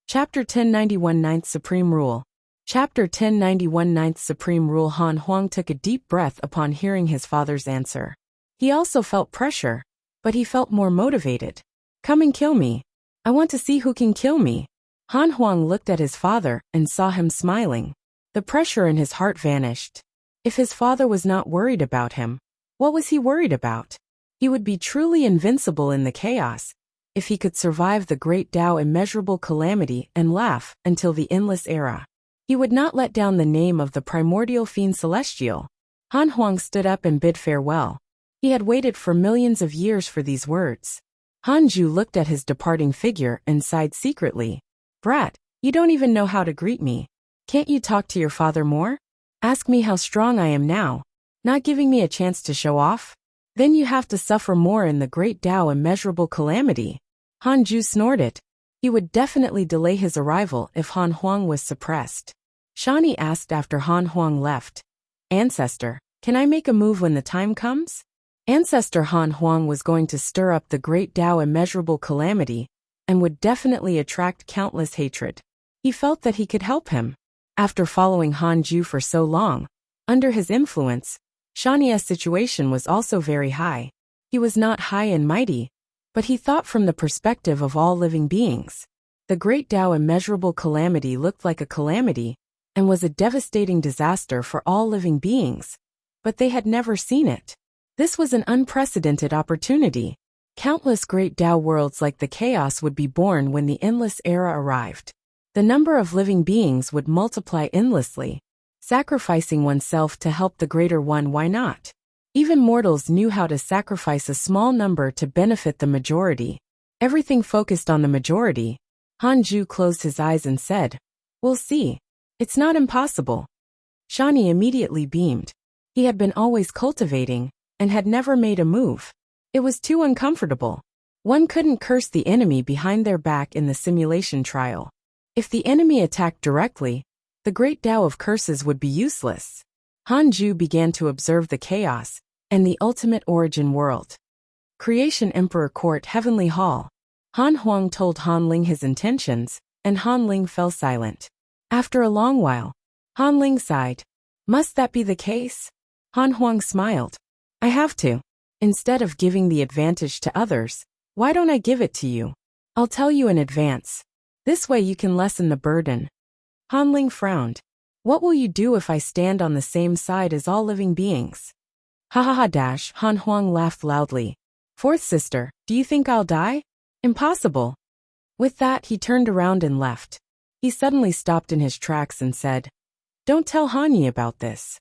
Chapter 1091 Ninth Supreme Rule. Chapter 1091 Ninth Supreme Rule. Han Huang took a deep breath upon hearing his father's answer. He also felt pressure, but he felt more motivated. Come and kill me. I want to see who can kill me. Han Huang looked at his father and saw him smiling. The pressure in his heart vanished. If his father was not worried about him, what was he worried about? He would be truly invincible in the chaos if he could survive the great Tao immeasurable calamity and laugh until the endless era. He would not let down the name of the primordial fiend celestial. Han Huang stood up and bid farewell. He had waited for millions of years for these words. Han Ju looked at his departing figure and sighed secretly. Brat, you don't even know how to greet me. Can't you talk to your father more? Ask me how strong I am now, not giving me a chance to show off? Then you have to suffer more in the great Tao immeasurable calamity. Han Ju snorted. He would definitely delay his arrival if Han Huang was suppressed. Shani asked after Han Huang left. Ancestor, can I make a move when the time comes? Ancestor Han Huang was going to stir up the great Tao immeasurable calamity and would definitely attract countless hatred. He felt that he could help him. After following Han Ju for so long, under his influence, Shani's situation was also very high. He was not high and mighty, but he thought from the perspective of all living beings. The great Tao immeasurable calamity looked like a calamity and was a devastating disaster for all living beings, but they had never seen it. This was an unprecedented opportunity. Countless great Tao worlds like the chaos would be born when the endless era arrived. The number of living beings would multiply endlessly. Sacrificing oneself to help the greater one, why not? Even mortals knew how to sacrifice a small number to benefit the majority. Everything focused on the majority. Han Ju closed his eyes and said, We'll see. It's not impossible. Shani immediately beamed. He had been always cultivating and had never made a move. It was too uncomfortable. One couldn't curse the enemy behind their back in the simulation trial. If the enemy attacked directly, the great Tao of curses would be useless. Han Ju began to observe the chaos and the ultimate origin world. Creation Emperor Court Heavenly Hall. Han Huang told Han Ling his intentions, and Han Ling fell silent. After a long while, Han Ling sighed. Must that be the case? Han Huang smiled. I have to. Instead of giving the advantage to others, why don't I give it to you? I'll tell you in advance. This way you can lessen the burden. Han Ling frowned. What will you do if I stand on the same side as all living beings? Ha ha ha dash. Han Huang laughed loudly. Fourth sister, do you think I'll die? Impossible. With that he turned around and left. He suddenly stopped in his tracks and said, Don't tell Han Yi about this.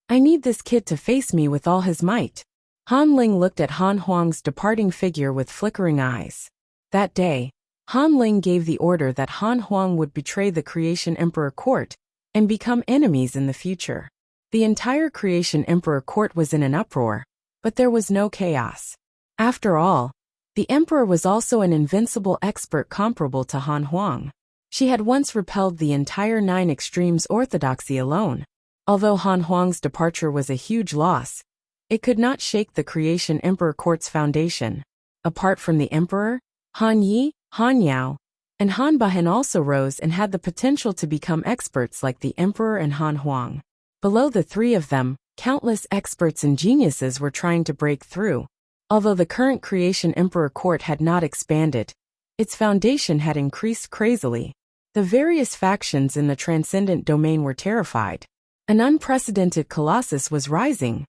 I need this kid to face me with all his might. Han Ling looked at Han Huang's departing figure with flickering eyes. That day, Han Ling gave the order that Han Huang would betray the Creation Emperor Court and become enemies in the future. The entire Creation Emperor Court was in an uproar, but there was no chaos. After all, the Emperor was also an invincible expert comparable to Han Huang. She had once repelled the entire Nine Extremes orthodoxy alone. Although Han Huang's departure was a huge loss, it could not shake the Creation Emperor Court's foundation. Apart from the Emperor, Han Yi, Han Yao, and Han Bahan also rose and had the potential to become experts like the Emperor and Han Huang. Below the three of them, countless experts and geniuses were trying to break through. Although the current Creation Emperor Court had not expanded, its foundation had increased crazily. The various factions in the transcendent domain were terrified. An unprecedented colossus was rising.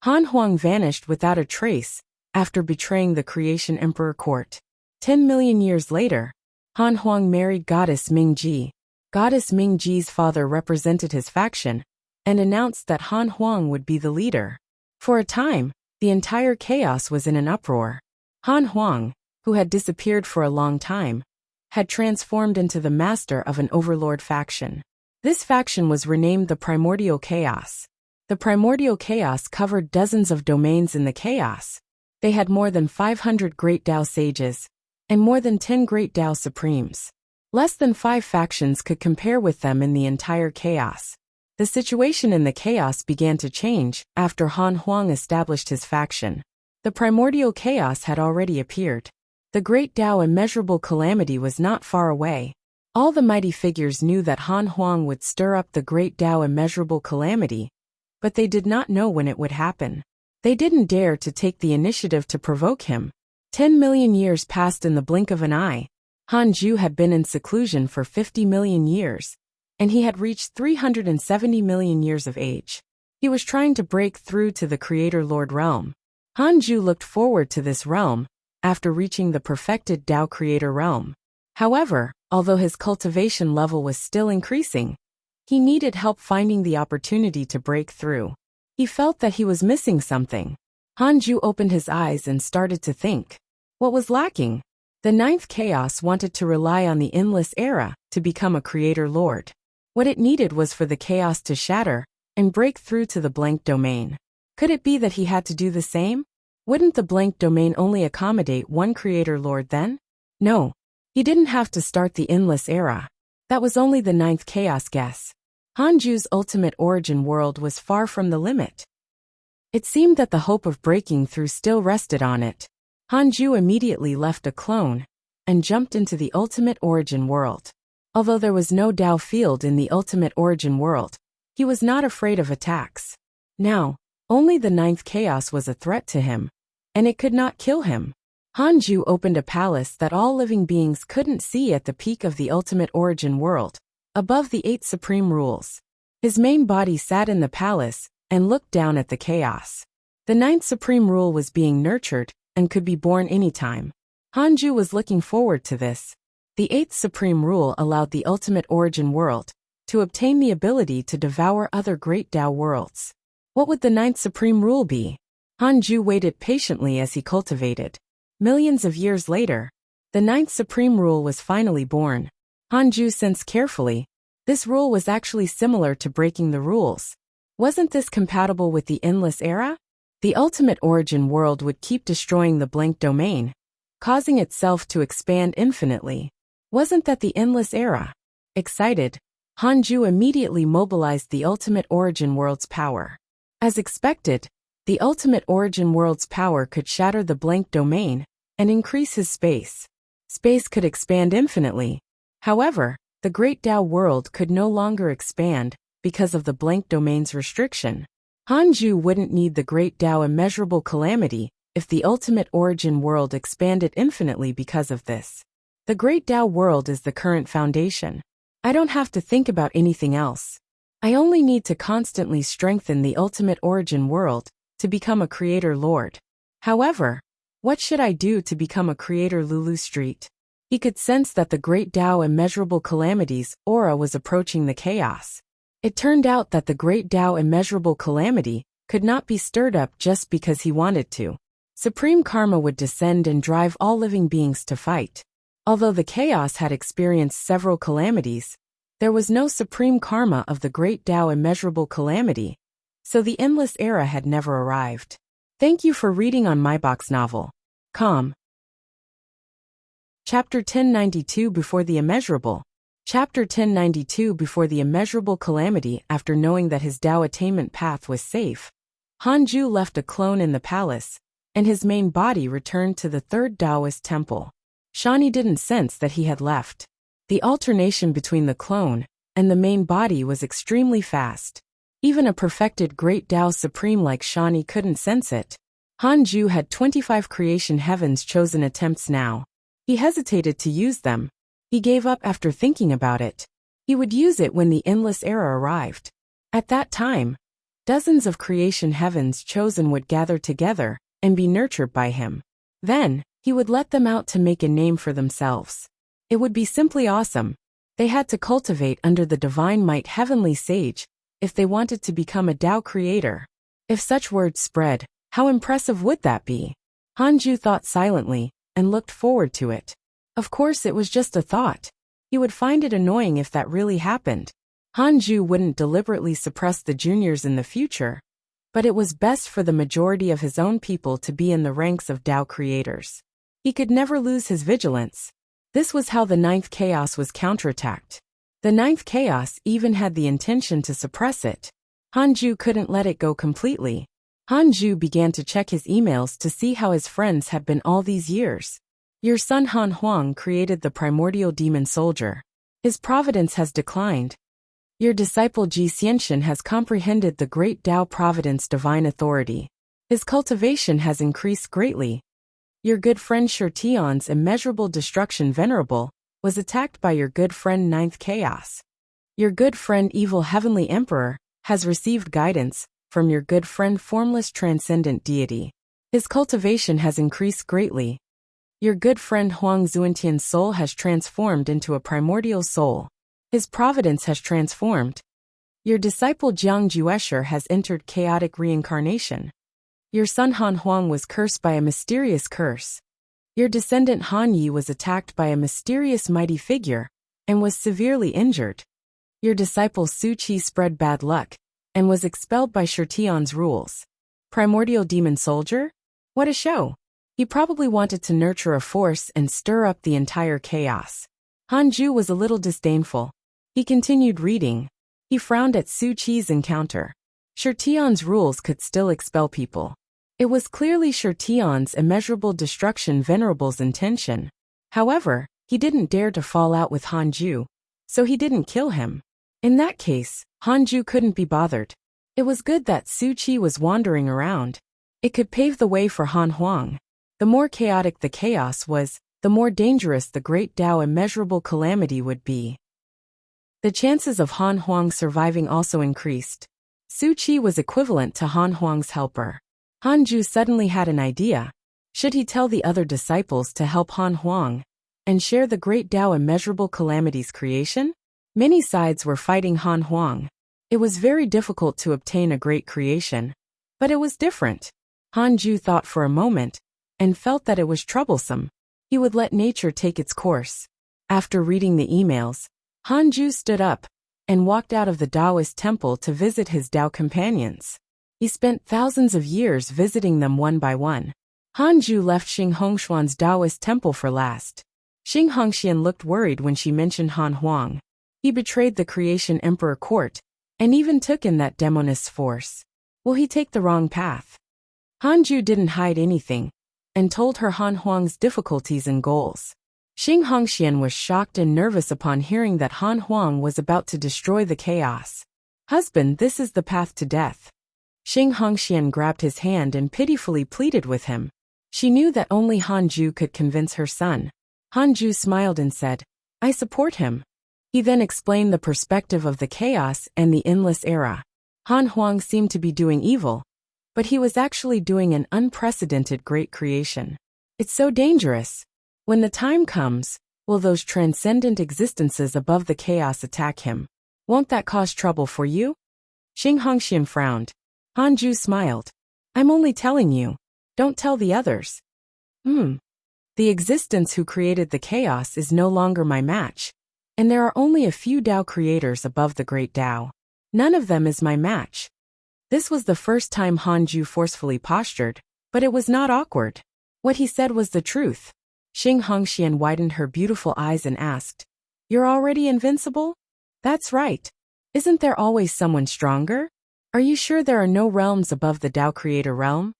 Han Huang vanished without a trace after betraying the Creation Emperor Court. 10 million years later, Han Huang married Goddess Mingji. Goddess Mingji's father represented his faction and announced that Han Huang would be the leader. For a time, the entire chaos was in an uproar. Han Huang, who had disappeared for a long time, had transformed into the master of an overlord faction. This faction was renamed the Primordial Chaos. The Primordial Chaos covered dozens of domains in the chaos. They had more than 500 Great Tao sages and more than 10 Great Tao Supremes. Less than 5 factions could compare with them in the entire chaos. The situation in the chaos began to change after Han Huang established his faction. The Primordial Chaos had already appeared. The Great Tao immeasurable calamity was not far away. All the mighty figures knew that Han Huang would stir up the great Tao immeasurable calamity, but they did not know when it would happen. They didn't dare to take the initiative to provoke him. 10 million years passed in the blink of an eye. Han Ju had been in seclusion for 50 million years, and he had reached 370 million years of age. He was trying to break through to the Creator Lord realm. Han Ju looked forward to this realm after reaching the perfected Tao Creator realm. However, although his cultivation level was still increasing, he needed help finding the opportunity to break through. He felt that he was missing something. Han Ju opened his eyes and started to think. What was lacking? The ninth chaos wanted to rely on the endless era to become a Creator Lord. What it needed was for the chaos to shatter and break through to the blank domain. Could it be that he had to do the same? Wouldn't the blank domain only accommodate one Creator Lord then? No. He didn't have to start the endless era. That was only the ninth chaos guess. Han Ju's ultimate origin world was far from the limit. It seemed that the hope of breaking through still rested on it. Han Ju immediately left a clone and jumped into the ultimate origin world. Although there was no Tao field in the ultimate origin world, he was not afraid of attacks. Now, only the ninth chaos was a threat to him, and it could not kill him. Han Ju opened a palace that all living beings couldn't see at the peak of the ultimate origin world, above the 8 supreme rules. His main body sat in the palace and looked down at the chaos. The 9th supreme rule was being nurtured and could be born anytime. Han Ju was looking forward to this. The 8th supreme rule allowed the ultimate origin world to obtain the ability to devour other great Tao worlds. What would the 9th supreme rule be? Han Ju waited patiently as he cultivated. Millions of years later, the 9th supreme rule was finally born. Han Ju sensed carefully. This rule was actually similar to breaking the rules. Wasn't this compatible with the endless era? The ultimate origin world would keep destroying the blank domain, causing itself to expand infinitely. Wasn't that the endless era? Excited, Han Ju immediately mobilized the ultimate origin world's power. As expected, the ultimate origin world's power could shatter the blank domain and increase his space. Space could expand infinitely. However, the great Tao world could no longer expand because of the blank domain's restriction. Han Ju wouldn't need the great Tao immeasurable calamity if the ultimate origin world expanded infinitely because of this. The great Tao world is the current foundation. I don't have to think about anything else. I only need to constantly strengthen the ultimate origin world to become a Creator Lord. However, what should I do to become a Creator Lulu Street? He could sense that the great Tao immeasurable calamity's aura was approaching the chaos. It turned out that the great Tao immeasurable calamity could not be stirred up just because he wanted to. Supreme karma would descend and drive all living beings to fight. Although the chaos had experienced several calamities, there was no supreme karma of the great Tao immeasurable calamity, so the endless era had never arrived. Thank you for reading on MyBox Novel. Com. Chapter 1092 Before the Immeasurable. Chapter 1092 Before the Immeasurable Calamity. After knowing that his Tao attainment path was safe, Han Ju left a clone in the palace, and his main body returned to the third Taoist temple. Shani didn't sense that he had left. The alternation between the clone and the main body was extremely fast. Even a perfected great Tao supreme like Shani couldn't sense it. Han Ju had 25 creation heavens chosen attempts now. He hesitated to use them. He gave up after thinking about it. He would use it when the endless era arrived. At that time, dozens of creation heavens chosen would gather together and be nurtured by him. Then, he would let them out to make a name for themselves. It would be simply awesome. They had to cultivate under the divine might heavenly sage if they wanted to become a Tao creator. If such words spread, how impressive would that be? Han Ju thought silently and looked forward to it. Of course it was just a thought. He would find it annoying if that really happened. Han Ju wouldn't deliberately suppress the juniors in the future, but it was best for the majority of his own people to be in the ranks of Tao creators. He could never lose his vigilance. This was how the 9th chaos was counterattacked. The 9th chaos even had the intention to suppress it. Han Ju couldn't let it go completely. Han Ju began to check his emails to see how his friends had been all these years. Your son Han Huang created the primordial demon soldier. His providence has declined. Your disciple Ji Xianxian has comprehended the great Tao providence divine authority. His cultivation has increased greatly. Your good friend Shirtion's immeasurable destruction venerable was attacked by your good friend Ninth Chaos. Your good friend Evil Heavenly Emperor has received guidance from your good friend Formless Transcendent Deity. His cultivation has increased greatly. Your good friend Huang Zuantian's soul has transformed into a primordial soul. His providence has transformed. Your disciple Jiang Juesher has entered chaotic reincarnation. Your son Han Huang was cursed by a mysterious curse. Your descendant Han Yi was attacked by a mysterious mighty figure and was severely injured. Your disciple Su Qi spread bad luck and was expelled by Shirtion's rules. Primordial demon soldier? What a show! He probably wanted to nurture a force and stir up the entire chaos. Han Ju was a little disdainful. He continued reading. He frowned at Su Qi's encounter. Shirtion's rules could still expel people. It was clearly Shirtion's immeasurable destruction venerable's intention. However, he didn't dare to fall out with Han Ju, so he didn't kill him. In that case, Han Ju couldn't be bothered. It was good that Su Qi was wandering around. It could pave the way for Han Huang. The more chaotic the chaos was, the more dangerous the great Tao immeasurable calamity would be. The chances of Han Huang surviving also increased. Su Qi was equivalent to Han Huang's helper. Han Ju suddenly had an idea. Should he tell the other disciples to help Han Huang and share the great Tao immeasurable calamity's creation? Many sides were fighting Han Huang. It was very difficult to obtain a great creation. But it was different. Han Ju thought for a moment and felt that it was troublesome. He would let nature take its course. After reading the emails, Han Ju stood up and walked out of the Taoist temple to visit his Tao companions. He spent thousands of years visiting them one by one. Han Ju left Xing Hongshuan's Taoist temple for last. Xing Hongxian looked worried when she mentioned Han Huang. He betrayed the Creation Emperor court and even took in that demonist's force. Will he take the wrong path? Han Ju didn't hide anything and told her Han Huang's difficulties and goals. Xing Hongxian was shocked and nervous upon hearing that Han Huang was about to destroy the chaos. Husband, this is the path to death. Xing Hongxian grabbed his hand and pitifully pleaded with him. She knew that only Han Ju could convince her son. Han Ju smiled and said, I support him. He then explained the perspective of the chaos and the endless era. Han Huang seemed to be doing evil, but he was actually doing an unprecedented great creation. It's so dangerous. When the time comes, will those transcendent existences above the chaos attack him? Won't that cause trouble for you? Xing Hongxian frowned. Han Ju smiled. I'm only telling you. Don't tell the others. The existence who created the chaos is no longer my match, and there are only a few Tao creators above the great Tao. None of them is my match. This was the first time Han Ju forcefully postured, but it was not awkward. What he said was the truth. Xing Hongxian widened her beautiful eyes and asked, You're already invincible? That's right. Isn't there always someone stronger? Are you sure there are no realms above the Tao Creator realm?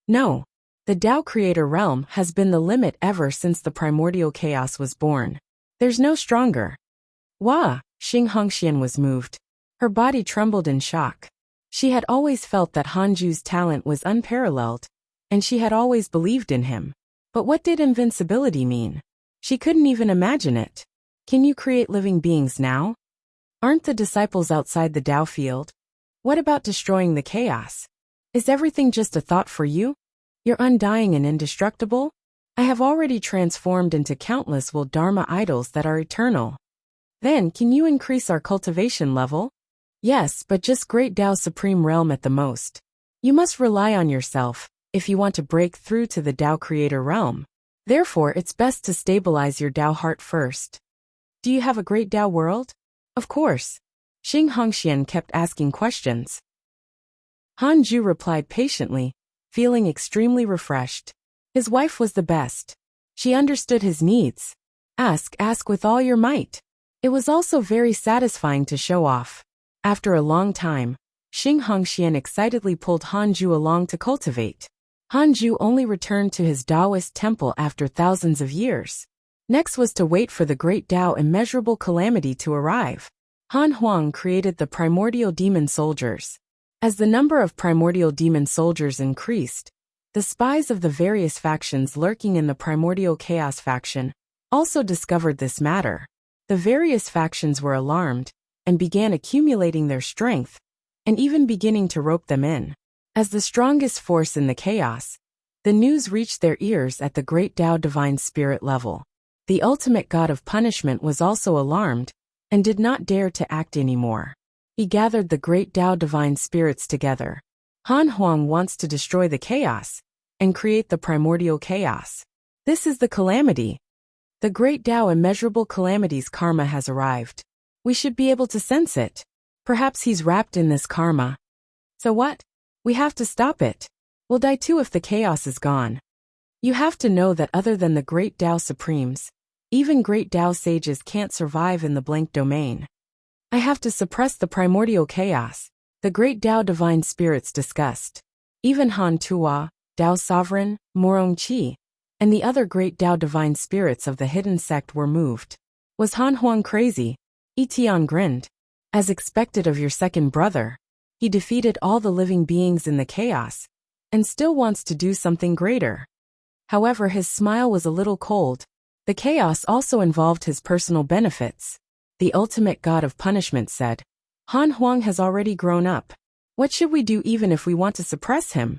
No. The Tao Creator realm has been the limit ever since the primordial chaos was born. There's no stronger. Wah! Xing Hongxian was moved. Her body trembled in shock. She had always felt that Han Ju's talent was unparalleled, and she had always believed in him. But what did invincibility mean? She couldn't even imagine it. Can you create living beings now? Aren't the disciples outside the Tao field? What about destroying the chaos? Is everything just a thought for you? You're undying and indestructible? I have already transformed into countless will Dharma idols that are eternal. Then, can you increase our cultivation level? Yes, but just great Tao Supreme Realm at the most. You must rely on yourself if you want to break through to the Tao Creator realm. Therefore, it's best to stabilize your Tao heart first. Do you have a great Tao world? Of course. Xing Hongxian kept asking questions. Han Ju replied patiently, feeling extremely refreshed. His wife was the best. She understood his needs. Ask with all your might. It was also very satisfying to show off. After a long time, Xing Hongxian excitedly pulled Han Ju along to cultivate. Han Ju only returned to his Taoist temple after thousands of years. Next was to wait for the great Tao immeasurable calamity to arrive. Han Huang created the primordial demon soldiers. As the number of primordial demon soldiers increased, the spies of the various factions lurking in the primordial chaos faction also discovered this matter. The various factions were alarmed and began accumulating their strength and even beginning to rope them in. As the strongest force in the chaos, the news reached their ears at the great Tao divine spirit level. The ultimate god of punishment was also alarmed and did not dare to act anymore. He gathered the great Tao divine spirits together. Han Huang wants to destroy the chaos and create the primordial chaos. This is the calamity. The great Tao immeasurable calamity's karma has arrived. We should be able to sense it. Perhaps he's wrapped in this karma. So what? We have to stop it. We'll die too if the chaos is gone. You have to know that other than the great Tao supremes, even great Tao sages can't survive in the blank domain. I have to suppress the primordial chaos, the great Tao divine spirits discussed. Even Han Tua, Tao sovereign, Morong Qi, and the other great Tao divine spirits of the hidden sect were moved. Was Han Huang crazy? Etian grinned. As expected of your second brother, he defeated all the living beings in the chaos, and still wants to do something greater. However, his smile was a little cold. The chaos also involved his personal benefits. The ultimate god of punishment said, Han Huang has already grown up. What should we do even if we want to suppress him?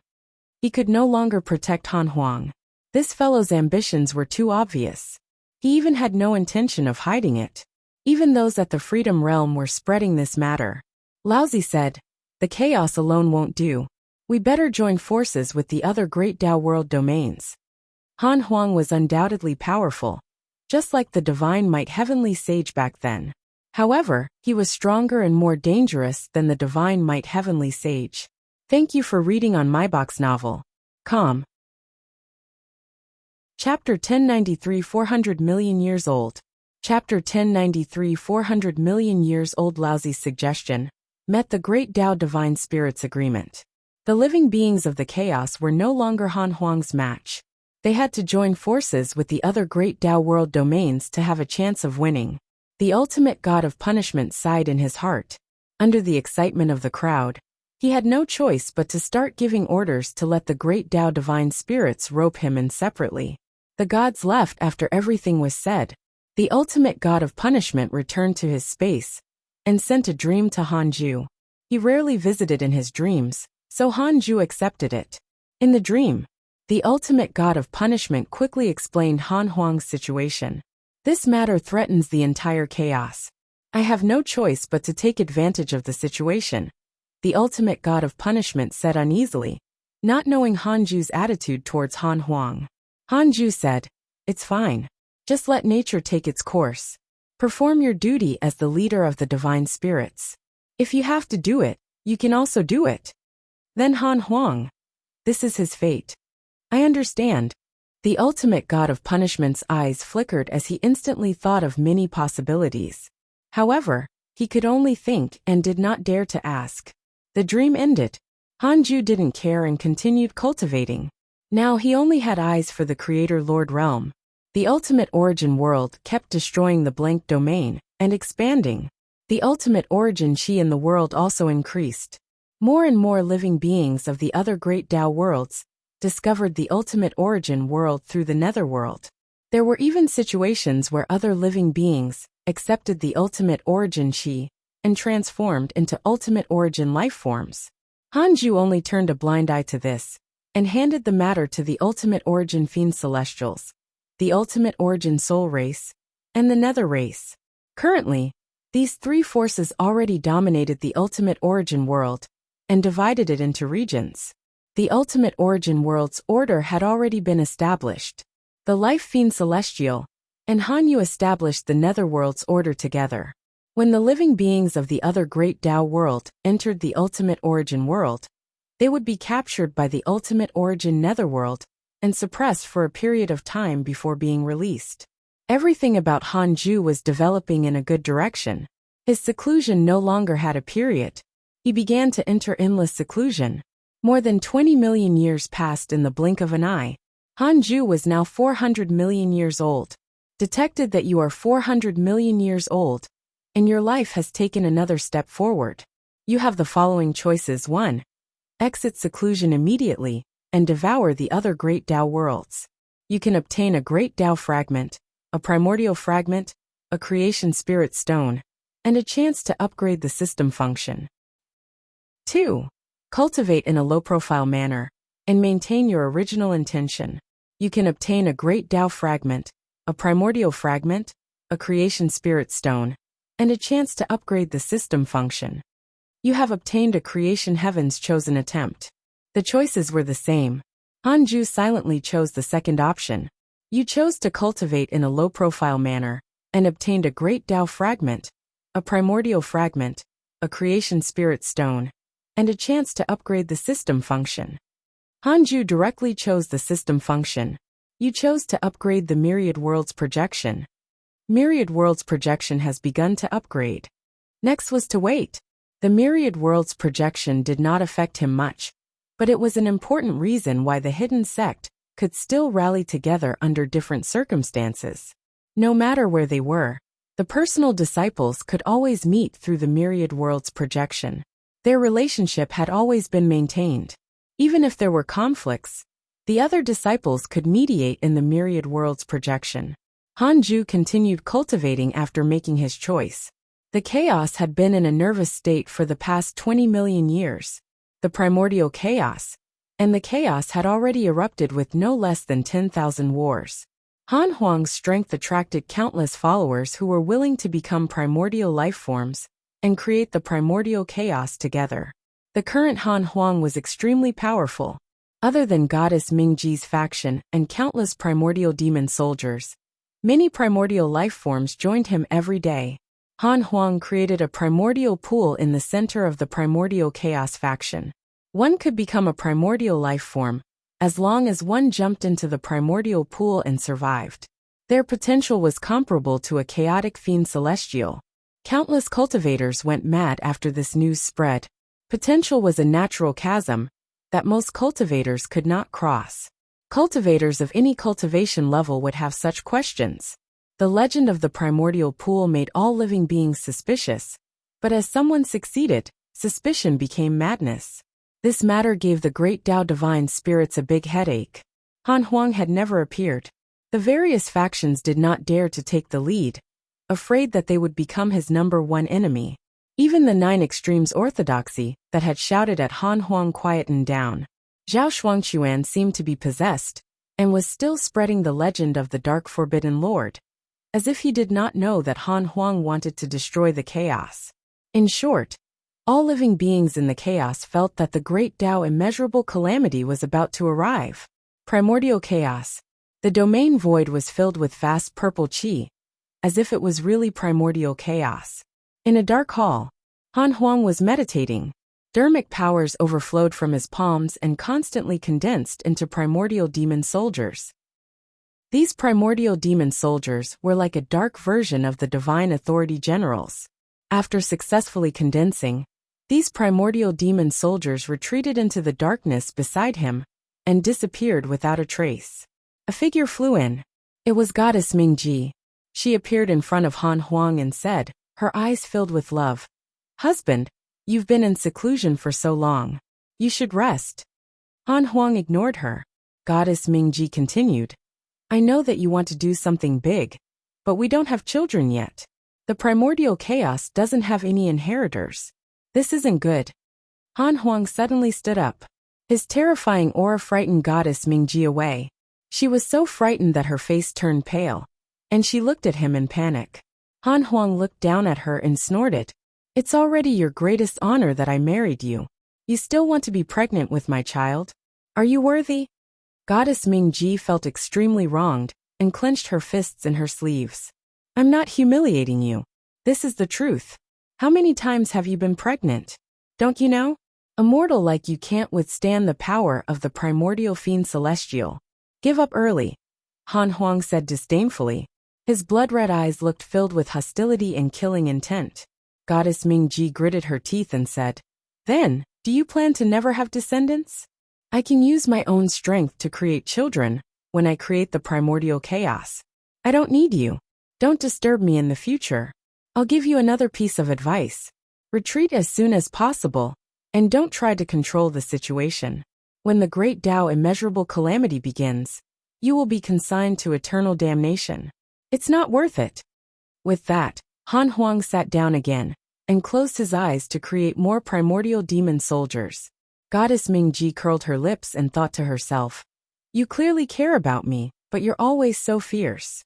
He could no longer protect Han Huang. This fellow's ambitions were too obvious. He even had no intention of hiding it. Even those at the Freedom Realm were spreading this matter. Laozi said, the chaos alone won't do. We better join forces with the other great Tao world domains. Han Huang was undoubtedly powerful, just like the divine might heavenly sage back then. However, he was stronger and more dangerous than the divine might heavenly sage. Thank you for reading on my box novel. Com. Chapter 1093 400 million years old. Chapter 1093 400 million years old. Laozi's suggestion met the great Tao divine spirits agreement. The living beings of the chaos were no longer Han Huang's match. They had to join forces with the other great Tao world domains to have a chance of winning. The ultimate god of punishment sighed in his heart. Under the excitement of the crowd, he had no choice but to start giving orders to let the great Tao divine spirits rope him in separately. The gods left after everything was said. The ultimate god of punishment returned to his space and sent a dream to Hanju. He rarely visited in his dreams, so Hanju accepted it. In the dream, the ultimate god of punishment quickly explained Han Huang's situation. This matter threatens the entire chaos. I have no choice but to take advantage of the situation, the ultimate god of punishment said uneasily, not knowing Hanju's attitude towards Han Huang. Hanju said, it's fine. Just let nature take its course. Perform your duty as the leader of the divine spirits. If you have to do it, you can also do it. Then Han Huang. This is his fate. I understand. The ultimate god of punishment's eyes flickered as he instantly thought of many possibilities. However, he could only think and did not dare to ask. The dream ended. Hanju didn't care and continued cultivating. Now he only had eyes for the Creator Lord realm. The ultimate origin world kept destroying the blank domain and expanding. The ultimate origin chi in the world also increased. More and more living beings of the other great Tao worlds discovered the ultimate origin world through the netherworld. There were even situations where other living beings accepted the ultimate origin chi and transformed into ultimate origin life forms. Hanju only turned a blind eye to this and handed the matter to the ultimate origin fiend celestials, the ultimate origin soul race, and the nether race. Currently, these three forces already dominated the ultimate origin world and divided it into regions. The ultimate origin world's order had already been established. The life fiend celestial and Hanyu established the netherworld's order together. When the living beings of the other great Tao world entered the ultimate origin world, they would be captured by the ultimate origin netherworld and suppressed for a period of time before being released. Everything about Hanju was developing in a good direction. His seclusion no longer had a period. He began to enter endless seclusion. More than 20 million years passed in the blink of an eye. Hanju was now 400 million years old. detected that you are 400 million years old, and your life has taken another step forward. You have the following choices. 1. Exit seclusion immediately, and devour the other great Tao worlds. You can obtain a great Tao fragment, a primordial fragment, a creation spirit stone, and a chance to upgrade the system function. 2. Cultivate in a low-profile manner, and maintain your original intention. You can obtain a great Tao fragment, a primordial fragment, a creation spirit stone, and a chance to upgrade the system function. You have obtained a creation heaven's chosen attempt. The choices were the same. Hanju silently chose the second option. You chose to cultivate in a low-profile manner, and obtained a great Tao fragment, a primordial fragment, a creation spirit stone, and a chance to upgrade the system function. Hanju directly chose the system function. You chose to upgrade the Myriad Worlds projection. Myriad Worlds projection has begun to upgrade. Next was to wait. The Myriad Worlds projection did not affect him much, but it was an important reason why the hidden sect could still rally together under different circumstances. No matter where they were, the personal disciples could always meet through the Myriad Worlds projection. Their relationship had always been maintained. Even if there were conflicts, the other disciples could mediate in the Myriad Worlds projection. Hanju continued cultivating after making his choice. The chaos had been in a nervous state for the past 20 million years. The primordial chaos, and the chaos had already erupted with no less than 10,000 wars. Han Huang's strength attracted countless followers who were willing to become primordial life forms and create the primordial chaos together. The current Han Huang was extremely powerful. Other than Goddess Mingji's faction and countless primordial demon soldiers, many primordial life forms joined him every day. Han Huang created a primordial pool in the center of the primordial chaos faction. One could become a primordial life form, as long as one jumped into the primordial pool and survived. Their potential was comparable to a chaotic fiend celestial. Countless cultivators went mad after this news spread. Potential was a natural chasm that most cultivators could not cross. Cultivators of any cultivation level would have such questions. The legend of the primordial pool made all living beings suspicious, but as someone succeeded, suspicion became madness. This matter gave the great Tao divine spirits a big headache. Han Huang had never appeared. The various factions did not dare to take the lead, afraid that they would become his #1 enemy. Even the 9 Extremes Orthodoxy that had shouted at Han Huang quietened down. Zhao Shuangquan seemed to be possessed, and was still spreading the legend of the Dark Forbidden Lord, as if he did not know that Han Huang wanted to destroy the chaos. In short, all living beings in the chaos felt that the great Tao immeasurable calamity was about to arrive. Primordial chaos. The domain void was filled with vast purple qi, as if it was really primordial chaos. In a dark hall, Han Huang was meditating. Dermic powers overflowed from his palms and constantly condensed into primordial demon soldiers. These primordial demon soldiers were like a dark version of the divine authority generals. After successfully condensing, these primordial demon soldiers retreated into the darkness beside him and disappeared without a trace. A figure flew in. It was Goddess Mingji. She appeared in front of Han Huang and said, her eyes filled with love, "Husband, you've been in seclusion for so long. You should rest." Han Huang ignored her. Goddess Mingji continued, "I know that you want to do something big, but we don't have children yet. The primordial chaos doesn't have any inheritors. This isn't good." Han Huang suddenly stood up. His terrifying aura frightened Goddess Mingji away. She was so frightened that her face turned pale, and she looked at him in panic. Han Huang looked down at her and snorted, "It's already your greatest honor that I married you. You still want to be pregnant with my child? Are you worthy?" Goddess Mingji felt extremely wronged and clenched her fists in her sleeves. "I'm not humiliating you. This is the truth. How many times have you been pregnant? Don't you know? A mortal like you can't withstand the power of the primordial fiend celestial. Give up early," Han Huang said disdainfully. His blood-red eyes looked filled with hostility and killing intent. Goddess Mingji gritted her teeth and said, "Then, do you plan to never have descendants? I can use my own strength to create children when I create the primordial chaos. I don't need you. Don't disturb me in the future. I'll give you another piece of advice. Retreat as soon as possible, and don't try to control the situation. When the great Tao immeasurable calamity begins, you will be consigned to eternal damnation. It's not worth it. With that, Han Huang sat down again and closed his eyes to create more primordial demon soldiers. Goddess Mingji curled her lips and thought to herself, "You clearly care about me, but you're always so fierce."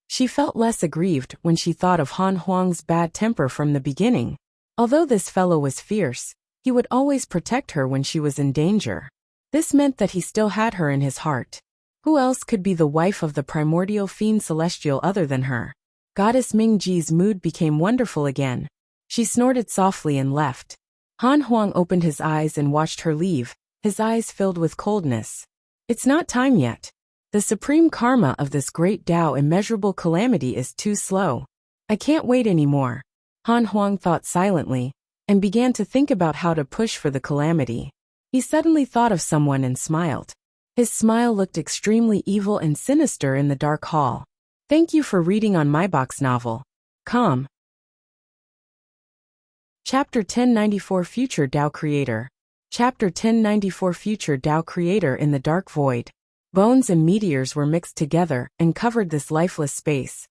She felt less aggrieved when she thought of Han Huang's bad temper from the beginning. Although this fellow was fierce, he would always protect her when she was in danger. This meant that he still had her in his heart. Who else could be the wife of the primordial fiend celestial other than her? Goddess Mingji's mood became wonderful again. She snorted softly and left. Han Huang opened his eyes and watched her leave, his eyes filled with coldness. It's not time yet. The supreme karma of this great Tao immeasurable calamity is too slow. I can't wait anymore. Han Huang thought silently, and began to think about how to push for the calamity. He suddenly thought of someone and smiled. His smile looked extremely evil and sinister in the dark hall. Thank you for reading on my box novel. Com. Chapter 1094 Future Tao Creator. Chapter 1094 Future Tao Creator in the Dark Void. Bones and meteors were mixed together and covered this lifeless space.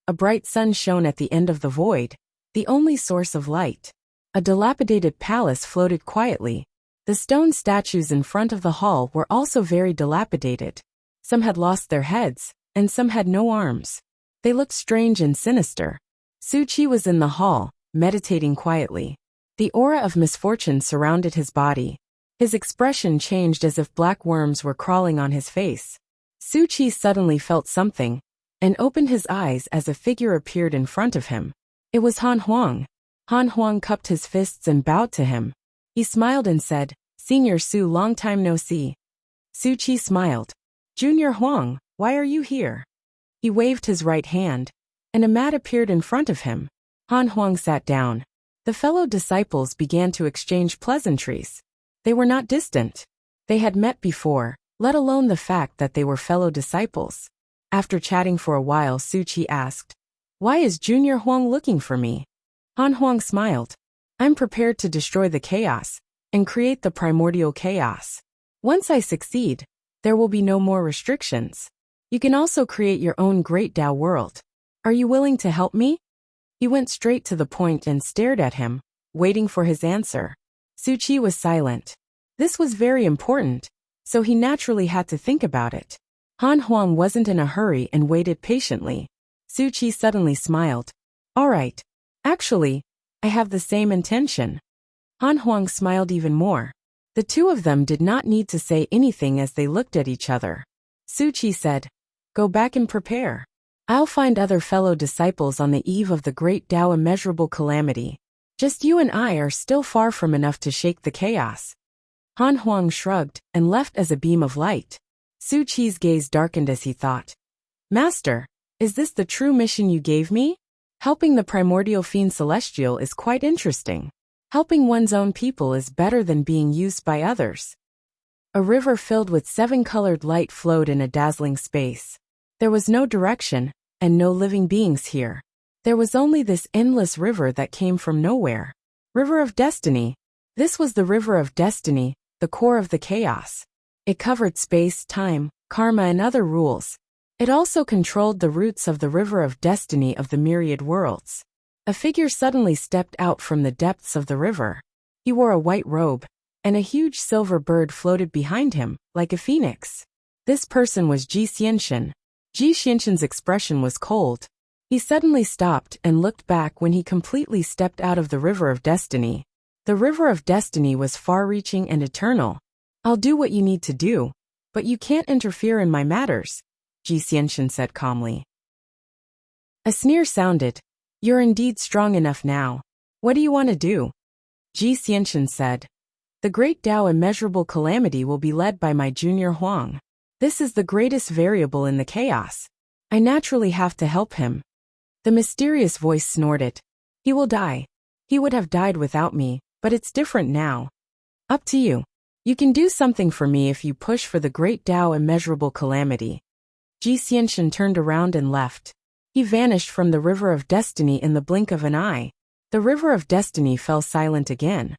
A bright sun shone at the end of the void, the only source of light. A dilapidated palace floated quietly. The stone statues in front of the hall were also very dilapidated. Some had lost their heads, and some had no arms. They looked strange and sinister. Su Qi was in the hall, meditating quietly. The aura of misfortune surrounded his body. His expression changed as if black worms were crawling on his face. Su Qi suddenly felt something, and opened his eyes as a figure appeared in front of him. It was Han Huang. Han Huang cupped his fists and bowed to him. He smiled and said, "Senior Su, long time no see." Su Qi smiled. "Junior Huang, why are you here?" He waved his right hand, and a mat appeared in front of him. Han Huang sat down. The fellow disciples began to exchange pleasantries. They were not distant. They had met before, let alone the fact that they were fellow disciples. After chatting for a while, Su Qi asked, "Why is Junior Huang looking for me?" Han Huang smiled. "I'm prepared to destroy the chaos and create the primordial chaos. Once I succeed, there will be no more restrictions. You can also create your own great Tao world. Are you willing to help me?" He went straight to the point and stared at him, waiting for his answer. Su Qi was silent. This was very important, so he naturally had to think about it. Han Huang wasn't in a hurry and waited patiently. Su Qi suddenly smiled. "All right. Actually, I have the same intention." Han Huang smiled even more. The two of them did not need to say anything as they looked at each other. Su Qi said, "Go back and prepare. I'll find other fellow disciples on the eve of the great Tao immeasurable calamity. Just you and I are still far from enough to shake the chaos." Han Huang shrugged and left as a beam of light. Su Qi's gaze darkened as he thought, "Master, is this the true mission you gave me? Helping the primordial fiend celestial is quite interesting. Helping one's own people is better than being used by others." A river filled with 7-colored light flowed in a dazzling space. There was no direction, and no living beings here. There was only this endless river that came from nowhere. River of Destiny. This was the River of Destiny, the core of the chaos. It covered space, time, karma and other rules. It also controlled the roots of the River of Destiny of the myriad worlds. A figure suddenly stepped out from the depths of the river. He wore a white robe, and a huge silver bird floated behind him, like a phoenix. This person was Ji Xianxian. Ji Xianxian's expression was cold. He suddenly stopped and looked back when he completely stepped out of the River of Destiny. The River of Destiny was far-reaching and eternal. "I'll do what you need to do, but you can't interfere in my matters," Ji Xianxian said calmly. A sneer sounded. "You're indeed strong enough now. What do you want to do?" Ji Xianxian said. "The great Tao immeasurable calamity will be led by my Junior Huang. This is the greatest variable in the chaos. I naturally have to help him." The mysterious voice snorted. "He will die. He would have died without me, but it's different now. Up to you. You can do something for me if you push for the great Tao immeasurable calamity." Ji Xianxian turned around and left. He vanished from the River of Destiny in the blink of an eye. The River of Destiny fell silent again.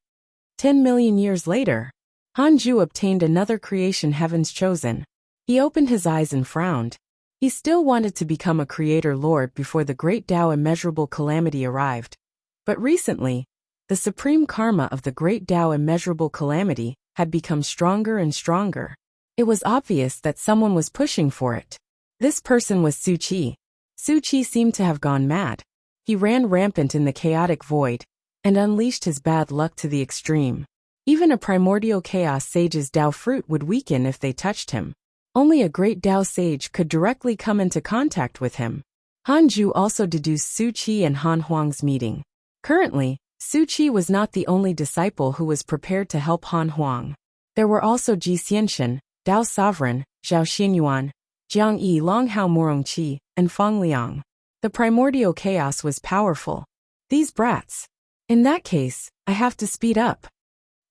10 million years later, Hanju obtained another creation, Heaven's Chosen. He opened his eyes and frowned. He still wanted to become a creator lord before the great Tao immeasurable calamity arrived. But recently, the supreme karma of the great Tao immeasurable calamity had become stronger and stronger. It was obvious that someone was pushing for it. This person was Su Qi. Su Qi seemed to have gone mad. He ran rampant in the chaotic void and unleashed his bad luck to the extreme. Even a primordial chaos sage's Tao fruit would weaken if they touched him. Only a great Tao sage could directly come into contact with him. Hanju also deduced Su Qi and Han Huang's meeting. Currently, Su Qi was not the only disciple who was prepared to help Han Huang. There were also Ji Xianxian, Tao Sovereign, Zhao Xinyuan, Jiang Yi Longhao Morongqi, and Feng Liang. The primordial chaos was powerful. These brats. In that case, I have to speed up.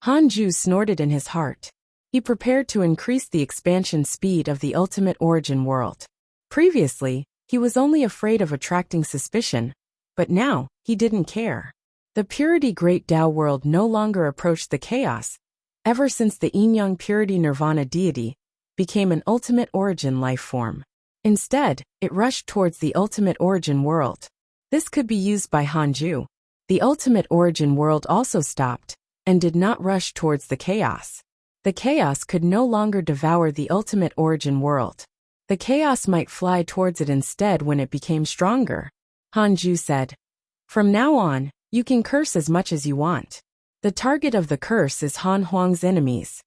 Hanju snorted in his heart. He prepared to increase the expansion speed of the ultimate origin world. Previously, he was only afraid of attracting suspicion, but now, he didn't care. The purity great Tao world no longer approached the chaos, ever since the Yin-Yang purity nirvana deity became an ultimate origin life form. Instead, it rushed towards the ultimate origin world. This could be used by Hanju. The ultimate origin world also stopped, and did not rush towards the chaos. The chaos could no longer devour the ultimate origin world. The chaos might fly towards it instead when it became stronger. Hanju said, "From now on, you can curse as much as you want. The target of the curse is Han Huang's enemies."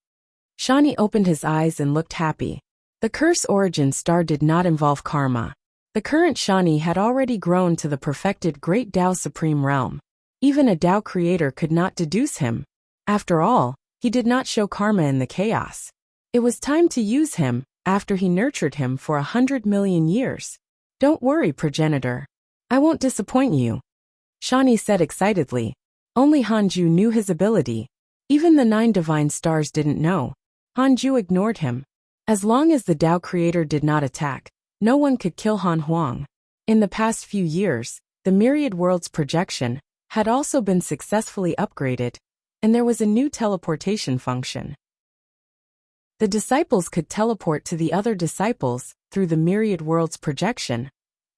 Shani opened his eyes and looked happy. The curse origin star did not involve karma. The current Shani had already grown to the perfected great Tao supreme realm. Even a Tao creator could not deduce him. After all, he did not show karma in the chaos. It was time to use him, after he nurtured him for 100 million years. "Don't worry, progenitor. I won't disappoint you," Shani said excitedly. Only Hanju knew his ability. Even the 9 divine stars didn't know. Hanju ignored him. As long as the Tao creator did not attack, no one could kill Han Huang. In the past few years, the myriad worlds projection had also been successfully upgraded, and there was a new teleportation function. The disciples could teleport to the other disciples through the myriad worlds projection,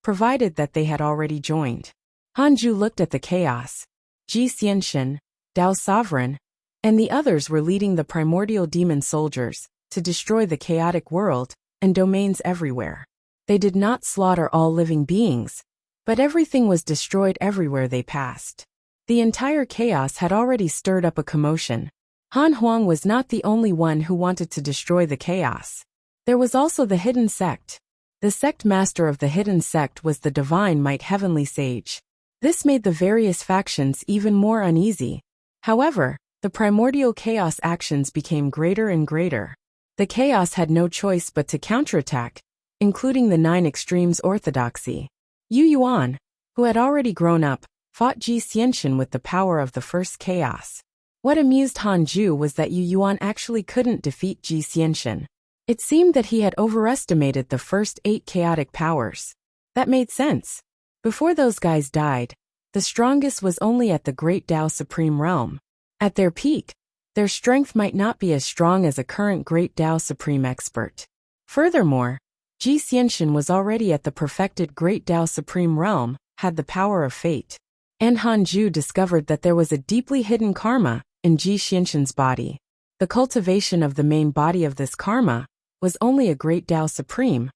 provided that they had already joined. Hanju looked at the chaos. Ji Xianxian, Tao Sovereign, and the others were leading the primordial demon soldiers to destroy the chaotic world and domains everywhere. They did not slaughter all living beings, but everything was destroyed everywhere they passed. The entire chaos had already stirred up a commotion. Han Huang was not the only one who wanted to destroy the chaos. There was also the hidden sect. The sect master of the hidden sect was the divine might heavenly sage. This made the various factions even more uneasy. However, the primordial chaos actions became greater and greater. The chaos had no choice but to counterattack, including the 9 extremes orthodoxy. Yu Yuan, who had already grown up, fought Ji Xianxian with the power of the first chaos. What amused Hanju was that Yu Yuan actually couldn't defeat Ji Xianxian. It seemed that he had overestimated the first 8 chaotic powers. That made sense. Before those guys died, the strongest was only at the great Tao supreme realm. At their peak, their strength might not be as strong as a current great Tao supreme expert. Furthermore, Ji Xianxian was already at the perfected great Tao supreme realm, had the power of fate. And Hanju discovered that there was a deeply hidden karma in Ji Xianxian's body. The cultivation of the main body of this karma was only a great Tao supreme.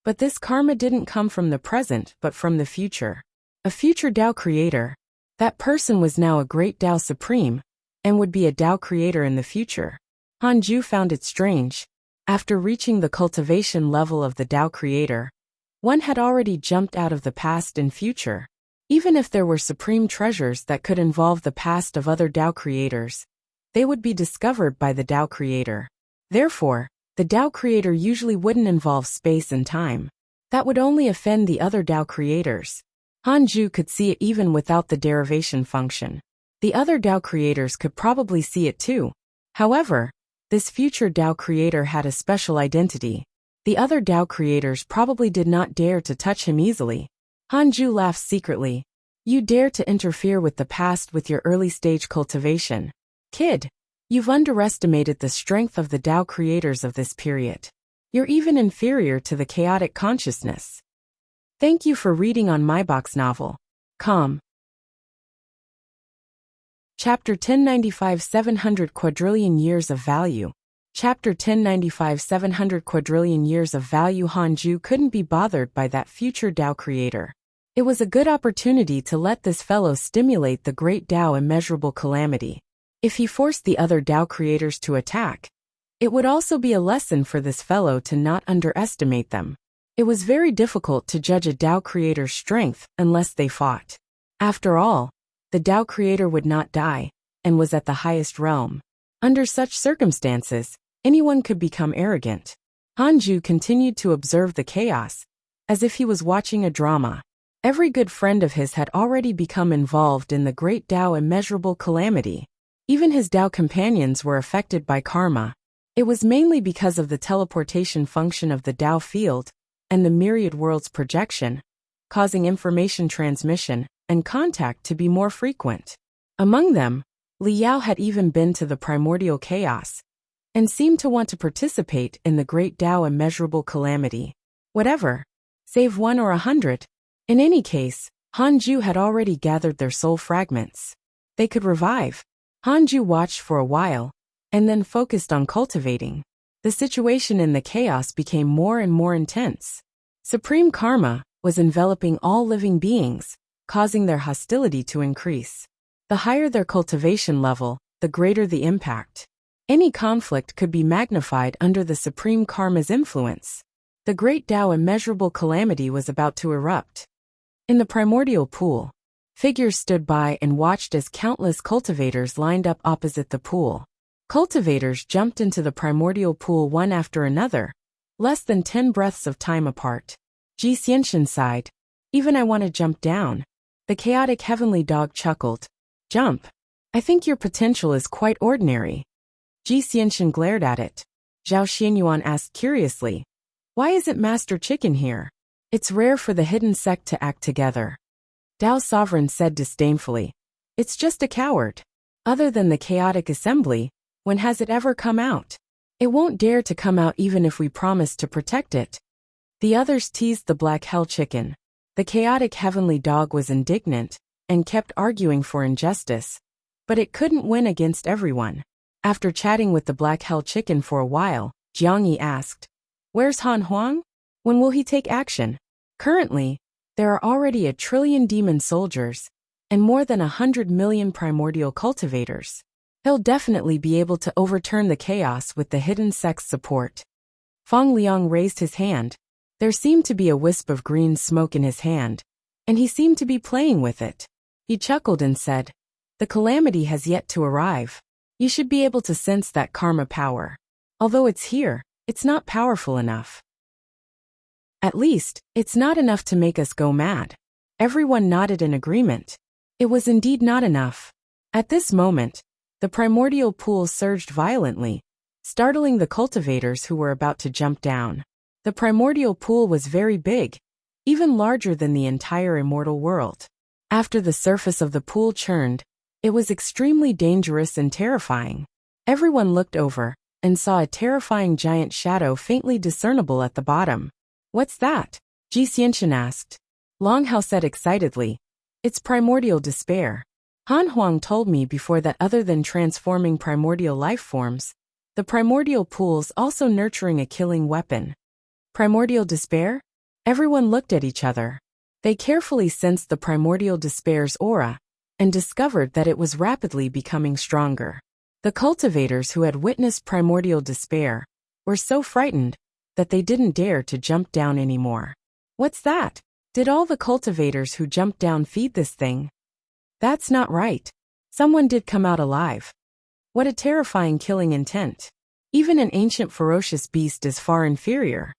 But this karma didn't come from the present but from the future. A future Tao creator. That person was now a great Tao supreme, and would be a Tao creator in the future. Hanju found it strange. After reaching the cultivation level of the Tao creator, one had already jumped out of the past and future. Even if there were supreme treasures that could involve the past of other Tao creators, they would be discovered by the Tao creator. Therefore, the Tao creator usually wouldn't involve space and time. That would only offend the other Tao creators. Hanju could see it even without the derivation function. The other Tao creators could probably see it too. However, this future Tao creator had a special identity. The other Tao creators probably did not dare to touch him easily. Hanju laughs secretly. You dare to interfere with the past with your early-stage cultivation. Kid, you've underestimated the strength of the Tao creators of this period. You're even inferior to the chaotic consciousness. Thank you for reading on my box novel. Com. Chapter 1095 700 Quadrillion Years of Value. Chapter 1095 700 Quadrillion Years of Value. Hanju couldn't be bothered by that future Tao creator. It was a good opportunity to let this fellow stimulate the great Tao immeasurable calamity. If he forced the other Tao creators to attack, it would also be a lesson for this fellow to not underestimate them. It was very difficult to judge a Tao creator's strength unless they fought. After all, the Tao creator would not die, and was at the highest realm. Under such circumstances, anyone could become arrogant. Hanju continued to observe the chaos, as if he was watching a drama. Every good friend of his had already become involved in the great Tao immeasurable calamity. Even his Tao companions were affected by karma. It was mainly because of the teleportation function of the Tao field, and the myriad worlds projection, causing information transmission and contact to be more frequent. Among them, Liao had even been to the primordial chaos, and seemed to want to participate in the great Tao immeasurable calamity. Whatever, save 1 or 100. In any case, Hanju had already gathered their soul fragments. They could revive. Hanju watched for a while, and then focused on cultivating. The situation in the chaos became more and more intense. Supreme karma was enveloping all living beings, causing their hostility to increase. The higher their cultivation level, the greater the impact. Any conflict could be magnified under the supreme karma's influence. The great Tao immeasurable calamity was about to erupt. In the primordial pool, figures stood by and watched as countless cultivators lined up opposite the pool. Cultivators jumped into the primordial pool one after another, less than 10 breaths of time apart. Ji Xianxian sighed. Even I want to jump down. The chaotic heavenly dog chuckled. Jump. I think your potential is quite ordinary. Ji Xianxian glared at it. Zhao Xianyuan asked curiously. Why isn't Master Chicken here? It's rare for the hidden sect to act together. Tao Sovereign said disdainfully. It's just a coward. Other than the chaotic assembly, when has it ever come out? It won't dare to come out even if we promise to protect it. The others teased the black hell chicken. The chaotic heavenly dog was indignant, and kept arguing for injustice. But it couldn't win against everyone. After chatting with the black hell chicken for a while, Jiang Yi asked, Where's Han Huang? When will he take action? Currently, there are already 1 trillion demon soldiers, and more than 100 million primordial cultivators. He'll definitely be able to overturn the chaos with the hidden sect's support. Feng Liang raised his hand. There seemed to be a wisp of green smoke in his hand, and he seemed to be playing with it. He chuckled and said, The calamity has yet to arrive. You should be able to sense that karma power. Although it's here, it's not powerful enough. At least, it's not enough to make us go mad. Everyone nodded in agreement. It was indeed not enough. At this moment, the primordial pool surged violently, startling the cultivators who were about to jump down. The primordial pool was very big, even larger than the entire immortal world. After the surface of the pool churned, it was extremely dangerous and terrifying. Everyone looked over, and saw a terrifying giant shadow faintly discernible at the bottom. What's that? Ji Xianxian asked. Longhao said excitedly. It's primordial despair. Han Huang told me before that other than transforming primordial life forms, the primordial pool's also nurturing a killing weapon. Primordial despair? Everyone looked at each other. They carefully sensed the primordial despair's aura, and discovered that it was rapidly becoming stronger. The cultivators who had witnessed primordial despair were so frightened that they didn't dare to jump down anymore. What's that? Did all the cultivators who jumped down feed this thing? That's not right. Someone did come out alive. What a terrifying killing intent. Even an ancient ferocious beast is far inferior.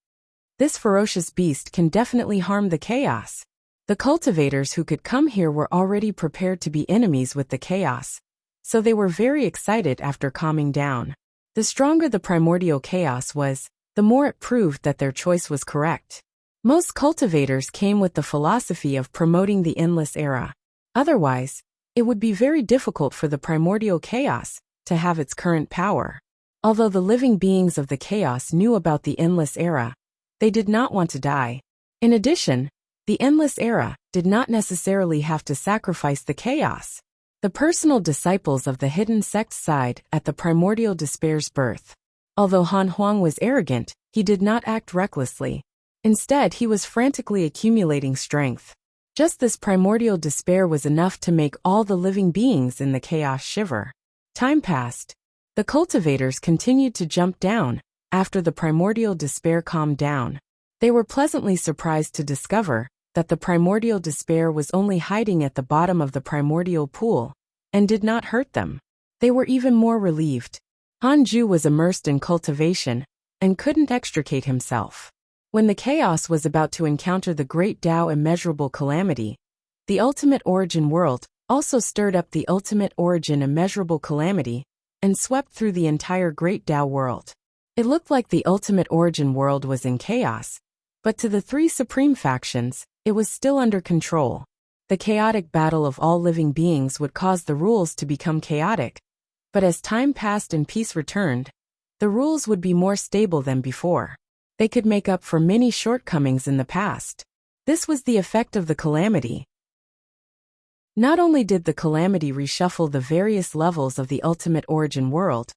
This ferocious beast can definitely harm the chaos. The cultivators who could come here were already prepared to be enemies with the chaos, so they were very excited after calming down. The stronger the primordial chaos was, the more it proved that their choice was correct. Most cultivators came with the philosophy of promoting the endless era. Otherwise, it would be very difficult for the primordial chaos to have its current power. Although the living beings of the chaos knew about the endless era, they did not want to die. In addition, the endless era did not necessarily have to sacrifice the chaos. The personal disciples of the hidden sect sighed at the primordial despair's birth. Although Han Huang was arrogant, he did not act recklessly. Instead, he was frantically accumulating strength. Just this primordial despair was enough to make all the living beings in the chaos shiver. Time passed. The cultivators continued to jump down after the primordial despair calmed down. They were pleasantly surprised to discover that the primordial despair was only hiding at the bottom of the primordial pool and did not hurt them. They were even more relieved. Hanju was immersed in cultivation and couldn't extricate himself. When the chaos was about to encounter the great Tao immeasurable calamity, the ultimate origin world also stirred up the ultimate origin immeasurable calamity and swept through the entire great Tao world. It looked like the ultimate origin world was in chaos, but to the three supreme factions, it was still under control. The chaotic battle of all living beings would cause the rules to become chaotic, but as time passed and peace returned, the rules would be more stable than before. They could make up for many shortcomings in the past. This was the effect of the calamity. Not only did the calamity reshuffle the various levels of the ultimate origin world,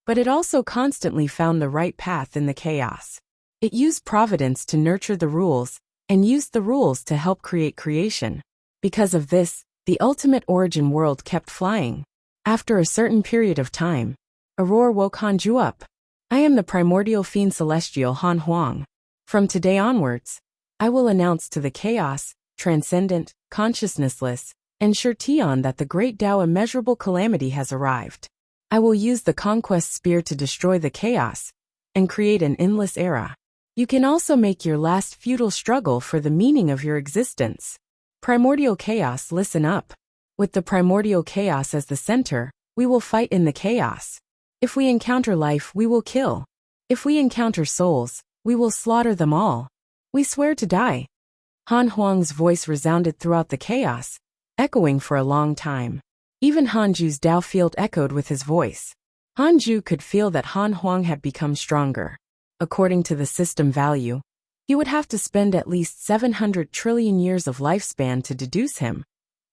but it also constantly found the right path in the chaos. It used providence to nurture the rules, and used the rules to help create creation. Because of this, the ultimate origin world kept flying. After a certain period of time, a roar woke Hanju up. I am the primordial fiend celestial Han Huang. From today onwards, I will announce to the chaos, transcendent, consciousnessless, and sure Tian that the great Tao immeasurable calamity has arrived. I will use the conquest spear to destroy the chaos and create an endless era. You can also make your last futile struggle for the meaning of your existence. Primordial chaos, listen up. With the primordial chaos as the center, we will fight in the chaos. If we encounter life, we will kill. If we encounter souls, we will slaughter them all. We swear to die. Han Huang's voice resounded throughout the chaos, echoing for a long time. Even Hanju's Tao field echoed with his voice. Hanju could feel that Han Huang had become stronger. According to the system value, he would have to spend at least 700 trillion years of lifespan to deduce him.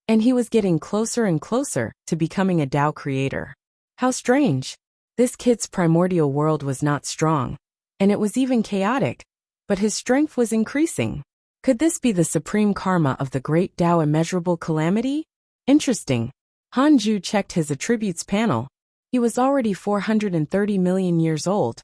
And he was getting closer and closer to becoming a Tao creator. How strange. This kid's primordial world was not strong, and it was even chaotic, but his strength was increasing. Could this be the supreme karma of the great Tao immeasurable calamity? Interesting. Hanju checked his attributes panel. He was already 430 million years old,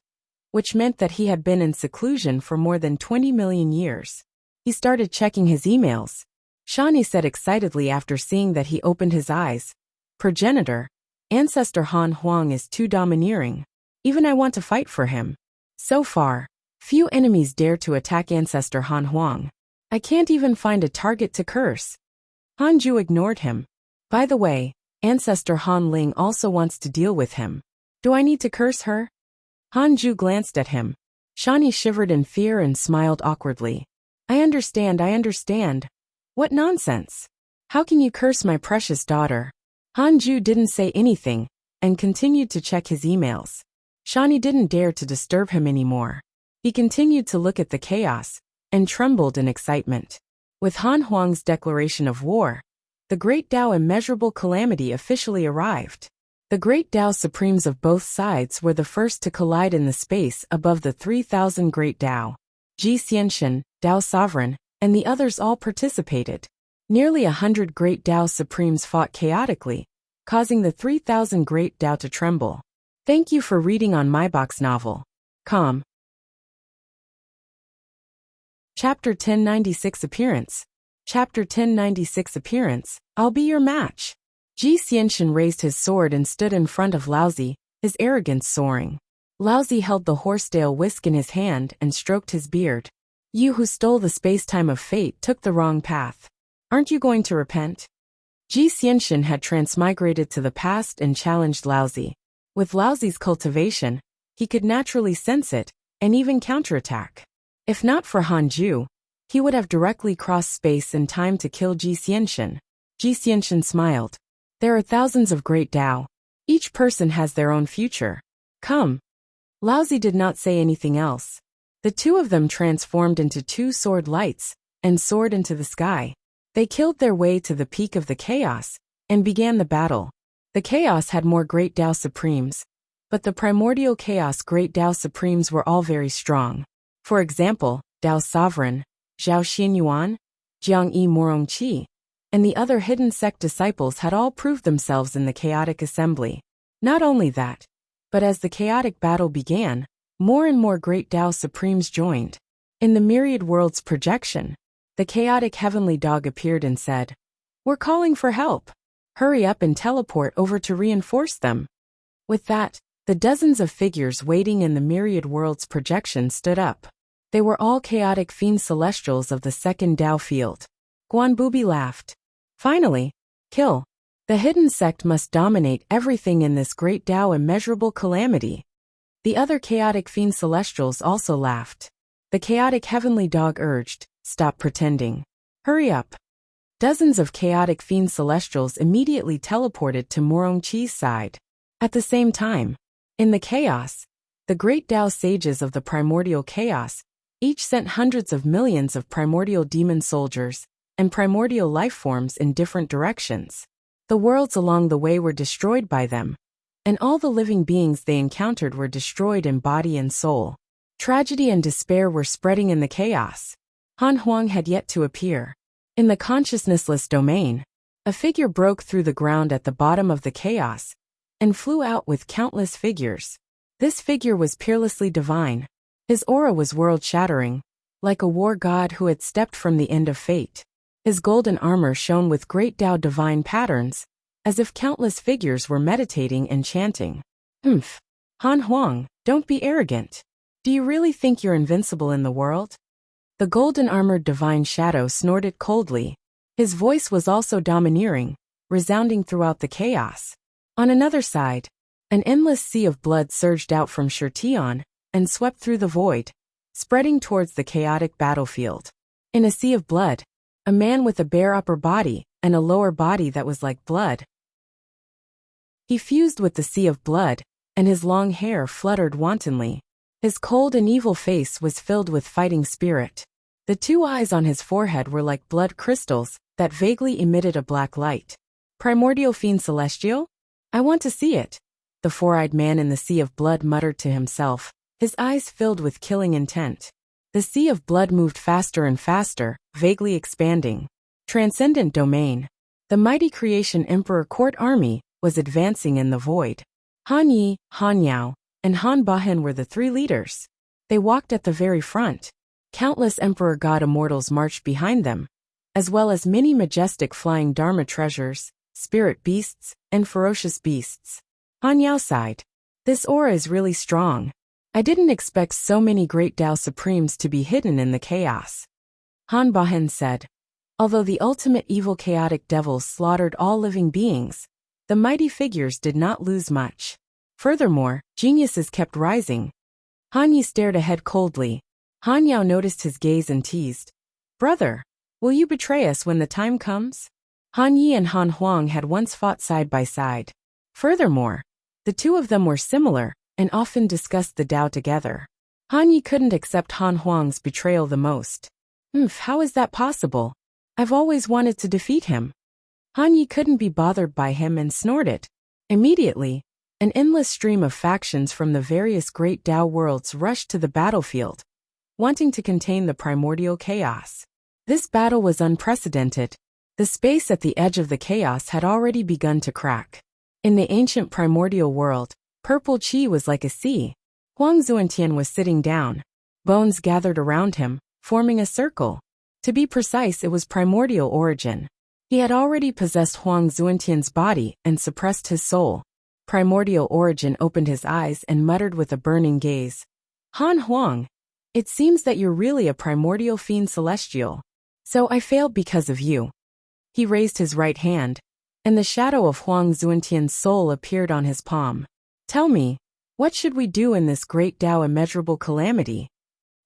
which meant that he had been in seclusion for more than 20 million years. He started checking his emails. Shani said excitedly after seeing that he opened his eyes. Progenitor, Ancestor Han Huang is too domineering. Even I want to fight for him. So far, few enemies dare to attack Ancestor Han Huang. I can't even find a target to curse. Hanju ignored him. By the way, Ancestor Han Ling also wants to deal with him. Do I need to curse her? Hanju glanced at him. Shani shivered in fear and smiled awkwardly. I understand. What nonsense. How can you curse my precious daughter? Hanju didn't say anything, and continued to check his emails. Shani didn't dare to disturb him anymore. He continued to look at the chaos, and trembled in excitement. With Han Huang's declaration of war, the great Tao immeasurable calamity officially arrived. The great Tao supremes of both sides were the first to collide in the space above the 3,000 great Tao. Ji Xianshan, Tao Sovereign, and the others all participated. Nearly 100 great Tao supremes fought chaotically, causing the 3,000 great Tao to tremble. Thank you for reading on my box novel. Com. Chapter 1096 Appearance. Chapter 1096 Appearance. I'll be your match. Ji Xianshan raised his sword and stood in front of Laozi, his arrogance soaring. Laozi held the horsetail whisk in his hand and stroked his beard. You who stole the space-time of fate took the wrong path. Aren't you going to repent? Ji Xianshan had transmigrated to the past and challenged Laozi. With Laozi's cultivation, he could naturally sense it, and even counterattack. If not for Han Ju, he would have directly crossed space and time to kill Ji Xianxian. Ji Xianxian smiled. There are thousands of great Dao. Each person has their own future. Come. Laozi did not say anything else. The two of them transformed into two sword lights and soared into the sky. They killed their way to the peak of the chaos and began the battle. The chaos had more great Dao Supremes, but the primordial chaos great Dao Supremes were all very strong. For example, Dao Sovereign, Zhao Xinyuan, Jiang Yi Morongqi, and the other hidden sect disciples had all proved themselves in the chaotic assembly. Not only that, but as the chaotic battle began, more and more great Dao Supremes joined. In the myriad worlds projection, the chaotic heavenly dog appeared and said, "We're calling for help. Hurry up and teleport over to reinforce them." With that, the dozens of figures waiting in the myriad worlds projection stood up. They were all chaotic fiend celestials of the second Dao field. Guan Bubi laughed. Finally, kill. The hidden sect must dominate everything in this great Dao immeasurable calamity. The other chaotic fiend celestials also laughed. The chaotic heavenly dog urged, "Stop pretending. Hurry up." Dozens of chaotic fiend celestials immediately teleported to Morongqi's side. At the same time, in the chaos, the great Dao sages of the primordial chaos each sent hundreds of millions of primordial demon soldiers and primordial life forms in different directions. The worlds along the way were destroyed by them, and all the living beings they encountered were destroyed in body and soul. Tragedy and despair were spreading in the chaos. Han Huang had yet to appear. In the consciousnessless domain, a figure broke through the ground at the bottom of the chaos and flew out with countless figures. This figure was peerlessly divine. His aura was world-shattering, like a war god who had stepped from the end of fate. His golden armor shone with great Dao divine patterns, as if countless figures were meditating and chanting. "Humph. Han Huang, don't be arrogant. Do you really think you're invincible in the world?" The golden-armored divine shadow snorted coldly. His voice was also domineering, resounding throughout the chaos. On another side, an endless sea of blood surged out from Shirtion and swept through the void, spreading towards the chaotic battlefield. In a sea of blood, a man with a bare upper body and a lower body that was like blood. He fused with the sea of blood, and his long hair fluttered wantonly. His cold and evil face was filled with fighting spirit. The two eyes on his forehead were like blood crystals that vaguely emitted a black light. "Primordial fiend celestial? I want to see it," the four-eyed man in the sea of blood muttered to himself, his eyes filled with killing intent. The sea of blood moved faster and faster, vaguely expanding. Transcendent domain. The mighty creation emperor court army was advancing in the void. Han Yi, Han Yao, and Han Bahen were the three leaders. They walked at the very front. Countless emperor god immortals marched behind them, as well as many majestic flying dharma treasures, spirit beasts, and ferocious beasts. Han Yao sighed. "This aura is really strong. I didn't expect so many great Dao Supremes to be hidden in the chaos." Han Bahen said, "Although the ultimate evil chaotic devils slaughtered all living beings, the mighty figures did not lose much. Furthermore, geniuses kept rising." Han Yi stared ahead coldly. Han Yao noticed his gaze and teased, "Brother, will you betray us when the time comes?" Han Yi and Han Huang had once fought side by side. Furthermore, the two of them were similar and often discussed the Dao together. Han Yi couldn't accept Han Huang's betrayal the most. How is that possible? I've always wanted to defeat him." Han Yi couldn't be bothered by him and snorted. Immediately, an endless stream of factions from the various great Dao worlds rushed to the battlefield, wanting to contain the primordial chaos. This battle was unprecedented. The space at the edge of the chaos had already begun to crack. In the ancient primordial world, purple qi was like a sea. Huang Zuantian was sitting down. Bones gathered around him, forming a circle. To be precise, it was primordial origin. He had already possessed Huang Zuantian's body and suppressed his soul. Primordial origin opened his eyes and muttered with a burning gaze, "Han Huang, it seems that you're really a primordial fiend celestial. So I failed because of you." He raised his right hand, and the shadow of Huang Zuantian's soul appeared on his palm. "Tell me, What should we do in this great Tao immeasurable calamity?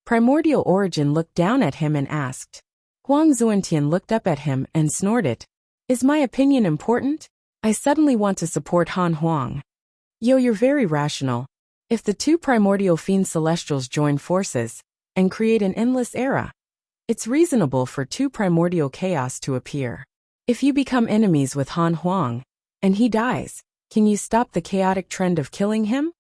Primordial Origin looked down at him and asked. Huang Zuantian looked up at him and snorted. Is my opinion important? I suddenly want to support Han Huang. Yo, you're very rational. If the two primordial fiend celestials join forces and create an endless era, it's reasonable for two primordial chaos to appear. If you become enemies with Han Huang and he dies, can you stop the chaotic trend of killing him?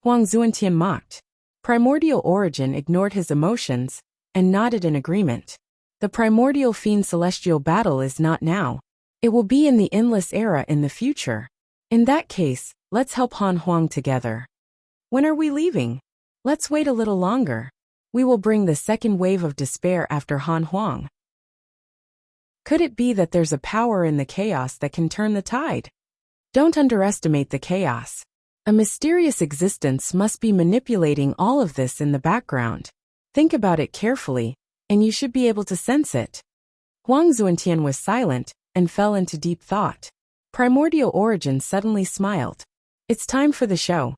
Huang Zuantian mocked. Primordial Origin ignored his emotions and nodded in agreement. The primordial fiend celestial battle is not now. It will be in the endless era in the future. In that case, let's help Han Huang together. When are we leaving? Let's wait a little longer. We will bring the second wave of despair after Han Huang. Could it be that there's a power in the chaos that can turn the tide? Don't underestimate the chaos. A mysterious existence must be manipulating all of this in the background. Think about it carefully, and you should be able to sense it. Huang Zuantian was silent and fell into deep thought. Primordial Origin suddenly smiled. It's time for the show.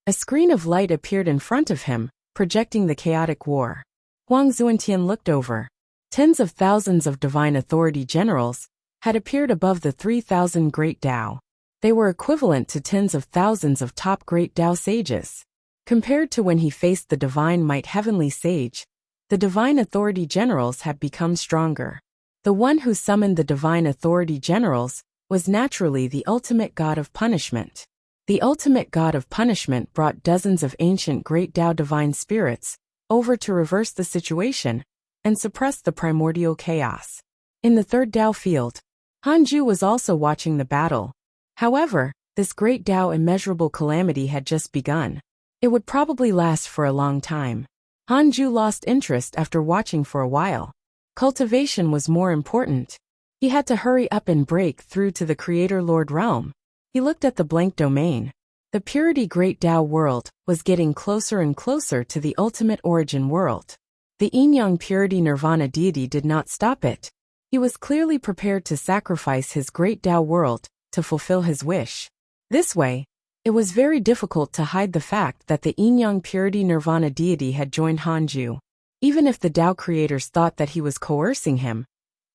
A screen of light appeared in front of him, projecting the chaotic war. Huang Zuantian looked over. Tens of thousands of divine authority generals had appeared above the 3,000 great Tao. They were equivalent to tens of thousands of top great Tao sages. Compared to when he faced the divine might heavenly sage, the divine authority generals had become stronger. The one who summoned the divine authority generals was naturally the ultimate god of punishment. The ultimate god of punishment brought dozens of ancient great Tao divine spirits over to reverse the situation and suppress the primordial chaos. In the third Tao field, Hanju was also watching the battle. However, this great Tao immeasurable calamity had just begun. It would probably last for a long time. Hanju lost interest after watching for a while. Cultivation was more important. He had to hurry up and break through to the Creator Lord realm. He looked at the blank domain. The Purity Great Tao world was getting closer and closer to the ultimate origin world. The Yin-Yang Purity Nirvana deity did not stop it. He was clearly prepared to sacrifice his Great Tao world to fulfill his wish. This way, it was very difficult to hide the fact that the Yin-Yang Purity Nirvana deity had joined Hanju. Even if the Tao creators thought that he was coercing him,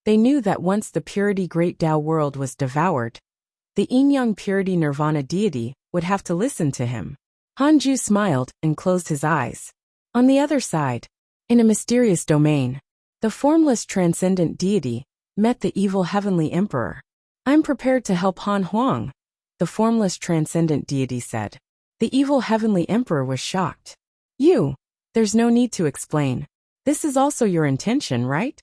they knew that once the Purity Great Tao world was devoured, the Yin-Yang Purity Nirvana deity would have to listen to him. Hanju smiled and closed his eyes. On the other side, in a mysterious domain, the formless transcendent deity met the evil heavenly emperor. I'm prepared to help Han Huang, the formless transcendent deity said. The evil heavenly emperor was shocked. There's no need to explain. This is also your intention, right?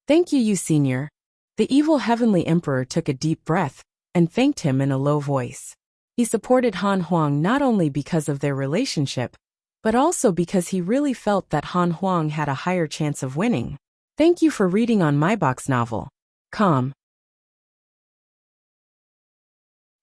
Thank you, senior. The evil heavenly emperor took a deep breath and thanked him in a low voice. He supported Han Huang not only because of their relationship, but also because he really felt that Han Huang had a higher chance of winning. Thank you for reading on my box novel. Com.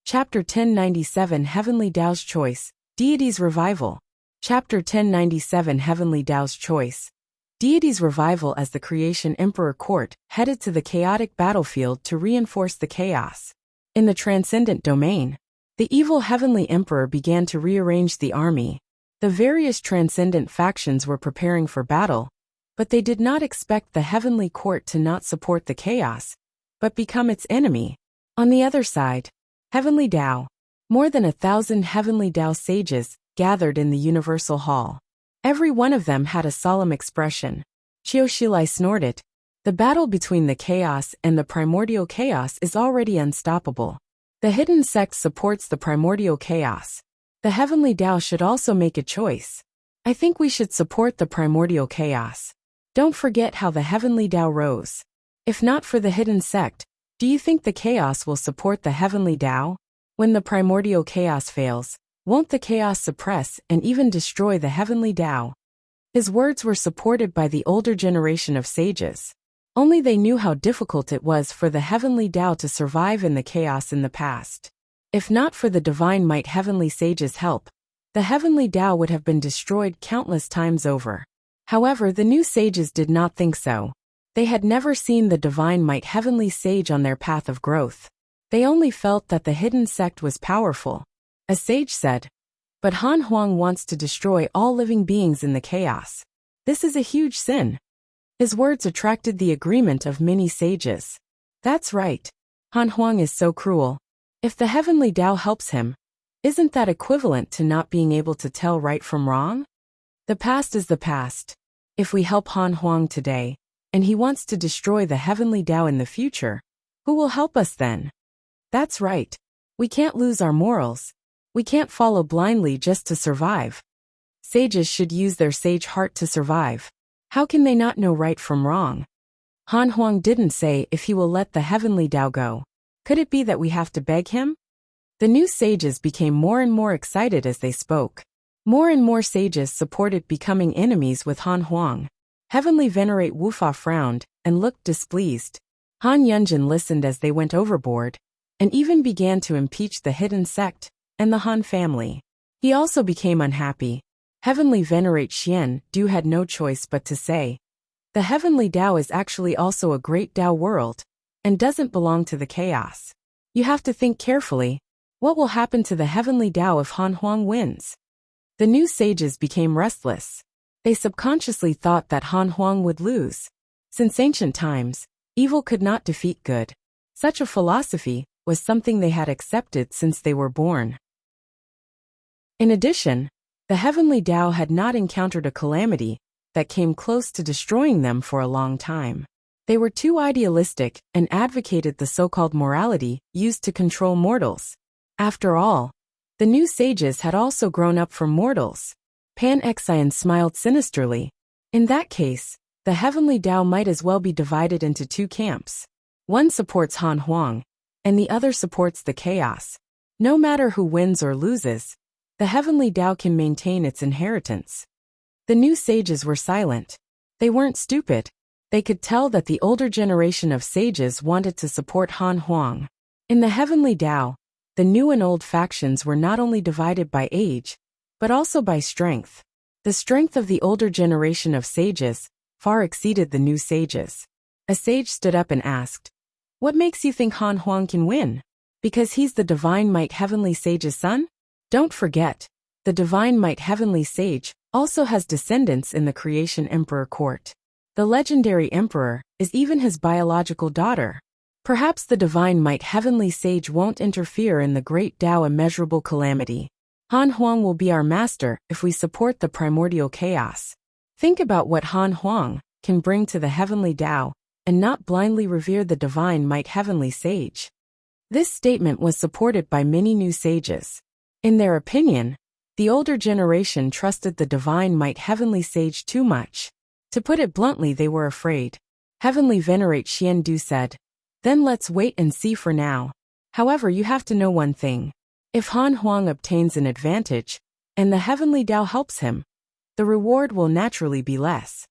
Chapter 1097 Heavenly Tao's Choice, Deity's Revival. Chapter 1097 Heavenly Tao's Choice. Deity's Revival. As the Creation Emperor Court headed to the chaotic battlefield to reinforce the chaos. In the transcendent domain, the evil heavenly emperor began to rearrange the army. The various transcendent factions were preparing for battle, but they did not expect the heavenly court to not support the chaos, but become its enemy. On the other side, Heavenly Tao. More than 1,000 Heavenly Tao sages gathered in the Universal Hall. Every one of them had a solemn expression. Qiushilai snorted. The battle between the chaos and the primordial chaos is already unstoppable. The hidden sect supports the primordial chaos. The Heavenly Tao should also make a choice. I think we should support the primordial chaos. Don't forget how the Heavenly Tao rose. If not for the hidden sect, do you think the chaos will support the Heavenly Tao? When the primordial chaos fails, won't the chaos suppress and even destroy the Heavenly Tao? His words were supported by the older generation of sages. Only they knew how difficult it was for the Heavenly Tao to survive in the chaos in the past. If not for the divine might Heavenly Sages' help, the Heavenly Tao would have been destroyed countless times over. However, the new sages did not think so. They had never seen the divine might Heavenly Sage on their path of growth. They only felt that the hidden sect was powerful. A sage said, But Han Huang wants to destroy all living beings in the chaos. This is a huge sin. His words attracted the agreement of many sages. That's right. Han Huang is so cruel. If the heavenly Tao helps him, isn't that equivalent to not being able to tell right from wrong? The past is the past. If we help Han Huang today, and he wants to destroy the heavenly Tao in the future, who will help us then? That's right. We can't lose our morals. We can't follow blindly just to survive. Sages should use their sage heart to survive. How can they not know right from wrong? Han Huang didn't say if he will let the heavenly Tao go. Could it be that we have to beg him? The new sages became more and more excited as they spoke. More and more sages supported becoming enemies with Han Huang. Heavenly Venerate Wufa frowned and looked displeased. Han Yunjin listened as they went overboard, and even began to impeach the hidden sect and the Han family. He also became unhappy. Heavenly Venerate Xian Du had no choice but to say, the heavenly Tao is actually also a great Tao world, and doesn't belong to the chaos. You have to think carefully. What will happen to the heavenly Tao if Han Huang wins? The new sages became restless. They subconsciously thought that Han Huang would lose. Since ancient times, evil could not defeat good. Such a philosophy was something they had accepted since they were born. In addition, the heavenly Tao had not encountered a calamity that came close to destroying them for a long time. They were too idealistic and advocated the so-called morality used to control mortals. After all, the new sages had also grown up from mortals. Pan Xian smiled sinisterly. In that case, the heavenly Tao might as well be divided into two camps. One supports Han Huang, and the other supports the chaos. No matter who wins or loses, the heavenly Tao can maintain its inheritance. The new sages were silent. They weren't stupid. They could tell that the older generation of sages wanted to support Han Huang. In the heavenly Tao, the new and old factions were not only divided by age, but also by strength. The strength of the older generation of sages far exceeded the new sages. A sage stood up and asked, "What makes you think Han Huang can win? Because he's the divine might heavenly sage's son? Don't forget, the divine might heavenly sage also has descendants in the creation emperor court. The legendary emperor is even his biological daughter. Perhaps the divine might heavenly sage won't interfere in the great Tao immeasurable calamity. Han Huang will be our master if we support the primordial chaos. Think about what Han Huang can bring to the heavenly Tao, and not blindly revere the divine might heavenly sage." This statement was supported by many new sages. In their opinion, the older generation trusted the divine might heavenly sage too much. To put it bluntly, they were afraid. Heavenly Venerate Xian Du said, "Then let's wait and see for now. However, you have to know one thing. If Han Huang obtains an advantage, and the heavenly Tao helps him, the reward will naturally be less."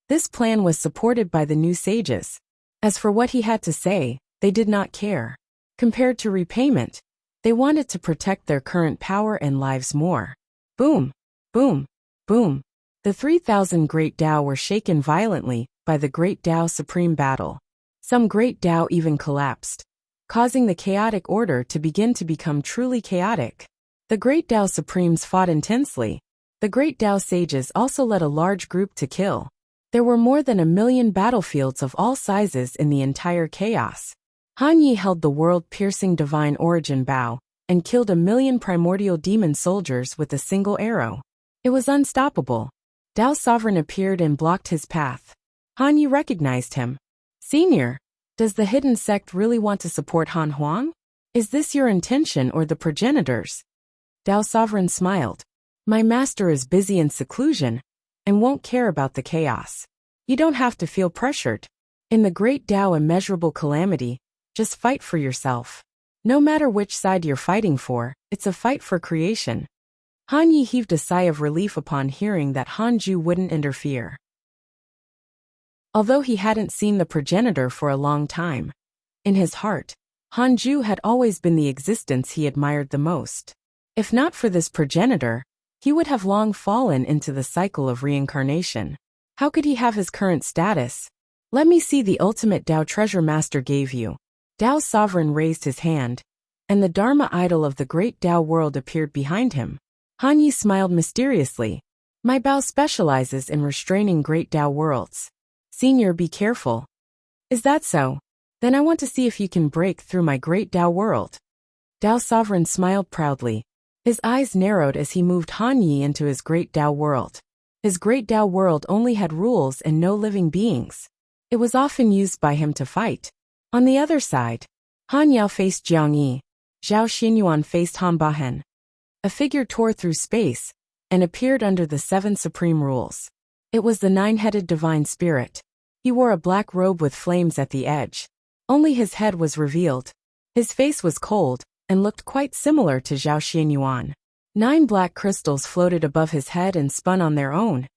This plan was supported by the new sages. As for what he had to say, they did not care. Compared to repayment, they wanted to protect their current power and lives more. Boom, boom, boom. The 3,000 great Tao were shaken violently by the great Tao supreme battle. Some great Tao even collapsed, causing the chaotic order to begin to become truly chaotic. The great Tao supremes fought intensely. The great Tao sages also led a large group to kill. There were more than 1,000,000 battlefields of all sizes in the entire chaos. Han Yi held the world-piercing divine origin bow, and killed 1,000,000 primordial demon soldiers with a single arrow. It was unstoppable. Tao Sovereign appeared and blocked his path. Han Yi recognized him. "Senior, does the hidden sect really want to support Han Huang? Is this your intention or the progenitors?" Tao Sovereign smiled. "My master is busy in seclusion, and won't care about the chaos. You don't have to feel pressured. In the great Tao immeasurable calamity, just fight for yourself. No matter which side you're fighting for, it's a fight for creation." Han Yi heaved a sigh of relief upon hearing that Han Ju wouldn't interfere. Although he hadn't seen the progenitor for a long time, in his heart, Han Ju had always been the existence he admired the most. If not for this progenitor, he would have long fallen into the cycle of reincarnation. How could he have his current status? "Let me see the ultimate Tao treasure master gave you." Tao Sovereign raised his hand, and the Dharma idol of the great Tao world appeared behind him. Han Yi smiled mysteriously. My Bao specializes in restraining great Dao worlds. Senior, be careful. Is that so? Then I want to see if you can break through my great Dao world. Dao Sovereign smiled proudly. His eyes narrowed as he moved Han Yi into his great Dao world. His great Dao world only had rules and no living beings. It was often used by him to fight. On the other side, Han Yao faced Jiang Yi. Zhao Xinyuan faced Han Bahen. A figure tore through space and appeared under the 7 supreme rules. It was the 9-headed divine spirit. He wore a black robe with flames at the edge. Only his head was revealed. His face was cold and looked quite similar to Zhao Xinyuan. 9 black crystals floated above his head and spun on their own,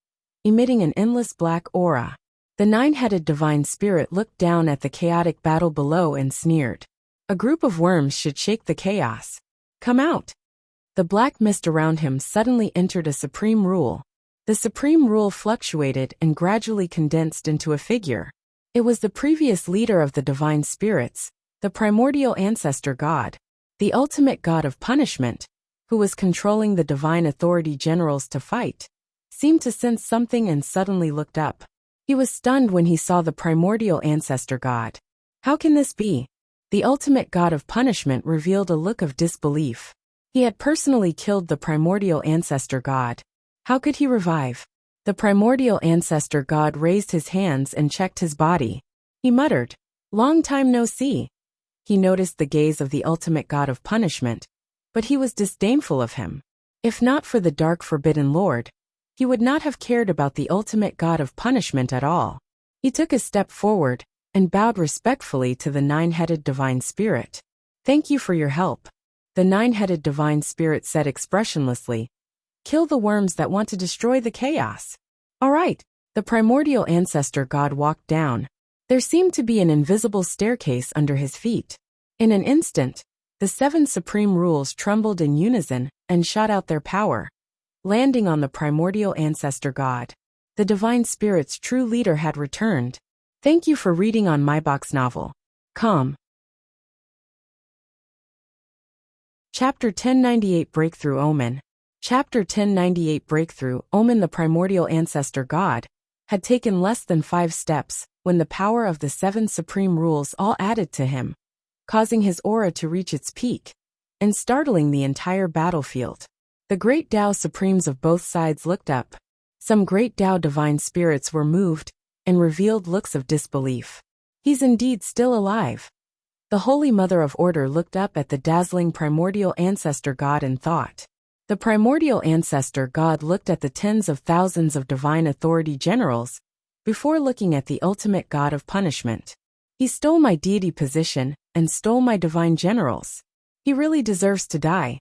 emitting an endless black aura. The 9-headed divine spirit looked down at the chaotic battle below and sneered. A group of worms should shake the chaos. Come out. The black mist around him suddenly entered a supreme rule. The supreme rule fluctuated and gradually condensed into a figure. It was the previous leader of the divine spirits, the primordial ancestor god, the ultimate god of punishment, who was controlling the divine authority generals to fight, seemed to sense something and suddenly looked up. He was stunned when he saw the primordial ancestor god. How can this be? The ultimate god of punishment revealed a look of disbelief. He had personally killed the primordial ancestor god. How could he revive? The primordial ancestor god raised his hands and checked his body. He muttered, "Long time no see." He noticed the gaze of the ultimate god of punishment, but he was disdainful of him. If not for the dark forbidden lord, he would not have cared about the ultimate god of punishment at all. He took a step forward and bowed respectfully to the 9-headed divine spirit. Thank you for your help. The 9-headed divine spirit said expressionlessly, kill the worms that want to destroy the chaos. All right. The primordial ancestor god walked down. There seemed to be an invisible staircase under his feet. In an instant, the 7 supreme rules trembled in unison and shot out their power, landing on the primordial ancestor god. The divine spirit's true leader had returned. Thank you for reading on my box novel. Com. Chapter 1098 Breakthrough Omen. Chapter 1098 Breakthrough Omen. The primordial ancestor god had taken less than 5 steps when the power of the 7 supreme rules all added to him, causing his aura to reach its peak and startling the entire battlefield. The great Dao Supremes of both sides looked up. Some great Dao divine spirits were moved and revealed looks of disbelief. He's indeed still alive. The Holy Mother of Order looked up at the dazzling primordial ancestor god and thought. The primordial ancestor god looked at the tens of thousands of divine authority generals before looking at the ultimate god of punishment. He stole my deity position and stole my divine generals. He really deserves to die.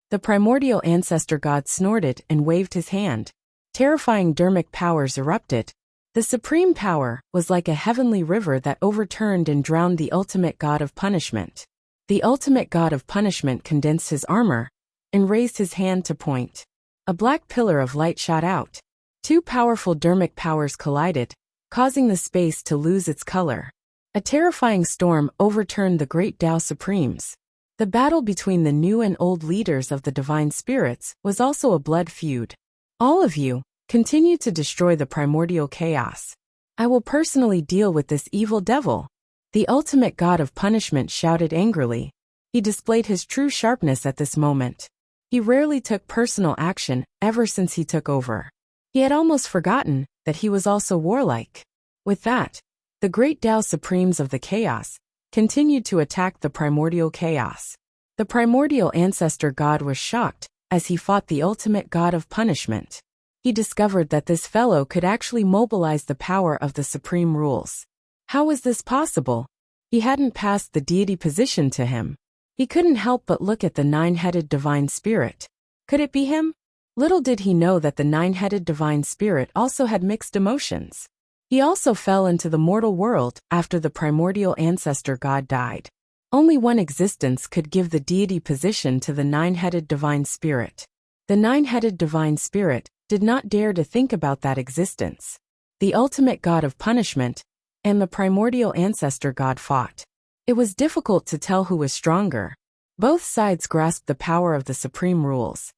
The primordial ancestor god snorted and waved his hand. Terrifying dermic powers erupted. The supreme power was like a heavenly river that overturned and drowned the ultimate god of punishment. The ultimate god of punishment condensed his armor and raised his hand to point. A black pillar of light shot out. 2 powerful dermic powers collided, causing the space to lose its color. A terrifying storm overturned the great Dao Supremes. The battle between the new and old leaders of the divine spirits was also a blood feud. All of you, continue to destroy the primordial chaos. I will personally deal with this evil devil. The ultimate god of punishment shouted angrily. He displayed his true sharpness at this moment. He rarely took personal action ever since he took over. He had almost forgotten that he was also warlike. With that, the great Dao Supremes of the chaos continued to attack the primordial chaos. The primordial ancestor god was shocked as he fought the ultimate god of punishment. He discovered that this fellow could actually mobilize the power of the supreme rules. How was this possible? He hadn't passed the deity position to him. He couldn't help but look at the 9-headed divine spirit. Could it be him? Little did he know that the 9-headed divine spirit also had mixed emotions. He also fell into the mortal world after the primordial ancestor god died. Only one existence could give the deity position to the 9-headed divine spirit. The 9-headed divine spirit did not dare to think about that existence. The ultimate god of punishment and the primordial ancestor god fought. It was difficult to tell who was stronger. Both sides grasped the power of the supreme rules,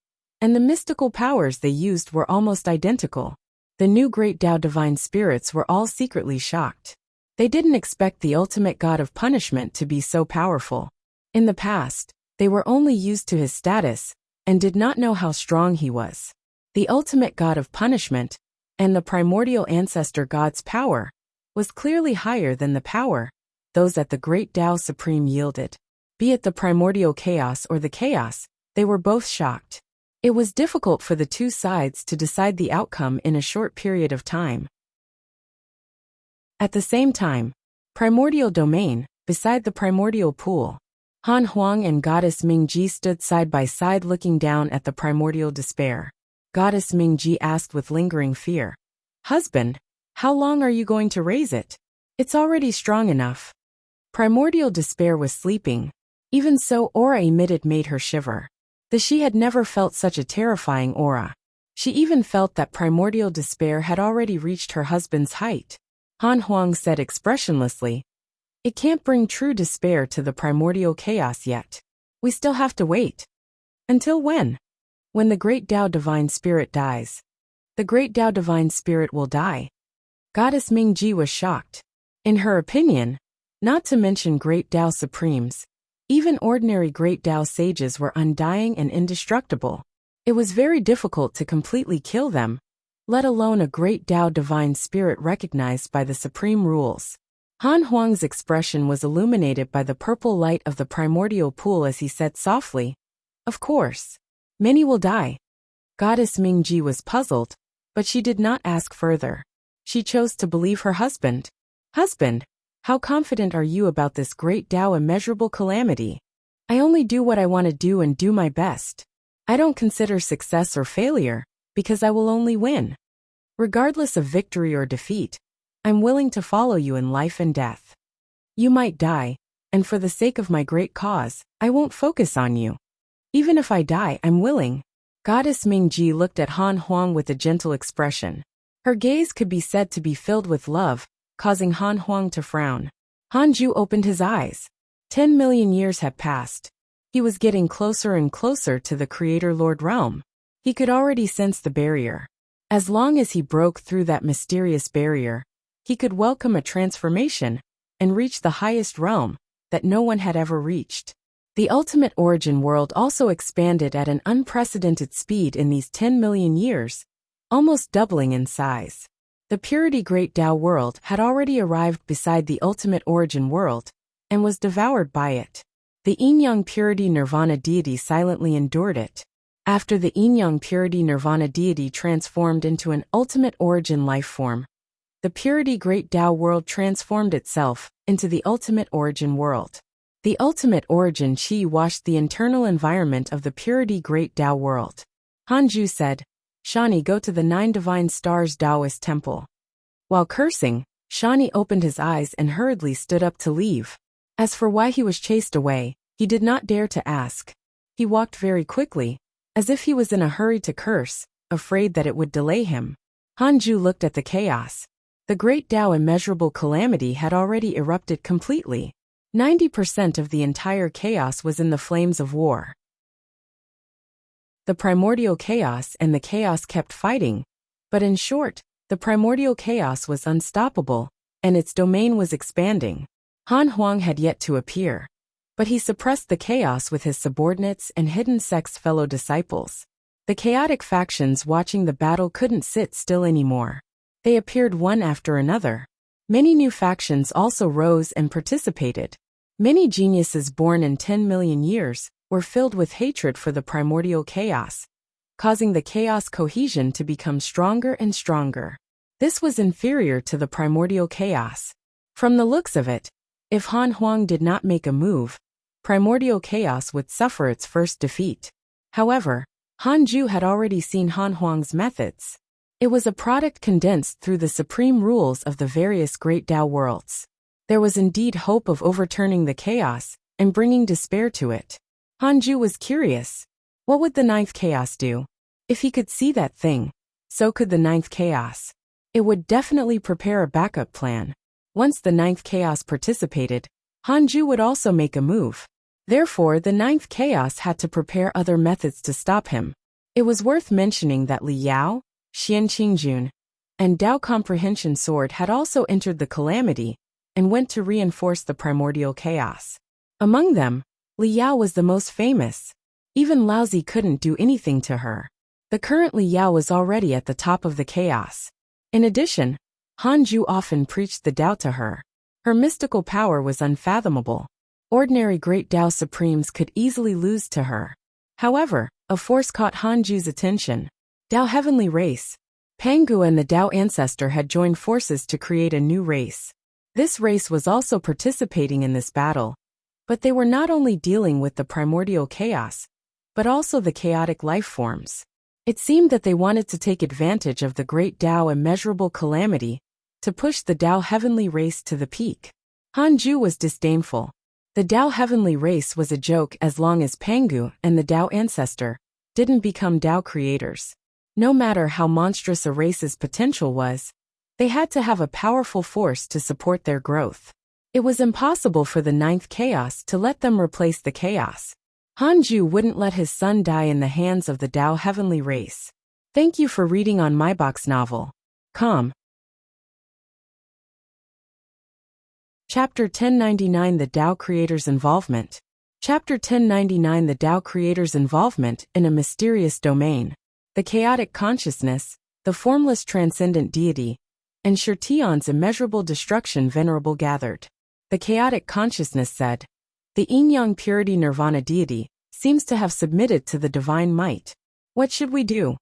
and the mystical powers they used were almost identical. The new Great Tao Divine Spirits were all secretly shocked. They didn't expect the ultimate god of punishment to be so powerful. In the past, they were only used to his status, and did not know how strong he was. The ultimate god of punishment, and the primordial ancestor god's power, was clearly higher than the power those at the Great Tao Supreme yielded. Be it the primordial chaos or the chaos, they were both shocked. It was difficult for the two sides to decide the outcome in a short period of time. At the same time, primordial domain, beside the primordial pool, Han Huang and Goddess Mingji stood side by side looking down at the primordial despair. Goddess Mingji asked with lingering fear, "Husband, how long are you going to raise it? It's already strong enough." Primordial despair was sleeping. Even so, aura emitted made her shiver. She had never felt such a terrifying aura. She even felt that primordial despair had already reached her husband's height. Han Huang said expressionlessly, "It can't bring true despair to the primordial chaos yet. We still have to wait." "Until when?" "When the Great Tao Divine Spirit dies." "The Great Tao Divine Spirit will die?" Goddess Mingji was shocked. In her opinion, not to mention Great Tao Supremes, even ordinary Great Tao sages were undying and indestructible. It was very difficult to completely kill them, let alone a Great Tao Divine Spirit recognized by the supreme rules. Han Huang's expression was illuminated by the purple light of the primordial pool as he said softly, "Of course. Many will die." Goddess Mingji was puzzled, but she did not ask further. She chose to believe her husband. "Husband, how confident are you about this Great Tao immeasurable calamity?" "I only do what I want to do and do my best. I don't consider success or failure, because I will only win. Regardless of victory or defeat, I'm willing to follow you in life and death. You might die, and for the sake of my great cause, I won't focus on you. Even if I die, I'm willing." Goddess Mingji looked at Han Huang with a gentle expression. Her gaze could be said to be filled with love, causing Han Huang to frown. Hanju opened his eyes. 10 million years had passed. He was getting closer and closer to the Creator Lord realm. He could already sense the barrier. As long as he broke through that mysterious barrier, he could welcome a transformation and reach the highest realm that no one had ever reached. The ultimate origin world also expanded at an unprecedented speed in these 10 million years, almost doubling in size. The Purity Great Tao world had already arrived beside the ultimate origin world, and was devoured by it. The Yin-Yang Purity Nirvana deity silently endured it. After the Yin-Yang Purity Nirvana deity transformed into an ultimate origin life form, the Purity Great Tao world transformed itself into the ultimate origin world. The ultimate origin Qi washed the internal environment of the Purity Great Tao world. Hanju said, "Shani, go to the 9 Divine Stars Taoist temple." While cursing, Shani opened his eyes and hurriedly stood up to leave. As for why he was chased away, he did not dare to ask. He walked very quickly, as if he was in a hurry to curse, afraid that it would delay him. Hanju looked at the chaos. The Great Tao immeasurable calamity had already erupted completely. 90% of the entire chaos was in the flames of war. The primordial chaos and the chaos kept fighting, but in short, the primordial chaos was unstoppable, and its domain was expanding. Han Huang had yet to appear, but he suppressed the chaos with his subordinates and hidden sect's fellow disciples. The chaotic factions watching the battle couldn't sit still anymore. They appeared one after another. Many new factions also rose and participated. Many geniuses born in 10 million years were filled with hatred for the primordial chaos, causing the chaos cohesion to become stronger and stronger. This was inferior to the primordial chaos. From the looks of it, if Han Huang did not make a move, primordial chaos would suffer its first defeat. However, Hanju had already seen Han Huang's methods. It was a product condensed through the supreme rules of the various Great Tao worlds. There was indeed hope of overturning the chaos and bringing despair to it. Hanju was curious. What would the 9th chaos do? If he could see that thing, so could the 9th chaos. It would definitely prepare a backup plan. Once the 9th chaos participated, Hanju would also make a move. Therefore, the 9th chaos had to prepare other methods to stop him. It was worth mentioning that Li Yao, Xian Qingjun, and Dao Comprehension Sword had also entered the calamity and went to reinforce the primordial chaos. Among them, Li Yao was the most famous. Even Laozi couldn't do anything to her. The current Li Yao was already at the top of the chaos. In addition, Han Ju often preached the Dao to her. Her mystical power was unfathomable. Ordinary great Dao Supremes could easily lose to her. However, a force caught Han Ju's attention. Dao Heavenly Race. Pangu and the Dao Ancestor had joined forces to create a new race. This race was also participating in this battle. But they were not only dealing with the primordial chaos, but also the chaotic life forms. It seemed that they wanted to take advantage of the great Dao immeasurable calamity to push the Dao Heavenly Race to the peak. Han Ju was disdainful. The Dao Heavenly Race was a joke as long as Pangu and the Dao Ancestor didn't become Dao creators. No matter how monstrous a race's potential was, they had to have a powerful force to support their growth. It was impossible for the ninth chaos to let them replace the chaos. Han Ju wouldn't let his son die in the hands of the Dao Heavenly Race. Thank you for reading on my box novel. Chapter 1099 The Dao Creator's Involvement. Chapter 1099 The Dao Creator's Involvement in a Mysterious Domain. The Chaotic Consciousness, the Formless Transcendent Deity, and Shirtion's immeasurable destruction venerable gathered. The Chaotic Consciousness said, the Yin-Yang Purity Nirvana Deity seems to have submitted to the divine might. What should we do?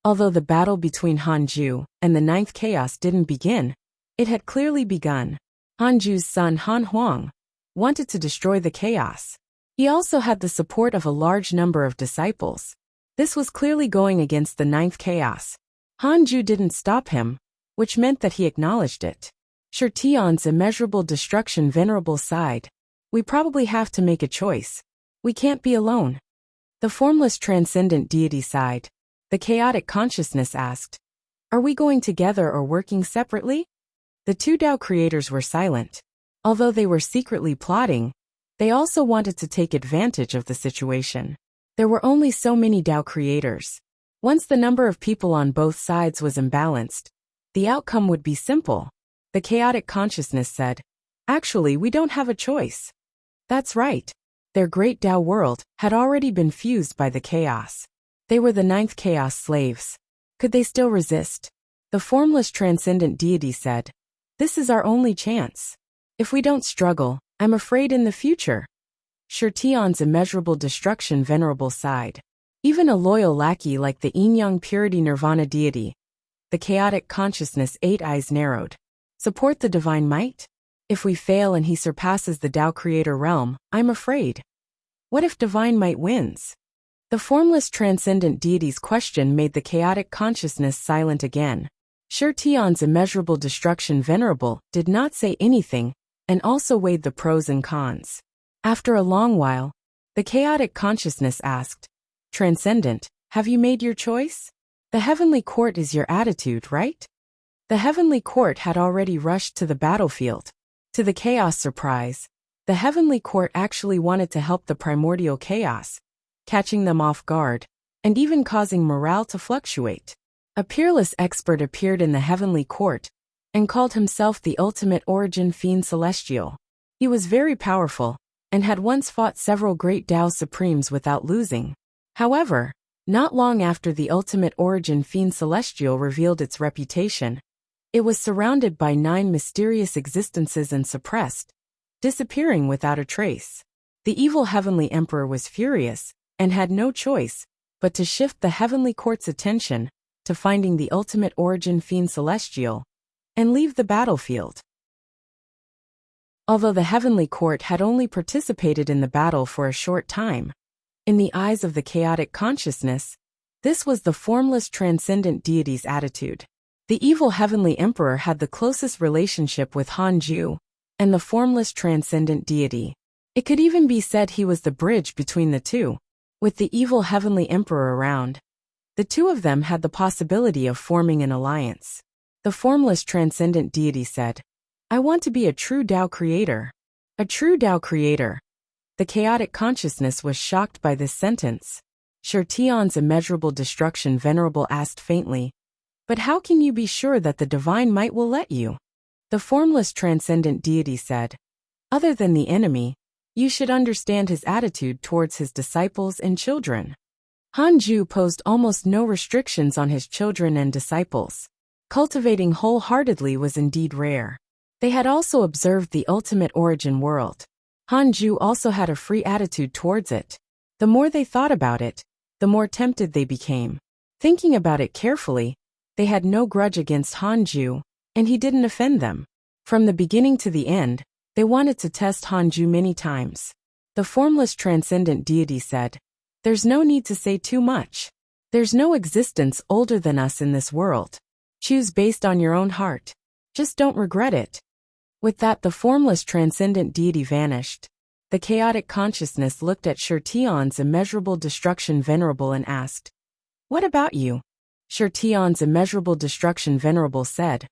Although the battle between Han Ju and the ninth chaos didn't begin, it had clearly begun. Han Ju's son Han Huang wanted to destroy the chaos. He also had the support of a large number of disciples. This was clearly going against the ninth chaos. Han Ju didn't stop him, which meant that he acknowledged it. Shirtion's immeasurable destruction venerable sighed. We probably have to make a choice. We can't be alone. The Formless Transcendent Deity sighed. The Chaotic Consciousness asked, are we going together or working separately? The two Dao creators were silent. Although they were secretly plotting, they also wanted to take advantage of the situation. There were only so many Dao creators. Once the number of people on both sides was imbalanced, the outcome would be simple. The Chaotic Consciousness said, actually, we don't have a choice. That's right. Their great Dao world had already been fused by the chaos. They were the ninth chaos slaves. Could they still resist? The Formless Transcendent Deity said, this is our only chance. If we don't struggle, I'm afraid in the future. Shirtion's immeasurable destruction venerable sighed. Even a loyal lackey like the Yin-Yang Purity Nirvana Deity. The Chaotic Consciousness 8 eyes narrowed. Support the divine might? If we fail and he surpasses the Dao Creator realm, I'm afraid. What if divine might wins? The Formless Transcendent Deity's question made the Chaotic Consciousness silent again. Shirtion's immeasurable destruction venerable did not say anything, and also weighed the pros and cons. After a long while, the Chaotic Consciousness asked, Transcendent, have you made your choice? The Heavenly Court is your attitude, right? The Heavenly Court had already rushed to the battlefield. To the chaos surprise, the Heavenly Court actually wanted to help the primordial chaos, catching them off guard, and even causing morale to fluctuate. A peerless expert appeared in the Heavenly Court and called himself the Ultimate Origin Fiend Celestial. He was very powerful and had once fought several great Dao Supremes without losing. However, not long after the Ultimate Origin Fiend Celestial revealed its reputation, it was surrounded by 9 mysterious existences and suppressed, disappearing without a trace. The evil Heavenly Emperor was furious and had no choice but to shift the Heavenly Court's attention to finding the Ultimate Origin Fiend Celestial and leave the battlefield. Although the Heavenly Court had only participated in the battle for a short time, in the eyes of the Chaotic Consciousness, this was the Formless Transcendent Deity's attitude. The evil Heavenly Emperor had the closest relationship with Han Ju and the Formless Transcendent Deity. It could even be said he was the bridge between the two. With the evil Heavenly Emperor around, the two of them had the possibility of forming an alliance. The Formless Transcendent Deity said, I want to be a true Dao creator. A true Dao creator. The Chaotic Consciousness was shocked by this sentence. Shirtion's immeasurable destruction Venerable asked faintly. But how can you be sure that the divine might will let you? The formless transcendent deity said. Other than the enemy, you should understand his attitude towards his disciples and children. Hanju posed almost no restrictions on his children and disciples. Cultivating wholeheartedly was indeed rare. They had also observed the ultimate origin world. Hanju also had a free attitude towards it. The more they thought about it, the more tempted they became. Thinking about it carefully, they had no grudge against Hanju, and he didn't offend them. From the beginning to the end, they wanted to test Hanju many times. The formless transcendent deity said, "There's no need to say too much. There's no existence older than us in this world. Choose based on your own heart. Just don't regret it." With that, the formless transcendent deity vanished. The chaotic consciousness looked at Shirtion's immeasurable destruction Venerable and asked, "What about you?" Shirtion's immeasurable destruction Venerable said,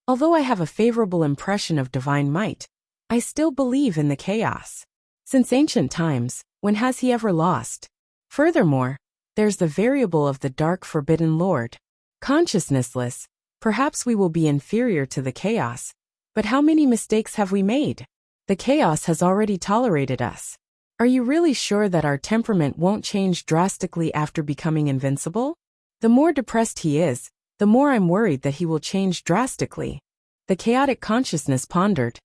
"Although I have a favorable impression of divine might, I still believe in the chaos. Since ancient times, when has he ever lost? Furthermore, there's the variable of the dark forbidden lord. Consciousnessless, perhaps we will be inferior to the chaos, but how many mistakes have we made? The chaos has already tolerated us. Are you really sure that our temperament won't change drastically after becoming invincible? The more depressed he is, the more I'm worried that he will change drastically." The chaotic consciousness pondered.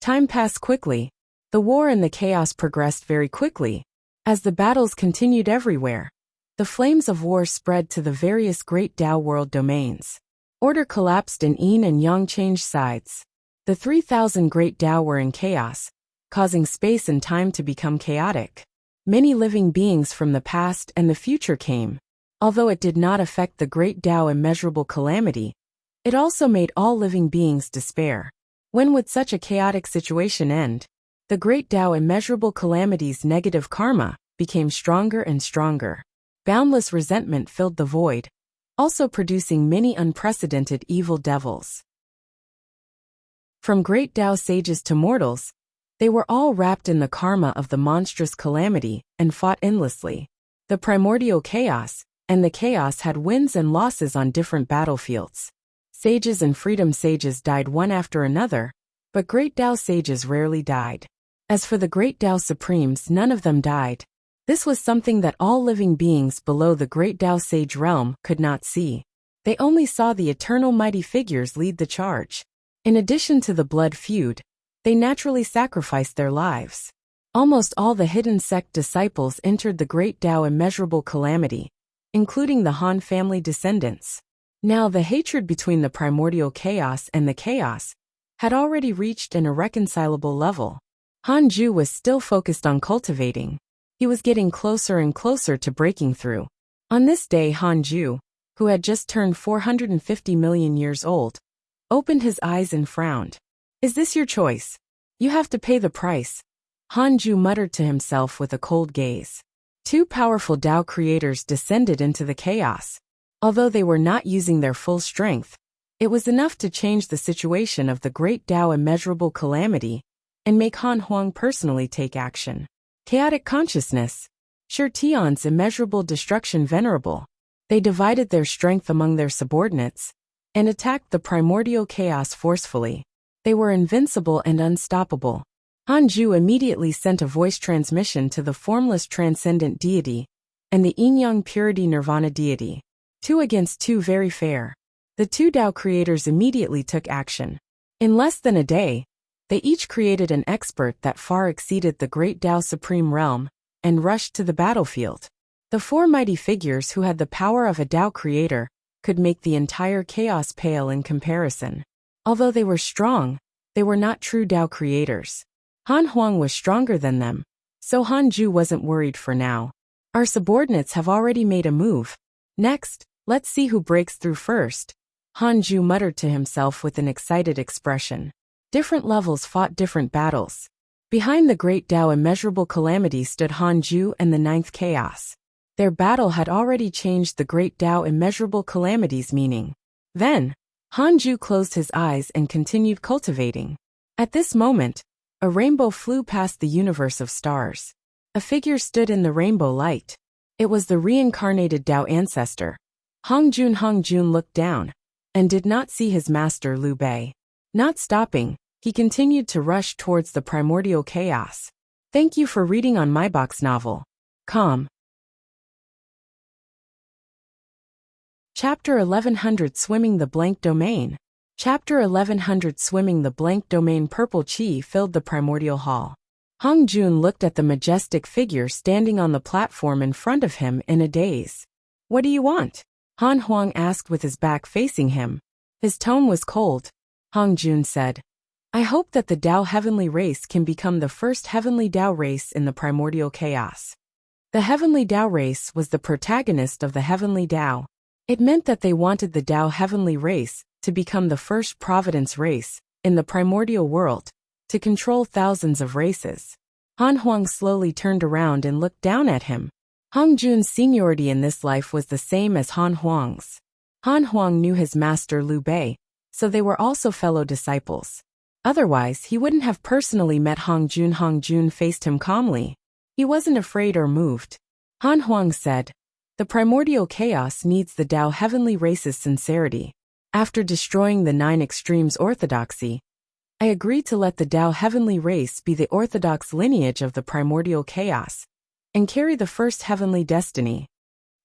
Time passed quickly. The war and the chaos progressed very quickly. As the battles continued everywhere, the flames of war spread to the various great Tao world domains. Order collapsed and yin and yang changed sides. The 3,000 great Tao were in chaos, causing space and time to become chaotic. Many living beings from the past and the future came. Although it did not affect the great Tao immeasurable calamity, it also made all living beings despair. When would such a chaotic situation end? The great Tao immeasurable calamity's negative karma became stronger and stronger. Boundless resentment filled the void, also producing many unprecedented evil devils. From great Tao sages to mortals, they were all wrapped in the karma of the monstrous calamity and fought endlessly. The primordial chaos and the chaos had wins and losses on different battlefields. Sages and freedom sages died one after another, but great Tao sages rarely died. As for the great Tao supremes, none of them died. This was something that all living beings below the great Tao sage realm could not see. They only saw the eternal mighty figures lead the charge. In addition to the blood feud, they naturally sacrificed their lives. Almost all the hidden sect disciples entered the great Tao immeasurable calamity, including the Han family descendants. Now the hatred between the primordial chaos and the chaos had already reached an irreconcilable level. Hanju was still focused on cultivating. He was getting closer and closer to breaking through. On this day, Hanju, who had just turned 450 million years old, opened his eyes and frowned. "Is this your choice? You have to pay the price," Hanju muttered to himself with a cold gaze. Two powerful Tao creators descended into the chaos. Although they were not using their full strength, it was enough to change the situation of the great Tao immeasurable calamity and make Han Huang personally take action. Chaotic consciousness. Shirtion's immeasurable destruction Venerable. They divided their strength among their subordinates and attacked the primordial chaos forcefully. They were invincible and unstoppable. Hanju immediately sent a voice transmission to the formless transcendent deity and the yin-yang purity nirvana deity. 2 against 2, very fair. The two Tao creators immediately took action. In less than a day, they each created an expert that far exceeded the great Tao supreme realm and rushed to the battlefield. The 4 mighty figures who had the power of a Tao creator could make the entire chaos pale in comparison. Although they were strong, they were not true Tao creators. Han Huang was stronger than them, so Hanju wasn't worried for now. Our subordinates have already made a move. Next, let's see who breaks through first, Hanju muttered to himself with an excited expression. Different levels fought different battles. Behind the great Tao immeasurable calamity stood Hanju and the 9th chaos. Their battle had already changed the great Tao immeasurable calamity's meaning. Then, Hanju closed his eyes and continued cultivating. At this moment, a rainbow flew past the universe of stars. A figure stood in the rainbow light. It was the reincarnated Tao ancestor. Hong Jun looked down and did not see his master Liu Bei. Not stopping, he continued to rush towards the primordial chaos. Thank you for reading on my box novel. Com. Chapter 1100 Swimming the Blank Domain. Chapter 1100 Swimming the Blank Domain. Purple chi filled the primordial hall. Hong Jun looked at the majestic figure standing on the platform in front of him in a daze. What do you want? Han Huang asked with his back facing him. His tone was cold. Hong Jun said, I hope that the Tao heavenly race can become the first heavenly Tao race in the primordial chaos. The heavenly Tao race was the protagonist of the heavenly Tao. It meant that they wanted the Tao heavenly race to become the first providence race in the primordial world, to control thousands of races. Han Huang slowly turned around and looked down at him. Hong Jun's seniority in this life was the same as Han Huang's. Han Huang knew his master Liu Bei, so they were also fellow disciples. Otherwise, he wouldn't have personally met Hong Jun. Hong Jun faced him calmly. He wasn't afraid or moved. Han Huang said, the primordial chaos needs the Tao heavenly race's sincerity. After destroying the 9 extremes orthodoxy, I agreed to let the Tao heavenly race be the orthodox lineage of the primordial chaos and carry the first heavenly destiny.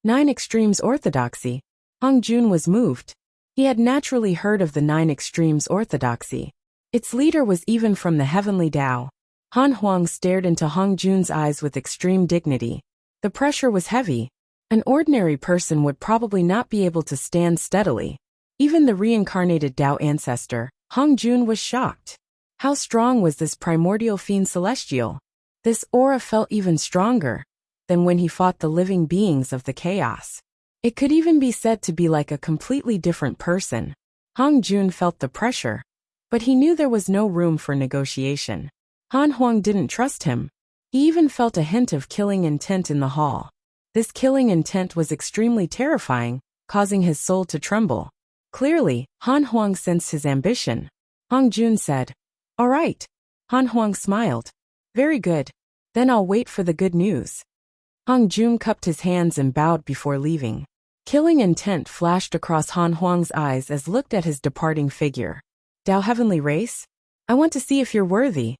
9 extremes orthodoxy. Hong Jun was moved. He had naturally heard of the 9 extremes orthodoxy. Its leader was even from the heavenly Tao. Han Huang stared into Hong Jun's eyes with extreme dignity. The pressure was heavy. An ordinary person would probably not be able to stand steadily. Even the reincarnated Tao ancestor, Hong Jun, was shocked. How strong was this primordial fiend celestial? This aura felt even stronger than when he fought the living beings of the chaos. It could even be said to be like a completely different person. Hong Jun felt the pressure, but he knew there was no room for negotiation. Han Huang didn't trust him. He even felt a hint of killing intent in the hall. This killing intent was extremely terrifying, causing his soul to tremble. Clearly, Han Huang sensed his ambition. Hong Jun said, all right. Han Huang smiled. Very good. Then I'll wait for the good news. Hong Jun cupped his hands and bowed before leaving. Killing intent flashed across Han Huang's eyes as looked at his departing figure. Tao heavenly race? I want to see if you're worthy.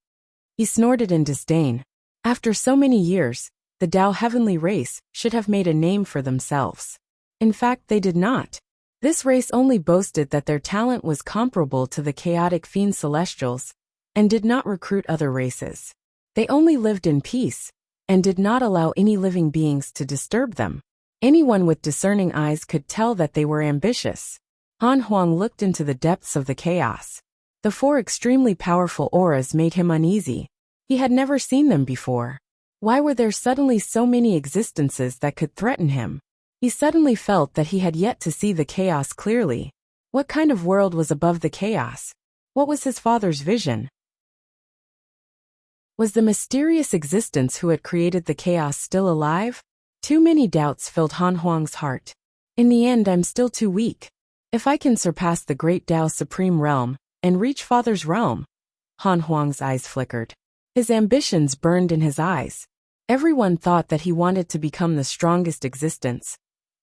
He snorted in disdain. After so many years, the Tao heavenly race should have made a name for themselves. In fact, they did not. This race only boasted that their talent was comparable to the chaotic fiend celestials and did not recruit other races. They only lived in peace and did not allow any living beings to disturb them. Anyone with discerning eyes could tell that they were ambitious. Han Huang looked into the depths of the chaos. The 4 extremely powerful auras made him uneasy. He had never seen them before. Why were there suddenly so many existences that could threaten him? He suddenly felt that he had yet to see the chaos clearly. What kind of world was above the chaos? What was his father's vision? Was the mysterious existence who had created the chaos still alive? Too many doubts filled Han Huang's heart. In the end, I'm still too weak. If I can surpass the great Tao Supreme Realm and reach Father's realm. Han Huang's eyes flickered. His ambitions burned in his eyes. Everyone thought that he wanted to become the strongest existence.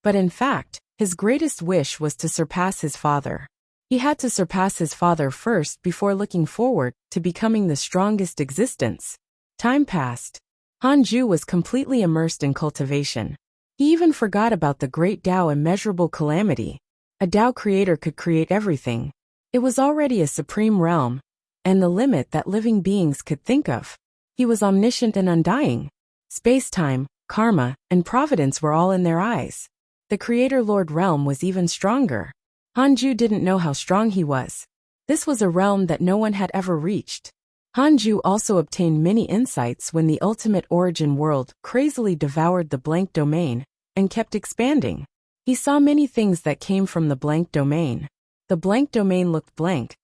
But in fact, his greatest wish was to surpass his father. He had to surpass his father first before looking forward to becoming the strongest existence. Time passed. Han Ju was completely immersed in cultivation. He even forgot about the great Tao immeasurable calamity. A Tao creator could create everything. It was already a supreme realm, and the limit that living beings could think of. He was omniscient and undying. Space-time, karma, and providence were all in their eyes. The Creator-Lord realm was even stronger. Han Ju didn't know how strong he was. This was a realm that no one had ever reached. Han Ju also obtained many insights when the ultimate origin world crazily devoured the blank domain and kept expanding. He saw many things that came from the blank domain. The blank domain looked blank,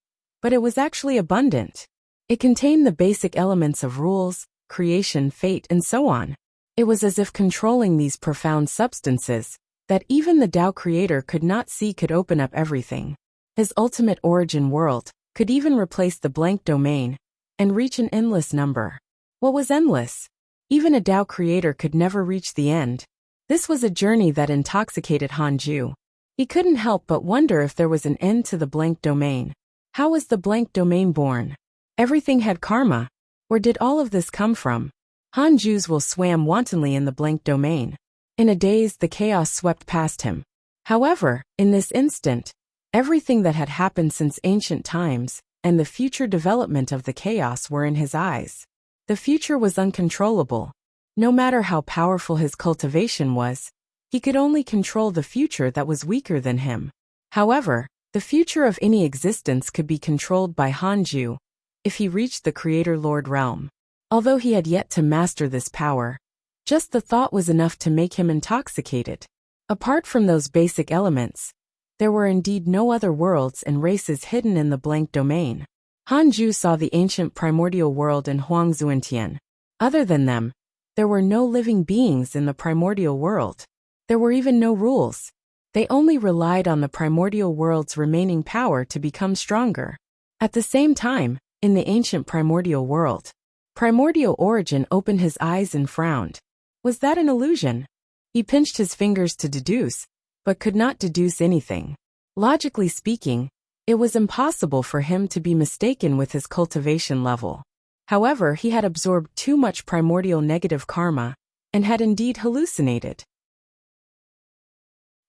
but it was actually abundant. It contained the basic elements of rules, creation, fate, and so on. It was as if controlling these profound substances that even the Tao creator could not see could open up everything. His ultimate origin world could even replace the blank domain and reach an endless number. What was endless? Even a Tao creator could never reach the end. This was a journey that intoxicated Hanju. He couldn't help but wonder if there was an end to the blank domain. How was the blank domain born? Everything had karma. Where did all of this come from? Hanju's will swam wantonly in the blank domain. In a daze, the chaos swept past him. However, in this instant, everything that had happened since ancient times and the future development of the chaos were in his eyes. The future was uncontrollable. No matter how powerful his cultivation was, he could only control the future that was weaker than him. However, the future of any existence could be controlled by Hanju if he reached the Creator-Lord realm. Although he had yet to master this power, just the thought was enough to make him intoxicated. Apart from those basic elements, there were indeed no other worlds and races hidden in the blank domain. Hanju saw the ancient primordial world in Huangzuantian. Other than them, there were no living beings in the primordial world. There were even no rules. They only relied on the primordial world's remaining power to become stronger. At the same time, in the ancient primordial world, Primordial Origin opened his eyes and frowned. Was that an illusion? He pinched his fingers to deduce, but could not deduce anything. Logically speaking, it was impossible for him to be mistaken with his cultivation level. However, he had absorbed too much primordial negative karma, and had indeed hallucinated.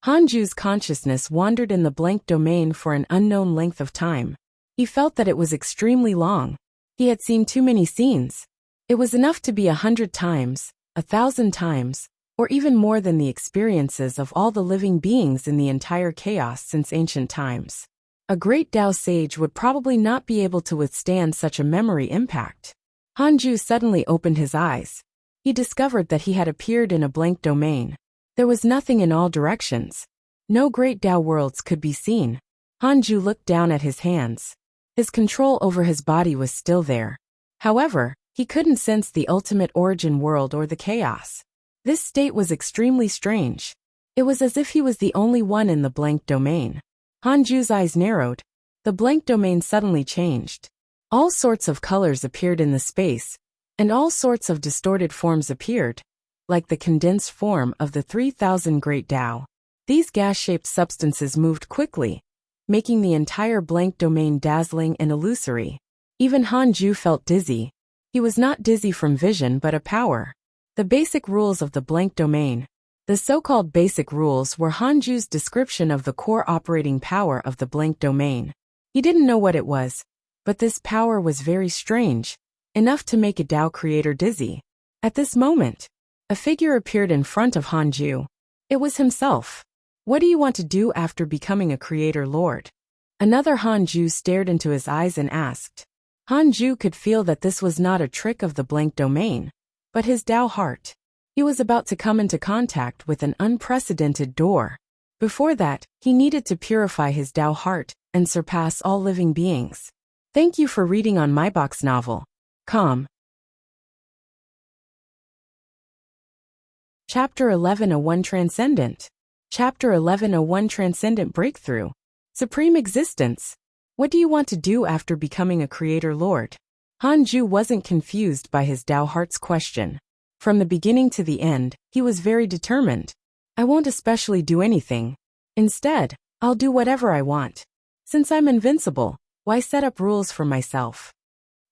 Hanju's consciousness wandered in the blank domain for an unknown length of time. He felt that it was extremely long. He had seen too many scenes. It was enough to be 100 times, 1,000 times, or even more than the experiences of all the living beings in the entire chaos since ancient times. A great Tao sage would probably not be able to withstand such a memory impact. Hanju suddenly opened his eyes. He discovered that he had appeared in a blank domain. There was nothing in all directions. No great Tao worlds could be seen. Hanju looked down at his hands. His control over his body was still there. However, he couldn't sense the ultimate origin world or the chaos. This state was extremely strange. It was as if he was the only one in the blank domain. Hanju's eyes narrowed. The blank domain suddenly changed. All sorts of colors appeared in the space, and all sorts of distorted forms appeared, like the condensed form of the 3,000 Great Tao. These gas-shaped substances moved quickly, making the entire blank domain dazzling and illusory. Even Hanju felt dizzy. He was not dizzy from vision but a power. The basic rules of the blank domain. The so-called basic rules were Hanju's description of the core operating power of the blank domain. He didn't know what it was, but this power was very strange, enough to make a Tao creator dizzy. At this moment, a figure appeared in front of Hanju. It was himself. What do you want to do after becoming a creator lord? Another Hanju stared into his eyes and asked. Hanju could feel that this was not a trick of the blank domain, but his Tao heart. He was about to come into contact with an unprecedented door. Before that, he needed to purify his Tao heart and surpass all living beings. Thank you for reading on my box novel. Com. Chapter 1101 Transcendent. Chapter 1101 Transcendent Breakthrough. Supreme Existence. What do you want to do after becoming a creator lord? Hanju wasn't confused by his Tao heart's question. From the beginning to the end, he was very determined. I won't especially do anything. Instead, I'll do whatever I want. Since I'm invincible, why set up rules for myself?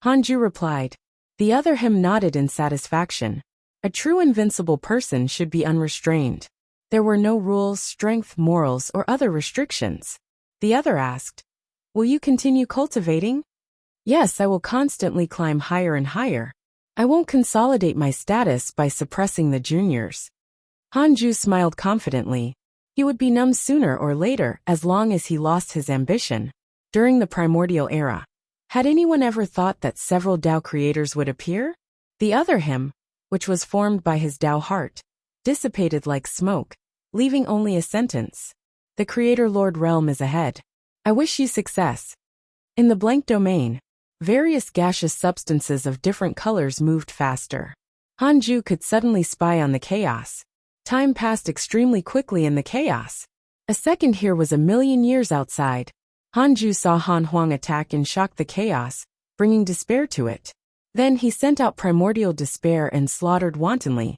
Hanju replied. The other him nodded in satisfaction. A true invincible person should be unrestrained. There were no rules, strength, morals, or other restrictions. The other asked, will you continue cultivating? Yes, I will constantly climb higher and higher. I won't consolidate my status by suppressing the juniors. Hanju smiled confidently. He would be numb sooner or later as long as he lost his ambition. During the primordial era, had anyone ever thought that several Tao creators would appear? The other him, which was formed by his Tao heart, dissipated like smoke, leaving only a sentence. The Creator Lord realm is ahead. I wish you success. In the blank domain, various gaseous substances of different colors moved faster. Hanju could suddenly spy on the chaos. Time passed extremely quickly in the chaos. A second here was 1,000,000 years outside. Hanju saw Han Huang attack and shock the chaos, bringing despair to it. Then he sent out primordial despair and slaughtered wantonly.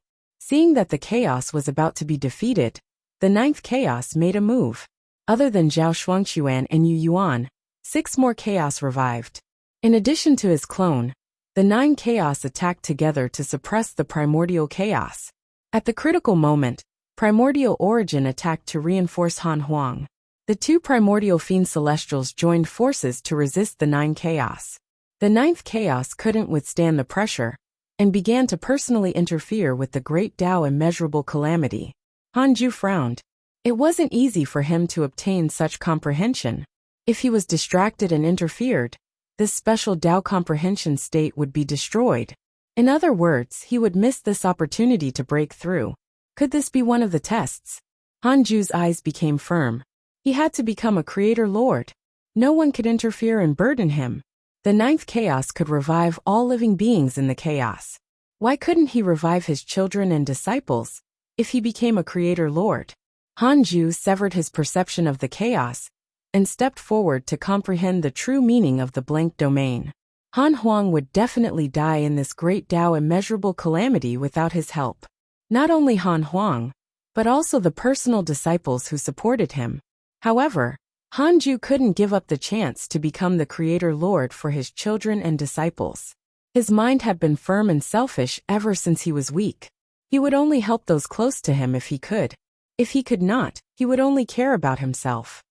Seeing that the chaos was about to be defeated, the ninth chaos made a move. Other than Zhao Shuangquan and Yu Yuan, 6 more chaos revived. In addition to his clone, the 9 chaos attacked together to suppress the primordial chaos. At the critical moment, primordial origin attacked to reinforce Han Huang. The 2 primordial fiend celestials joined forces to resist the 9 chaos. The 9th chaos couldn't withstand the pressure, and began to personally interfere with the great Tao immeasurable calamity. Hanju frowned. It wasn't easy for him to obtain such comprehension. If he was distracted and interfered, this special Tao comprehension state would be destroyed. In other words, he would miss this opportunity to break through. Could this be one of the tests? Hanju's eyes became firm. He had to become a creator lord. No one could interfere and burden him. The 9th chaos could revive all living beings in the chaos. Why couldn't he revive his children and disciples if he became a creator lord? Hanju severed his perception of the chaos and stepped forward to comprehend the true meaning of the blank domain. Han Huang would definitely die in this great Tao immeasurable calamity without his help. Not only Han Huang, but also the personal disciples who supported him. However, Hanju couldn't give up the chance to become the creator lord for his children and disciples. His mind had been firm and selfish ever since he was weak. He would only help those close to him if he could. If he could not, he would only care about himself.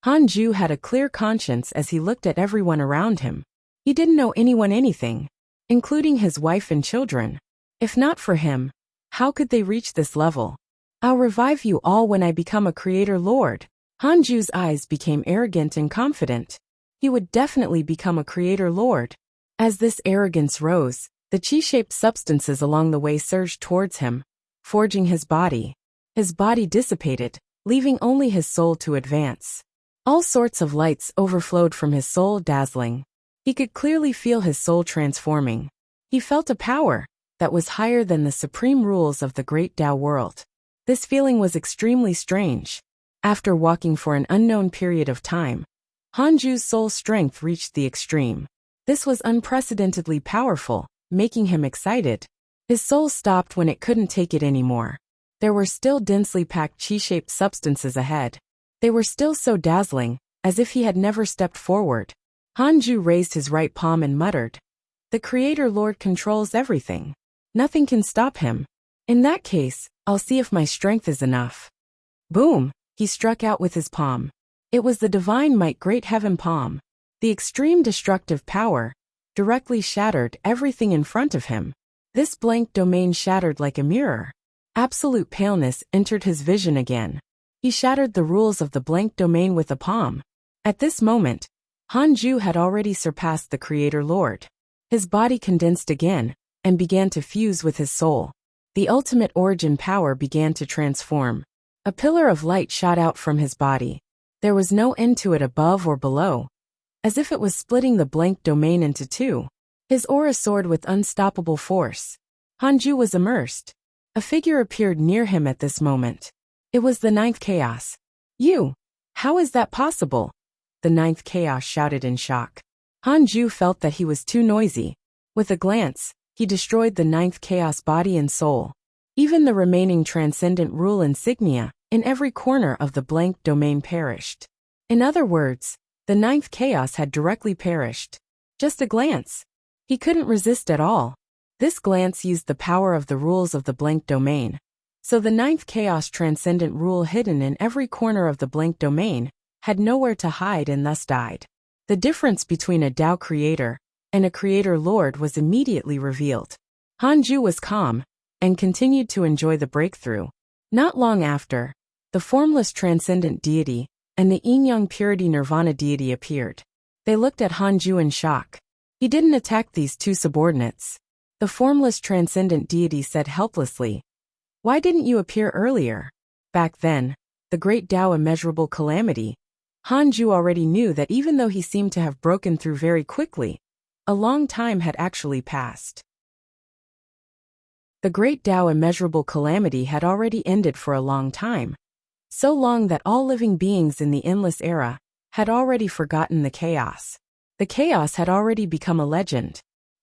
Hanju had a clear conscience as he looked at everyone around him. He didn't know anyone anything, including his wife and children. If not for him, how could they reach this level? I'll revive you all when I become a creator lord. Hanju's eyes became arrogant and confident. He would definitely become a creator lord. As this arrogance rose, the chi-shaped substances along the way surged towards him, forging his body. His body dissipated, leaving only his soul to advance. All sorts of lights overflowed from his soul, dazzling. He could clearly feel his soul transforming. He felt a power that was higher than the supreme rules of the great Tao world. This feeling was extremely strange. After walking for an unknown period of time, Hanju's soul strength reached the extreme. This was unprecedentedly powerful, making him excited. His soul stopped when it couldn't take it anymore. There were still densely packed chi-shaped substances ahead. They were still so dazzling, as if he had never stepped forward. Hanju raised his right palm and muttered, "The Creator Lord controls everything. Nothing can stop him. In that case, I'll see if my strength is enough." Boom! He struck out with his palm. It was the Divine Might Great Heaven Palm. The extreme destructive power directly shattered everything in front of him. This blank domain shattered like a mirror. Absolute paleness entered his vision again. He shattered the rules of the blank domain with a palm. At this moment, Hanju had already surpassed the Creator Lord. His body condensed again and began to fuse with his soul. The ultimate origin power began to transform. A pillar of light shot out from his body. There was no end to it above or below, as if it was splitting the blank domain into 2. His aura soared with unstoppable force. Hanju was immersed. A figure appeared near him at this moment. It was the 9th chaos. "You! How is that possible?" The 9th chaos shouted in shock. Hanju felt that he was too noisy. With a glance, he destroyed the 9th chaos body and soul. Even the remaining transcendent rule insignia in every corner of the blank domain perished. In other words, the 9th chaos had directly perished. Just a glance. He couldn't resist at all. This glance used the power of the rules of the blank domain. So the 9th chaos transcendent rule hidden in every corner of the blank domain had nowhere to hide and thus died. The difference between a Tao creator and a creator lord was immediately revealed. Hanju was calm and continued to enjoy the breakthrough. Not long after, the formless transcendent deity and the yin-yang purity nirvana deity appeared. They looked at Hanju in shock. He didn't attack these 2 subordinates. The formless transcendent deity said helplessly, "Why didn't you appear earlier?" Back then, the great Tao immeasurable calamity, Hanju already knew that even though he seemed to have broken through very quickly, a long time had actually passed. The great Tao immeasurable calamity had already ended for a long time. So long that all living beings in the endless era had already forgotten the chaos. The chaos had already become a legend.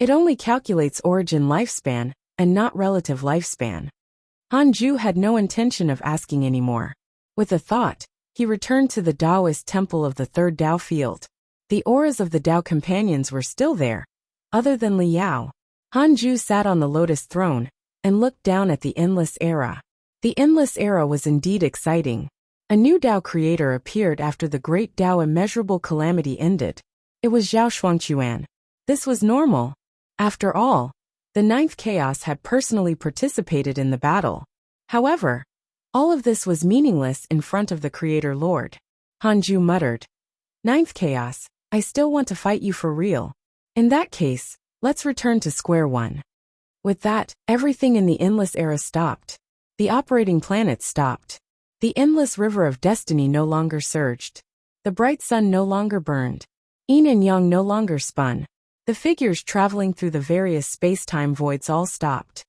It only calculates origin lifespan, and not relative lifespan. Hanju had no intention of asking anymore. With a thought, he returned to the Taoist temple of the third Tao field. The auras of the Tao companions were still there. Other than Liao, Hanju sat on the lotus throne and looked down at the endless era. The endless era was indeed exciting. A new Tao creator appeared after the great Tao immeasurable calamity ended. It was Zhao Shuangquan. This was normal. After all, the ninth chaos had personally participated in the battle. However, all of this was meaningless in front of the Creator Lord. Hanju muttered, "Ninth chaos, I still want to fight you for real. In that case, let's return to square one." With that, everything in the endless era stopped. The operating planets stopped. The endless river of destiny no longer surged. The bright sun no longer burned. Yin and yang no longer spun. The figures traveling through the various space-time voids all stopped.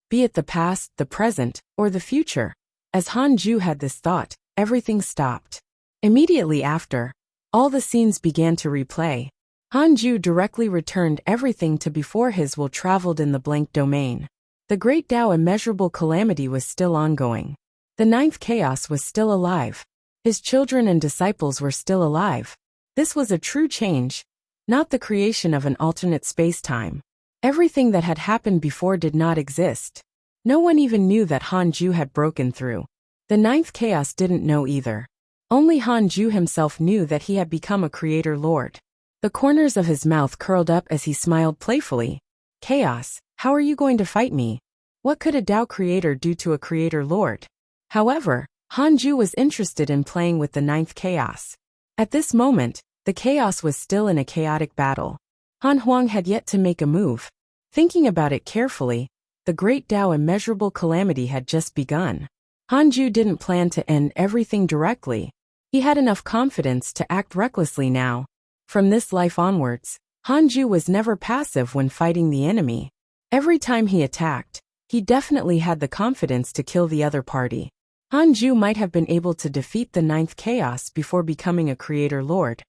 Be it the past, the present, or the future. As Hanju had this thought, everything stopped. Immediately after, all the scenes began to replay. Hanju directly returned everything to before his will traveled in the blank domain. The great Tao immeasurable calamity was still ongoing. The ninth chaos was still alive. His children and disciples were still alive. This was a true change, not the creation of an alternate space-time. Everything that had happened before did not exist. No one even knew that Hanju had broken through. The ninth chaos didn't know either. Only Hanju himself knew that he had become a creator lord. The corners of his mouth curled up as he smiled playfully. "Chaos, how are you going to fight me? What could a Tao creator do to a creator lord?" However, Hanju was interested in playing with the ninth chaos. At this moment, the chaos was still in a chaotic battle. Han Huang had yet to make a move. Thinking about it carefully, the great Tao immeasurable calamity had just begun. Hanju didn't plan to end everything directly. He had enough confidence to act recklessly now. From this life onwards, Hanju was never passive when fighting the enemy. Every time he attacked, he definitely had the confidence to kill the other party. Hanju might have been able to defeat the ninth chaos before becoming a creator lord,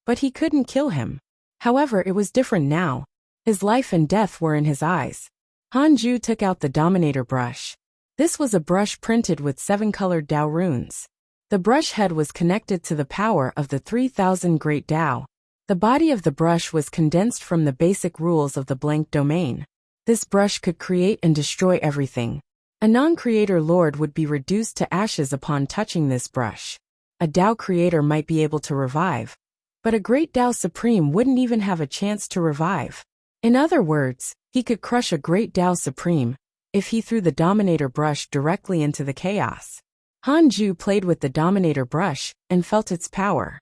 but he couldn't kill him. However, it was different now. His life and death were in his eyes. Hanju took out the Dominator brush. This was a brush printed with 7 colored Tao runes. The brush head was connected to the power of the 3000 Great Tao. The body of the brush was condensed from the basic rules of the blank domain. This brush could create and destroy everything. A non-creator lord would be reduced to ashes upon touching this brush. A Tao creator might be able to revive, but a great Tao Supreme wouldn't even have a chance to revive. In other words, he could crush a great Tao Supreme if he threw the Dominator brush directly into the chaos. Hanju played with the Dominator brush and felt its power.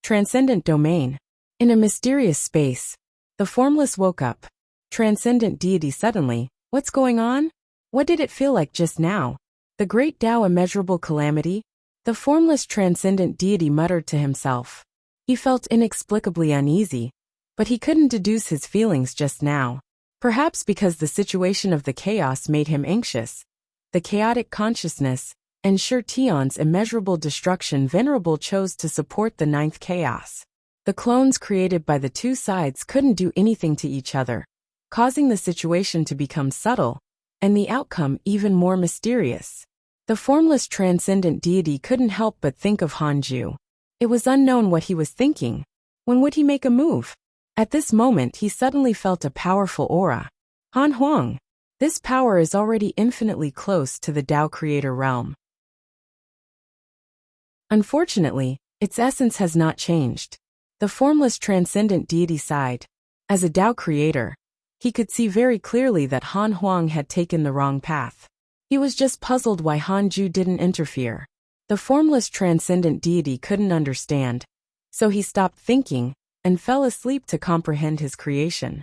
Transcendent domain. In a mysterious space, the Formless woke up. Transcendent deity suddenly, "What's going on? What did it feel like just now? The great Tao immeasurable calamity?" The Formless transcendent deity muttered to himself. He felt inexplicably uneasy, but he couldn't deduce his feelings just now. Perhaps because the situation of the chaos made him anxious. The chaotic consciousness, and Sher Tion's immeasurable destruction venerable chose to support the ninth chaos. The clones created by the two sides couldn't do anything to each other, causing the situation to become subtle, and the outcome even more mysterious. The Formless transcendent deity couldn't help but think of Hanju. It was unknown what he was thinking. When would he make a move? At this moment he suddenly felt a powerful aura. Han Huang. This power is already infinitely close to the Tao creator realm. Unfortunately, its essence has not changed. The Formless transcendent deity sighed. As a Tao creator, he could see very clearly that Han Huang had taken the wrong path. He was just puzzled why Hanju didn't interfere. The Formless transcendent deity couldn't understand, so he stopped thinking and fell asleep to comprehend his creation.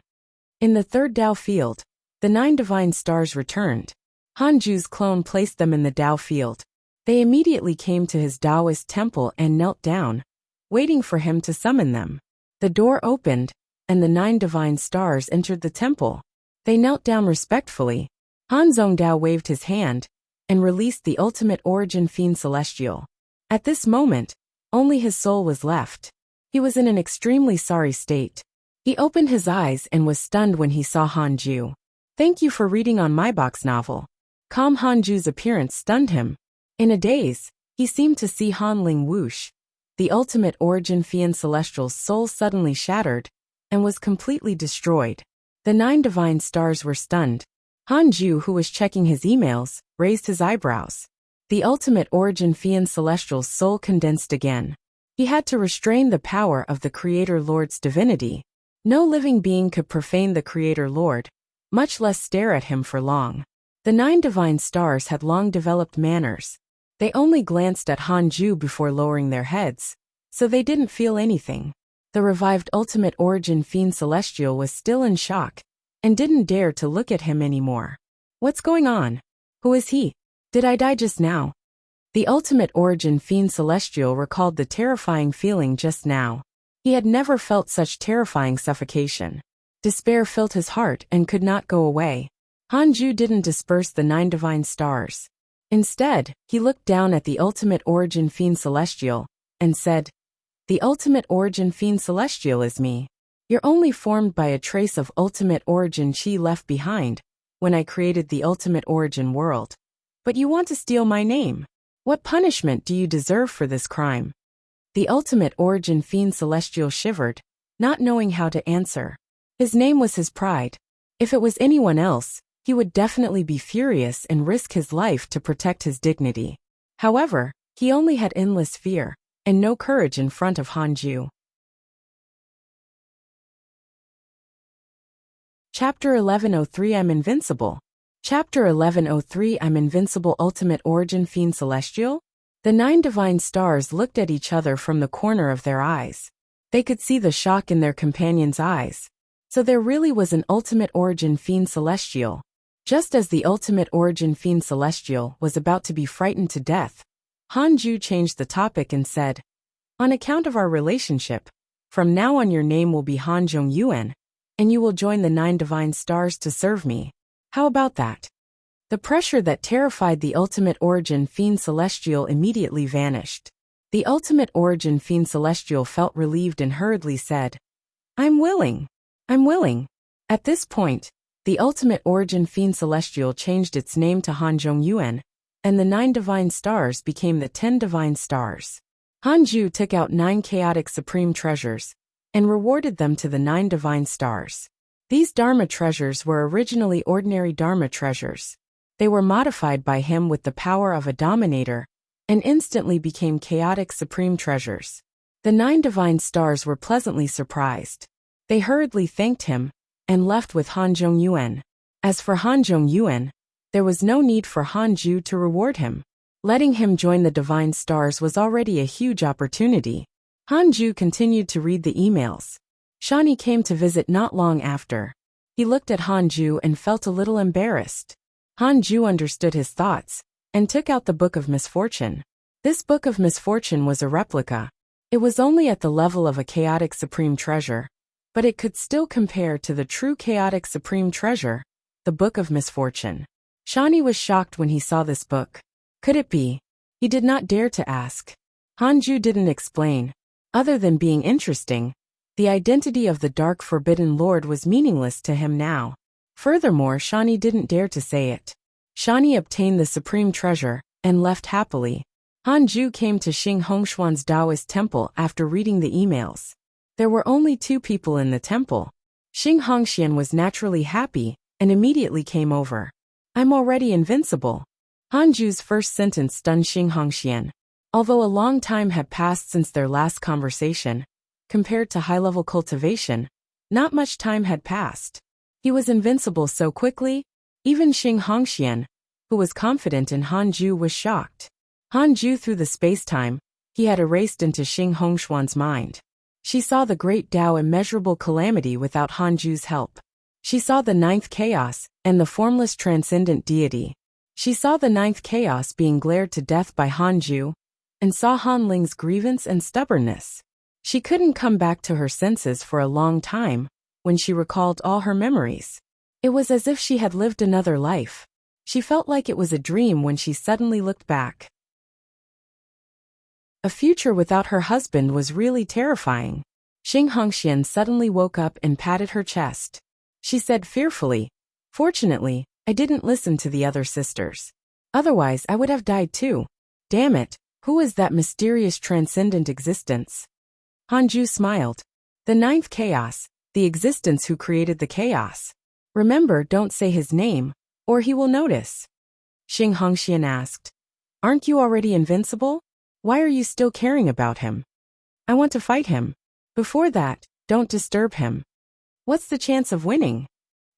In the third Tao field, the 9 divine stars returned. Hanju's clone placed them in the Tao field. They immediately came to his Taoist temple and knelt down, waiting for him to summon them. The door opened, and the 9 divine stars entered the temple. They knelt down respectfully. Han Zhongdao waved his hand and released the ultimate origin fiend celestial. At this moment, only his soul was left. He was in an extremely sorry state. He opened his eyes and was stunned when he saw Hanju. "Thank you for reading on my box novel." Calm Hanju's appearance stunned him. In a daze, he seemed to see Hanling whoosh. The ultimate origin Fian Celestial's soul suddenly shattered and was completely destroyed. The 9 divine stars were stunned. Hanju, who was checking his emails, raised his eyebrows. The ultimate origin Fian Celestial's soul condensed again. He had to restrain the power of the Creator Lord's divinity. No living being could profane the Creator Lord, much less stare at him for long. The 9 divine stars had long developed manners. They only glanced at Hanju before lowering their heads, so they didn't feel anything. The revived ultimate origin Fiend Celestial was still in shock and didn't dare to look at him anymore. "What's going on? Who is he? Did I die just now?" The ultimate origin Fiend Celestial recalled the terrifying feeling just now. He had never felt such terrifying suffocation. Despair filled his heart and could not go away. Hanju didn't disperse the 9 divine stars. Instead, he looked down at the ultimate origin Fiend Celestial and said, "The ultimate origin Fiend Celestial is me. You're only formed by a trace of ultimate origin chi left behind when I created the ultimate origin world. But you want to steal my name. What punishment do you deserve for this crime?" The ultimate origin Fiend Celestial shivered, not knowing how to answer. His name was his pride. If it was anyone else, he would definitely be furious and risk his life to protect his dignity. However, he only had endless fear and no courage in front of Hanju. Chapter 1103 I'm Invincible. Chapter 1103 I'm Invincible Ultimate Origin Fiend Celestial? The 9 divine stars looked at each other from the corner of their eyes. They could see the shock in their companions' eyes. So there really was an ultimate origin Fiend Celestial. Just as the ultimate origin Fiend Celestial was about to be frightened to death, Hanju changed the topic and said, "On account of our relationship, from now on your name will be Hanjong Yuan, and you will join the 9 divine stars to serve me. How about that?" The pressure that terrified the ultimate origin Fiend Celestial immediately vanished. The ultimate origin Fiend Celestial felt relieved and hurriedly said, "I'm willing. I'm willing." At this point, the ultimate origin Fiend Celestial changed its name to Hanjong Yuan, and the 9 divine stars became the 10 divine stars. Hanju took out 9 chaotic supreme treasures and rewarded them to the 9 divine stars. These Dharma treasures were originally ordinary Dharma treasures. They were modified by him with the power of a dominator and instantly became chaotic supreme treasures. The 9 divine stars were pleasantly surprised. They hurriedly thanked him and left with Hanjong Yuan. As for Hanjong Yuan, there was no need for Hanju to reward him. Letting him join the divine stars was already a huge opportunity. Hanju continued to read the emails. Shani came to visit not long after. He looked at Hanju and felt a little embarrassed. Hanju understood his thoughts and took out the Book of Misfortune. This Book of Misfortune was a replica. It was only at the level of a chaotic supreme treasure, but it could still compare to the true chaotic supreme treasure, the Book of Misfortune. Shani was shocked when he saw this book. Could it be? He did not dare to ask. Hanju didn't explain. Other than being interesting, the identity of the Dark Forbidden Lord was meaningless to him now. Furthermore, Shani didn't dare to say it. Shani obtained the supreme treasure and left happily. Hanju came to Xing Hongshuan's Taoist temple after reading the emails. There were only 2 people in the temple. Xing Hongxian was naturally happy and immediately came over. "I'm already invincible." Hanju's first sentence stunned Xing Hongxian. Although a long time had passed since their last conversation, compared to high-level cultivation, not much time had passed. He was invincible so quickly, even Xing Hongxian, who was confident in Hanju, was shocked. Hanju, through the space-time he had erased into Xing Hongshuan's mind. She saw the great Tao immeasurable calamity without Hanju's help. She saw the 9th chaos and the formless transcendent deity. She saw the 9th chaos being glared to death by Hanju, and saw Hanling's grievance and stubbornness. She couldn't come back to her senses for a long time when she recalled all her memories. It was as if she had lived another life. She felt like it was a dream when she suddenly looked back. A future without her husband was really terrifying. Xing Hongxian suddenly woke up and patted her chest. She said fearfully, "Fortunately, I didn't listen to the other sisters. Otherwise I would have died too. Damn it, who is that mysterious transcendent existence?" Hanju smiled. "The ninth chaos, the existence who created the chaos. Remember, don't say his name, or he will notice." Xing Hongxian asked, "Aren't you already invincible? Why are you still caring about him?" "I want to fight him. Before that, don't disturb him." "What's the chance of winning?"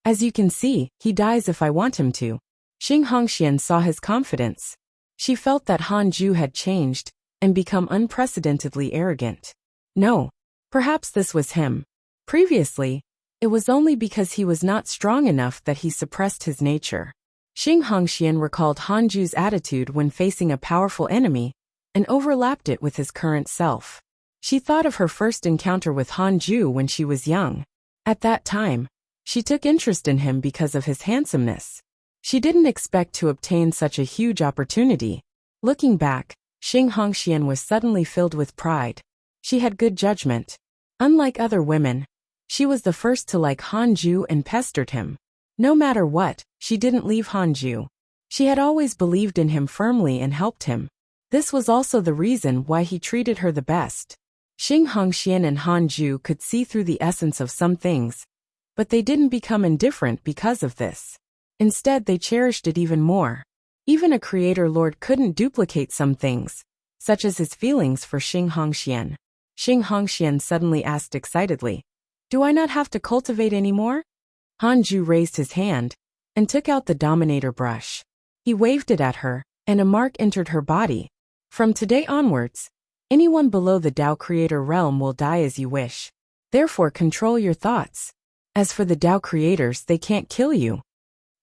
"As you can see, he dies if I want him to." Xing Hongxian saw his confidence. She felt that Hanju had changed and become unprecedentedly arrogant. No, perhaps this was him. Previously, it was only because he was not strong enough that he suppressed his nature. Xing Hongxian recalled Hanju's attitude when facing a powerful enemy and overlapped it with his current self. She thought of her first encounter with Hanju when she was young. At that time, she took interest in him because of his handsomeness. She didn't expect to obtain such a huge opportunity. Looking back, Xing Hongxian was suddenly filled with pride. She had good judgment. Unlike other women, she was the first to like Hanju and pestered him. No matter what, she didn't leave Hanju. She had always believed in him firmly and helped him. This was also the reason why he treated her the best. Xing Hongxian and Hanju could see through the essence of some things, but they didn't become indifferent because of this. Instead, they cherished it even more. Even a creator lord couldn't duplicate some things, such as his feelings for Xing Hongxian. Xing Hongxian suddenly asked excitedly, "Do I not have to cultivate anymore?" Hanju raised his hand and took out the Dominator brush. He waved it at her, and a mark entered her body. "From today onwards, anyone below the Tao Creator realm will die as you wish. Therefore control your thoughts. As for the Tao Creators, they can't kill you."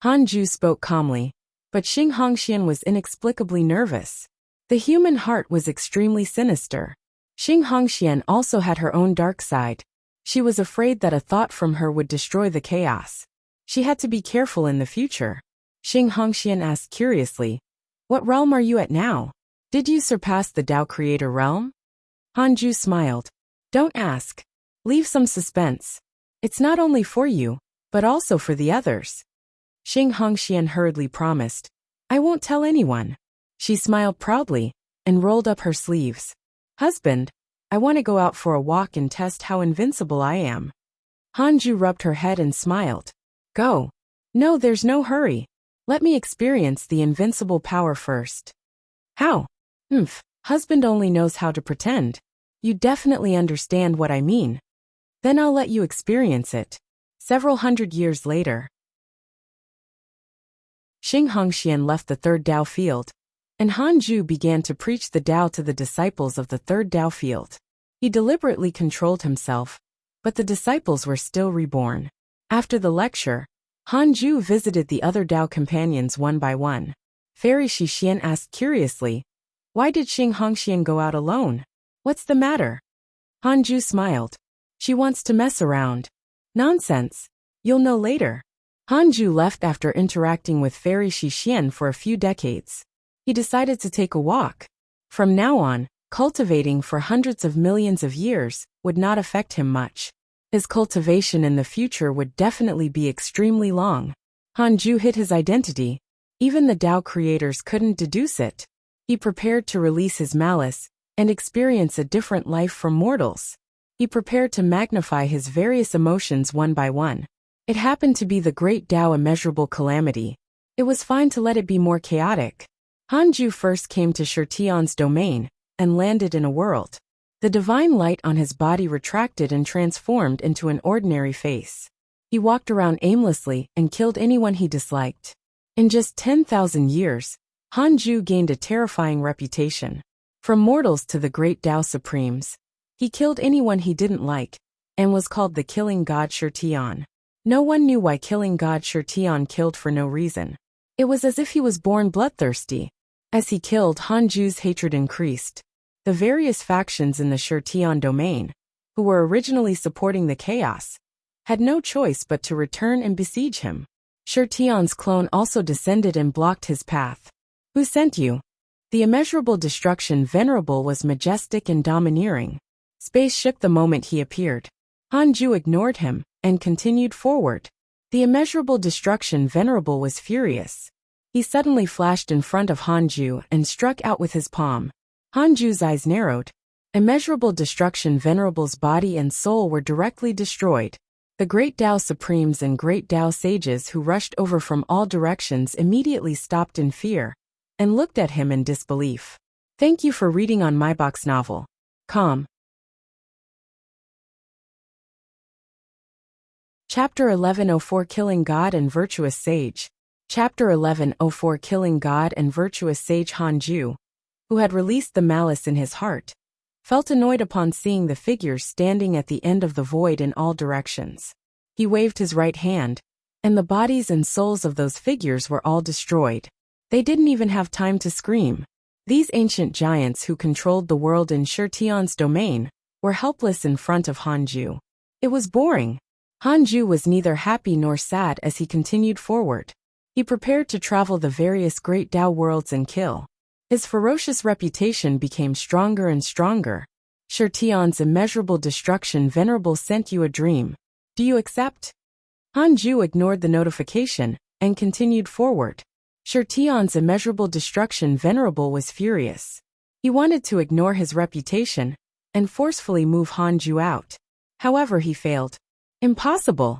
Hanju spoke calmly, but Xing Hongxian was inexplicably nervous. The human heart was extremely sinister. Xing Hongxian also had her own dark side. She was afraid that a thought from her would destroy the chaos. She had to be careful in the future. Xing Hongxian asked curiously, "What realm are you at now? Did you surpass the Tao Creator realm?" Hanju smiled. "Don't ask. Leave some suspense. It's not only for you, but also for the others." Xing Hongxian hurriedly promised, "I won't tell anyone." She smiled proudly and rolled up her sleeves. "Husband, I want to go out for a walk and test how invincible I am." Hanju rubbed her head and smiled. "Go." "No, there's no hurry. Let me experience the invincible power first." "How?" Husband only knows how to pretend. You definitely understand what I mean. Then I'll let you experience it." Several hundred years later, Xing Hongxian left the third Tao field, and Hanju began to preach the Tao to the disciples of the third Tao field. He deliberately controlled himself, but the disciples were still reborn. After the lecture, Hanju visited the other Tao companions one by one. Fairy Shixian asked curiously, "Why did Xing Hongxian go out alone? What's the matter?" Hanju smiled. "She wants to mess around." "Nonsense. You'll know later." Hanju left after interacting with Fairy Shixian for a few decades. He decided to take a walk. From now on, cultivating for hundreds of millions of years would not affect him much. His cultivation in the future would definitely be extremely long. Hanju hid his identity. Even the Tao creators couldn't deduce it. He prepared to release his malice and experience a different life from mortals. He prepared to magnify his various emotions one by one. It happened to be the great Tao immeasurable calamity. It was fine to let it be more chaotic. Hanju first came to Shirtion's domain and landed in a world. The divine light on his body retracted and transformed into an ordinary face. He walked around aimlessly and killed anyone he disliked. In just 10,000 years, Hanju gained a terrifying reputation. From mortals to the great Tao Supremes, he killed anyone he didn't like, and was called the killing god Shirtion. No one knew why killing god Shirtion killed for no reason. It was as if he was born bloodthirsty. As he killed, Hanju's hatred increased. The various factions in the Shirtion domain, who were originally supporting the chaos, had no choice but to return and besiege him. Shirtion's clone also descended and blocked his path. "Who sent you?" The immeasurable destruction venerable was majestic and domineering. Space shook the moment he appeared. Hanju ignored him and continued forward. The immeasurable destruction venerable was furious. He suddenly flashed in front of Hanju and struck out with his palm. Hanju's eyes narrowed. Immeasurable destruction venerable's body and soul were directly destroyed. The great Tao Supremes and great Tao sages who rushed over from all directions immediately stopped in fear and looked at him in disbelief. Thank you for reading on my box novel. Com. Chapter 1104 Killing God and Virtuous Sage. Chapter 1104 Killing God and Virtuous Sage. Hanju, who had released the malice in his heart, felt annoyed upon seeing the figures standing at the end of the void in all directions. He waved his right hand, and the bodies and souls of those figures were all destroyed. They didn't even have time to scream. These ancient giants who controlled the world in Shirtion's domain were helpless in front of Hanju. It was boring. Hanju was neither happy nor sad as he continued forward. He prepared to travel the various great Tao worlds and kill. His ferocious reputation became stronger and stronger. Shirtion's immeasurable destruction venerable sent you a dream. Do you accept? Hanju ignored the notification and continued forward. Shirtion's immeasurable destruction venerable was furious. He wanted to ignore his reputation and forcefully move Hanju out. However, he failed. Impossible.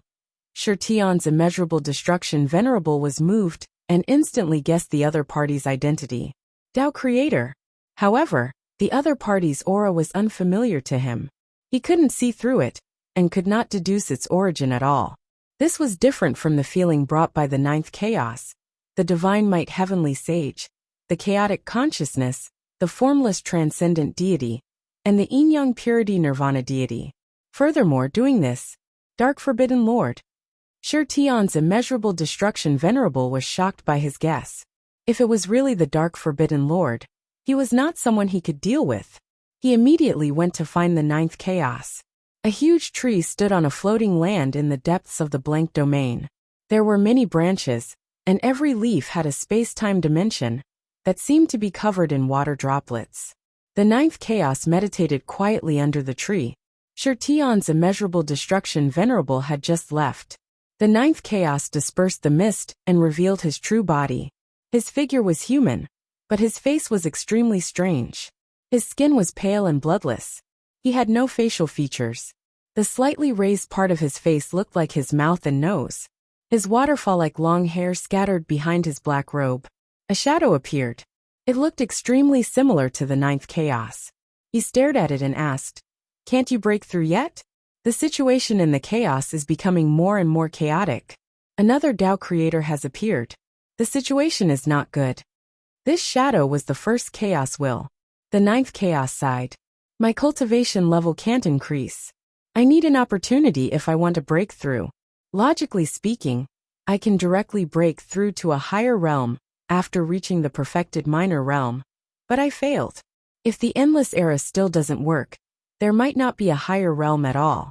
Shirtion's immeasurable destruction venerable was moved and instantly guessed the other party's identity. Tao Creator. However, the other party's aura was unfamiliar to him. He couldn't see through it and could not deduce its origin at all. This was different from the feeling brought by the ninth chaos, the divine might heavenly sage, the chaotic consciousness, the formless transcendent deity, and the yin-yang purity nirvana deity. Furthermore, doing this, Dark Forbidden Lord. Shirtion's immeasurable destruction venerable was shocked by his guess. If it was really the Dark Forbidden Lord, he was not someone he could deal with. He immediately went to find the ninth chaos. A huge tree stood on a floating land in the depths of the blank domain. There were many branches, and every leaf had a space-time dimension that seemed to be covered in water droplets. The ninth chaos meditated quietly under the tree. Shirtion's immeasurable destruction venerable had just left. The ninth chaos dispersed the mist and revealed his true body. His figure was human, but his face was extremely strange. His skin was pale and bloodless. He had no facial features. The slightly raised part of his face looked like his mouth and nose. His waterfall-like long hair scattered behind his black robe. A shadow appeared. It looked extremely similar to the ninth chaos. He stared at it and asked, "Can't you break through yet? The situation in the chaos is becoming more and more chaotic. Another Tao creator has appeared. The situation is not good." This shadow was the first chaos will. The ninth chaos sighed. "My cultivation level can't increase. I need an opportunity if I want to break through. Logically speaking, I can directly break through to a higher realm after reaching the perfected minor realm. But I failed. If the endless era still doesn't work, there might not be a higher realm at all."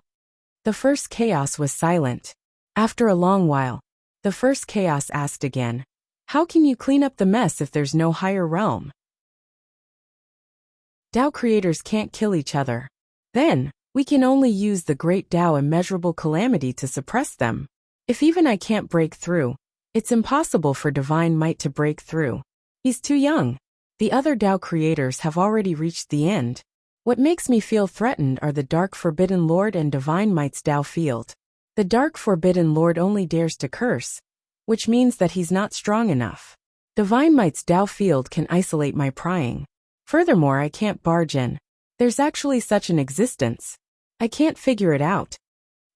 The first chaos was silent. After a long while, the first chaos asked again, "How can you clean up the mess if there's no higher realm?" Tao creators can't kill each other. Then, we can only use the great Tao immeasurable calamity to suppress them. If even I can't break through, it's impossible for divine might to break through. He's too young. The other Tao creators have already reached the end. What makes me feel threatened are the Dark Forbidden Lord and Divine Might's Tao field. The Dark Forbidden Lord only dares to curse, which means that he's not strong enough. Divine Might's Tao field can isolate my prying. Furthermore, I can't barge in. There's actually such an existence. I can't figure it out.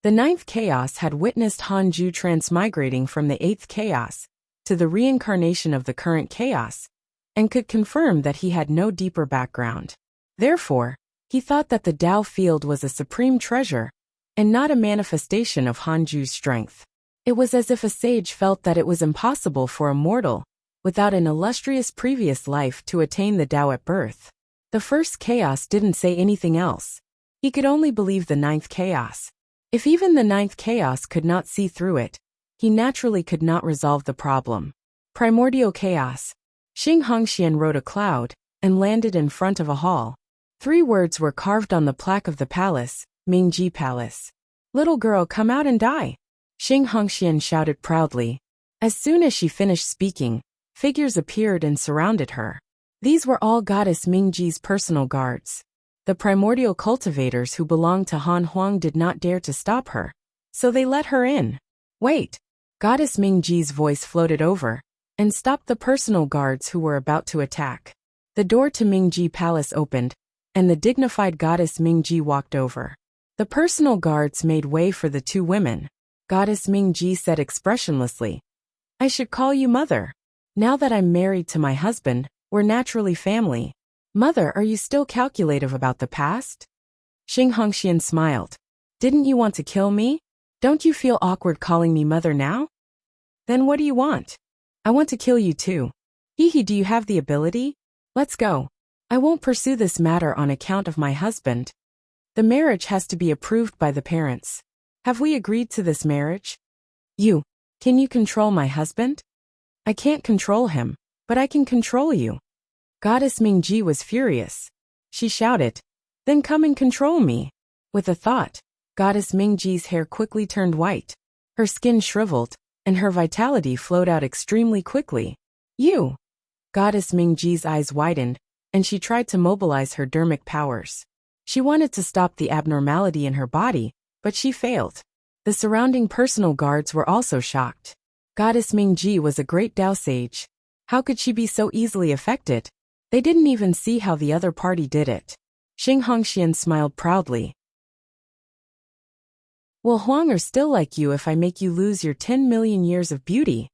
The ninth chaos had witnessed Hanju transmigrating from the eighth chaos to the reincarnation of the current chaos, and could confirm that he had no deeper background. Therefore, he thought that the Tao field was a supreme treasure, and not a manifestation of Hanju's strength. It was as if a sage felt that it was impossible for a mortal, without an illustrious previous life, to attain the Tao at birth. The first chaos didn't say anything else. He could only believe the ninth chaos. If even the ninth chaos could not see through it, he naturally could not resolve the problem. Primordial chaos. Xing Hongxian rode a cloud and landed in front of a hall. 3 words were carved on the plaque of the palace, Mingji Palace. "Little girl, come out and die," Xing Hongxian shouted proudly. As soon as she finished speaking, figures appeared and surrounded her. These were all Goddess Mingji's personal guards. The primordial cultivators who belonged to Han Huang did not dare to stop her, so they let her in. "Wait!" Goddess Mingji's voice floated over and stopped the personal guards who were about to attack. The door to Mingji Palace opened, and the dignified Goddess Mingji walked over. The personal guards made way for the 2 women. Goddess Mingji said expressionlessly, "I should call you mother. Now that I'm married to my husband, we're naturally family. Mother, are you still calculative about the past?" Xing Hongxian smiled. "Didn't you want to kill me? Don't you feel awkward calling me mother now? Then what do you want?" "I want to kill you too." "Hee, do you have the ability? Let's go. I won't pursue this matter on account of my husband. The marriage has to be approved by the parents. Have we agreed to this marriage?" Can you control my husband?" "I can't control him, but I can control you." Goddess Mingji was furious. She shouted, "Then come and control me." With a thought, Goddess Mingji's hair quickly turned white. Her skin shriveled, and her vitality flowed out extremely quickly. "You!" Goddess Mingji's eyes widened, and she tried to mobilize her dermic powers. She wanted to stop the abnormality in her body, but she failed. The surrounding personal guards were also shocked. Goddess Mingji was a great Dao sage. How could she be so easily affected? They didn't even see how the other party did it. Xing Hongxian smiled proudly. "Will Huang are still like you if I make you lose your 10 million years of beauty?"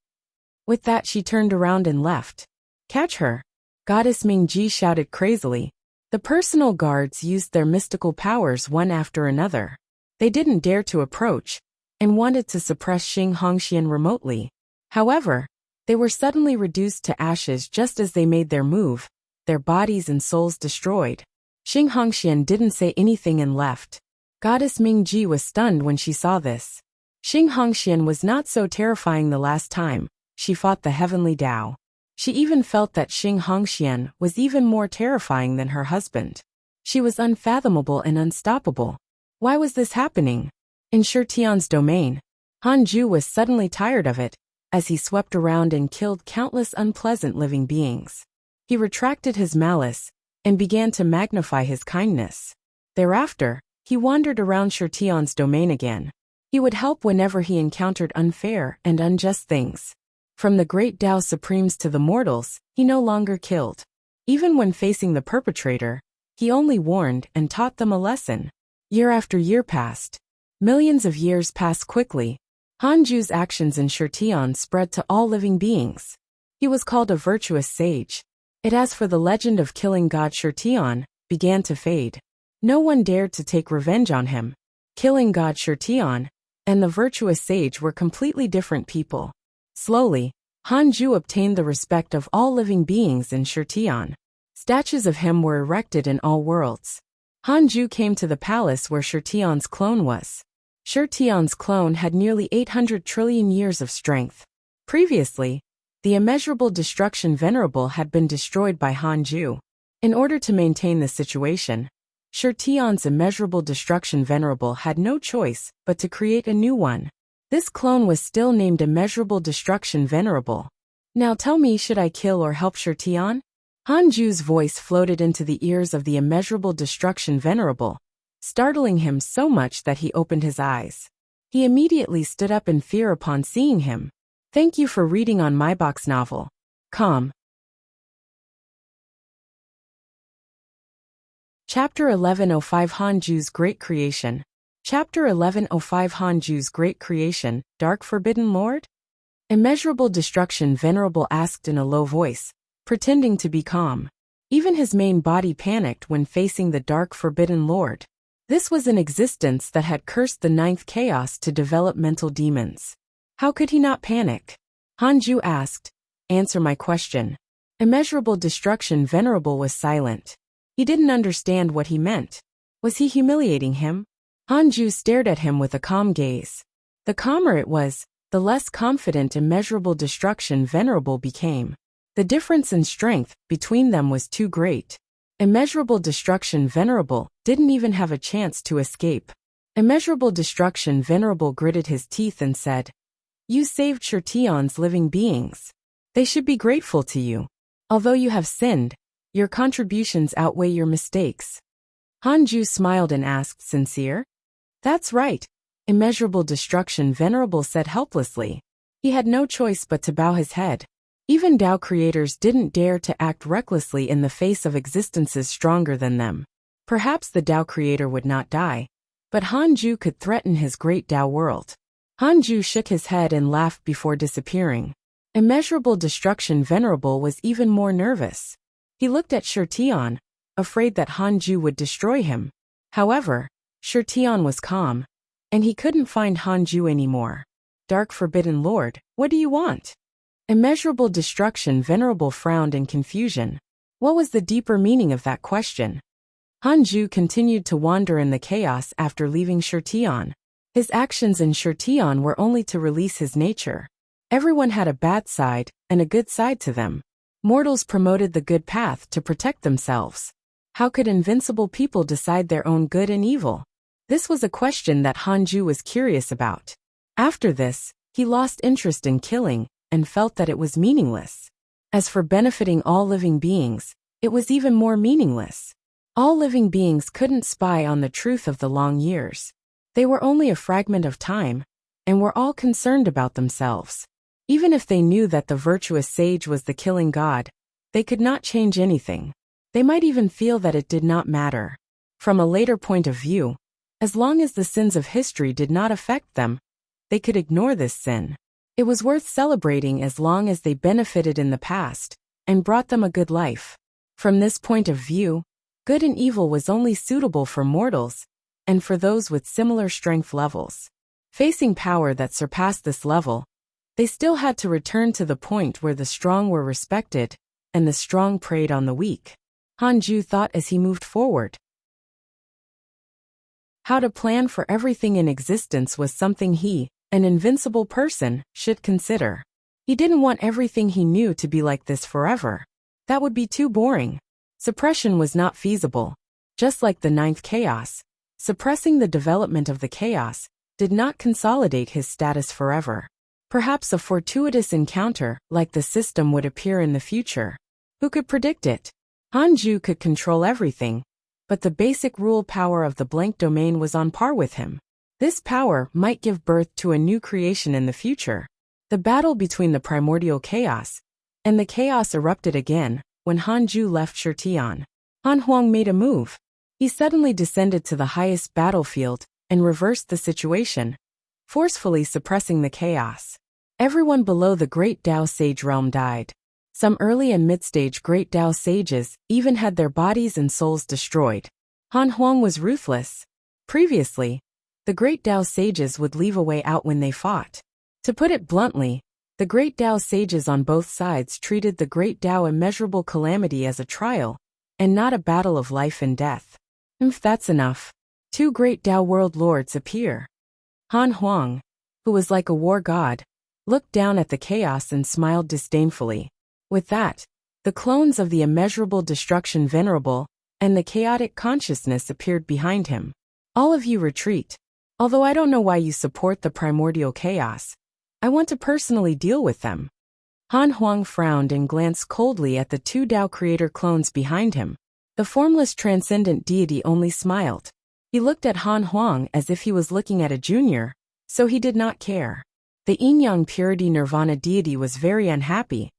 With that, she turned around and left. "Catch her!" Goddess Mingji shouted crazily. The personal guards used their mystical powers one after another. They didn't dare to approach, and wanted to suppress Xing Hongxian remotely. However, they were suddenly reduced to ashes just as they made their move, their bodies and souls destroyed. Xing Hongxian didn't say anything and left. Goddess Mingji was stunned when she saw this. Xing Hongxian was not so terrifying the last time she fought the heavenly Dao. She even felt that Xing Hongxian was even more terrifying than her husband. She was unfathomable and unstoppable. Why was this happening? In Shirtian's domain, Han Ju was suddenly tired of it, as he swept around and killed countless unpleasant living beings. He retracted his malice and began to magnify his kindness. Thereafter, he wandered around Shirtian's domain again. He would help whenever he encountered unfair and unjust things. From the great Dao Supremes to the mortals, he no longer killed. Even when facing the perpetrator, he only warned and taught them a lesson. Year after year passed. Millions of years passed quickly. Han Ju's actions in Shirtian spread to all living beings. He was called a virtuous sage. As for the legend of killing god Shirtian, began to fade. No one dared to take revenge on him. Killing god Shirtian and the virtuous sage were completely different people. Slowly, Han Ju obtained the respect of all living beings in Shirtian. Statues of him were erected in all worlds. Han Ju came to the palace where Shirtian's clone was. Shirtian's clone had nearly 800 trillion years of strength. Previously, the immeasurable destruction Venerable had been destroyed by Han Ju. In order to maintain the situation, Shirtian's immeasurable destruction Venerable had no choice but to create a new one. This clone was still named Immeasurable Destruction Venerable. "Now tell me, should I kill or help Shirtian?" Han Ju's voice floated into the ears of the Immeasurable Destruction Venerable, startling him so much that he opened his eyes. He immediately stood up in fear upon seeing him. Thank you for reading on my box novel. Com. Chapter 1105 Han Ju's Great Creation. Chapter 1105 Han Ju's Great Creation, Dark Forbidden Lord? Immeasurable Destruction Venerable asked in a low voice, pretending to be calm. Even his main body panicked when facing the Dark Forbidden Lord. This was an existence that had cursed the ninth chaos to develop mental demons. How could he not panic? Han Ju asked, "Answer my question." Immeasurable Destruction Venerable was silent. He didn't understand what he meant. Was he humiliating him? Han Ju stared at him with a calm gaze. The calmer it was, the less confident Immeasurable Destruction Venerable became. The difference in strength between them was too great. Immeasurable Destruction Venerable didn't even have a chance to escape. Immeasurable Destruction Venerable gritted his teeth and said, "You saved Shirtion's living beings. They should be grateful to you. Although you have sinned, your contributions outweigh your mistakes." Hanju smiled and asked, "Sincere?" "That's right," Immeasurable Destruction Venerable said helplessly. He had no choice but to bow his head. Even Tao creators didn't dare to act recklessly in the face of existences stronger than them. Perhaps the Tao creator would not die, but Hanju could threaten his great Tao world. Hanju shook his head and laughed before disappearing. Immeasurable Destruction Venerable was even more nervous. He looked at Shirtion, afraid that Hanju would destroy him. However, Shirtion was calm, and he couldn't find Hanju anymore. "Dark Forbidden Lord, what do you want?" Immeasurable Destruction Venerable frowned in confusion. What was the deeper meaning of that question? Hanju continued to wander in the chaos after leaving Shirtion. His actions in Shirtion were only to release his nature. Everyone had a bad side and a good side to them. Mortals promoted the good path to protect themselves. How could invincible people decide their own good and evil? This was a question that Hanju was curious about. After this, he lost interest in killing and felt that it was meaningless. As for benefiting all living beings, it was even more meaningless. All living beings couldn't spy on the truth of the long years. They were only a fragment of time, and were all concerned about themselves. Even if they knew that the virtuous sage was the killing god, they could not change anything. They might even feel that it did not matter. From a later point of view, as long as the sins of history did not affect them, they could ignore this sin. It was worth celebrating as long as they benefited in the past and brought them a good life. From this point of view, good and evil was only suitable for mortals and for those with similar strength levels. Facing power that surpassed this level, they still had to return to the point where the strong were respected and the strong preyed on the weak. Hanju thought as he moved forward. How to plan for everything in existence was something he, an invincible person, should consider. He didn't want everything he knew to be like this forever. That would be too boring. Suppression was not feasible. Just like the ninth chaos, suppressing the development of the chaos did not consolidate his status forever. Perhaps a fortuitous encounter like the system would appear in the future. Who could predict it? Hanju could control everything, but the basic rule power of the blank domain was on par with him. This power might give birth to a new creation in the future. The battle between the primordial chaos and the chaos erupted again when Hanju left Shirtion. Han Huang made a move. He suddenly descended to the highest battlefield and reversed the situation, forcefully suppressing the chaos. Everyone below the Great Tao Sage realm died. Some early and mid-stage Great Tao Sages even had their bodies and souls destroyed. Han Huang was ruthless. Previously, the Great Tao Sages would leave a way out when they fought. To put it bluntly, the Great Tao Sages on both sides treated the Great Tao immeasurable calamity as a trial, and not a battle of life and death. If that's enough, two Great Tao World Lords appear. Han Huang, who was like a war god, looked down at the chaos and smiled disdainfully. With that, the clones of the immeasurable destruction venerable and the chaotic consciousness appeared behind him. All of you retreat. Although I don't know why you support the primordial chaos, I want to personally deal with them. Han Huang frowned and glanced coldly at the two Tao creator clones behind him. The formless transcendent deity only smiled. He looked at Han Huang as if he was looking at a junior, so he did not care. The Yin-Yang Purity Nirvana deity was very unhappy,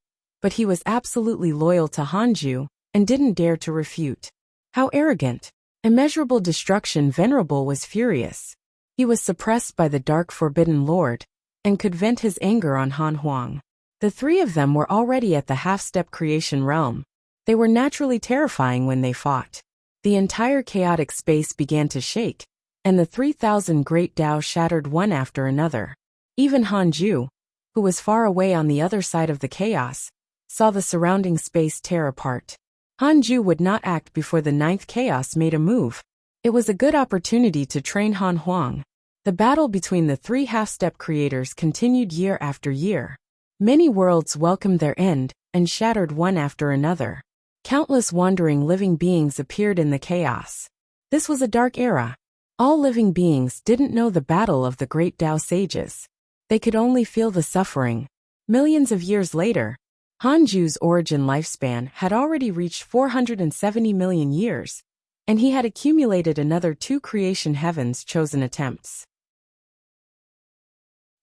but he was absolutely loyal to Hanju and didn't dare to refute. How arrogant! Immeasurable Destruction Venerable was furious. He was suppressed by the Dark Forbidden Lord and could vent his anger on Han Huang. The three of them were already at the half-step creation realm. They were naturally terrifying when they fought. The entire chaotic space began to shake, and the 3,000 great Tao shattered one after another. Even Hanju, who was far away on the other side of the chaos, saw the surrounding space tear apart. Hanju would not act before the ninth chaos made a move. It was a good opportunity to train Han Huang. The battle between the three half-step creators continued year after year. Many worlds welcomed their end and shattered one after another. Countless wandering living beings appeared in the chaos. This was a dark era. All living beings didn't know the battle of the great Tao sages. They could only feel the suffering. Millions of years later, Hanju's origin lifespan had already reached 470 million years, and he had accumulated another 2 creation heavens chosen attempts.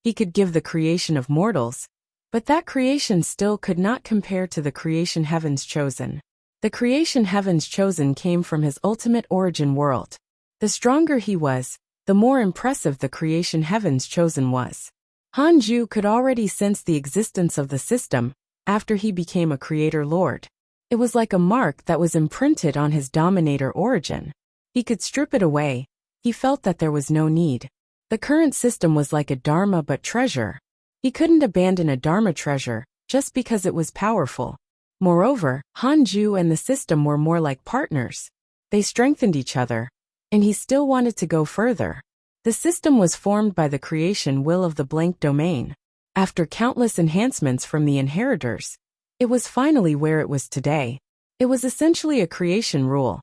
He could give the creation of mortals, but that creation still could not compare to the creation heavens chosen. The creation heavens chosen came from his ultimate origin world. The stronger he was, the more impressive the creation heavens chosen was. Hanju could already sense the existence of the system after he became a creator lord. It was like a mark that was imprinted on his dominator origin. He could strip it away. He felt that there was no need. The current system was like a dharma but treasure. He couldn't abandon a dharma treasure just because it was powerful. Moreover, Hanju and the system were more like partners. They strengthened each other, and he still wanted to go further. The system was formed by the creation will of the blank domain. After countless enhancements from the inheritors, it was finally where it was today. It was essentially a creation rule,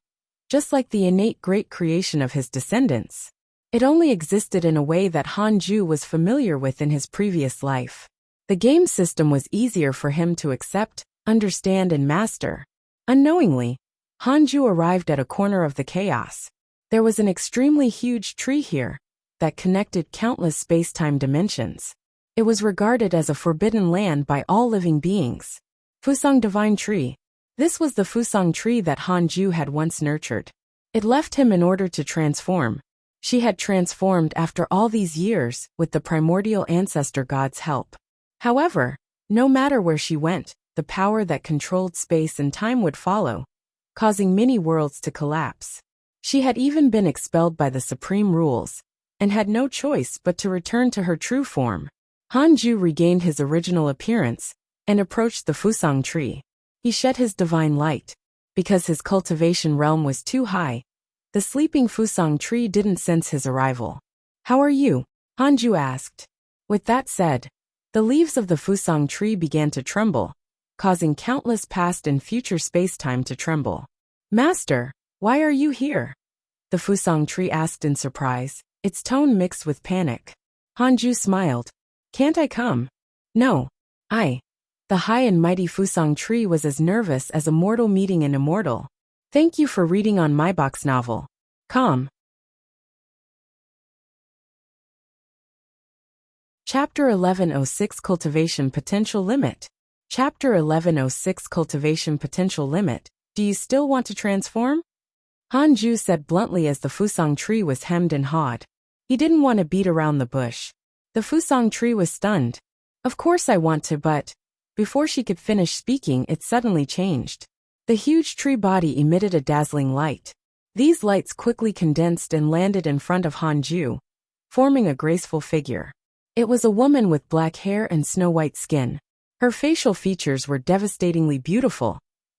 just like the innate great creation of his descendants. It only existed in a way that Hanju was familiar with in his previous life. The game system was easier for him to accept, understand, and master. Unknowingly, Hanju arrived at a corner of the chaos. There was an extremely huge tree here that connected countless space-time dimensions. It was regarded as a forbidden land by all living beings. Fusang Divine Tree. This was the Fusang tree that Hanju had once nurtured. It left him in order to transform. She had transformed after all these years with the primordial ancestor god's help. However, no matter where she went, the power that controlled space and time would follow, causing many worlds to collapse. She had even been expelled by the supreme rules, and had no choice but to return to her true form. Hanju regained his original appearance and approached the Fusang tree. He shed his divine light. Because his cultivation realm was too high, the sleeping Fusang tree didn't sense his arrival. "How are you?" Hanju asked. With that said, the leaves of the Fusang tree began to tremble, causing countless past and future space-time to tremble. "Master, why are you here?" the Fusang tree asked in surprise, its tone mixed with panic. Hanju smiled. "Can't I come?" "No. The high and mighty Fusang tree was as nervous as a mortal meeting an immortal. "Thank you for reading on my box novel. Calm." Chapter 1106 Cultivation Potential Limit. Chapter 1106 Cultivation Potential Limit. Do you still want to transform? Hanju said bluntly as the Fusang tree was hemmed and hawed. He didn't want to beat around the bush. The Fusang tree was stunned. "Of course I want to, but..." Before she could finish speaking, it suddenly changed. The huge tree body emitted a dazzling light. These lights quickly condensed and landed in front of Hanju, forming a graceful figure. It was a woman with black hair and snow-white skin. Her facial features were devastatingly beautiful,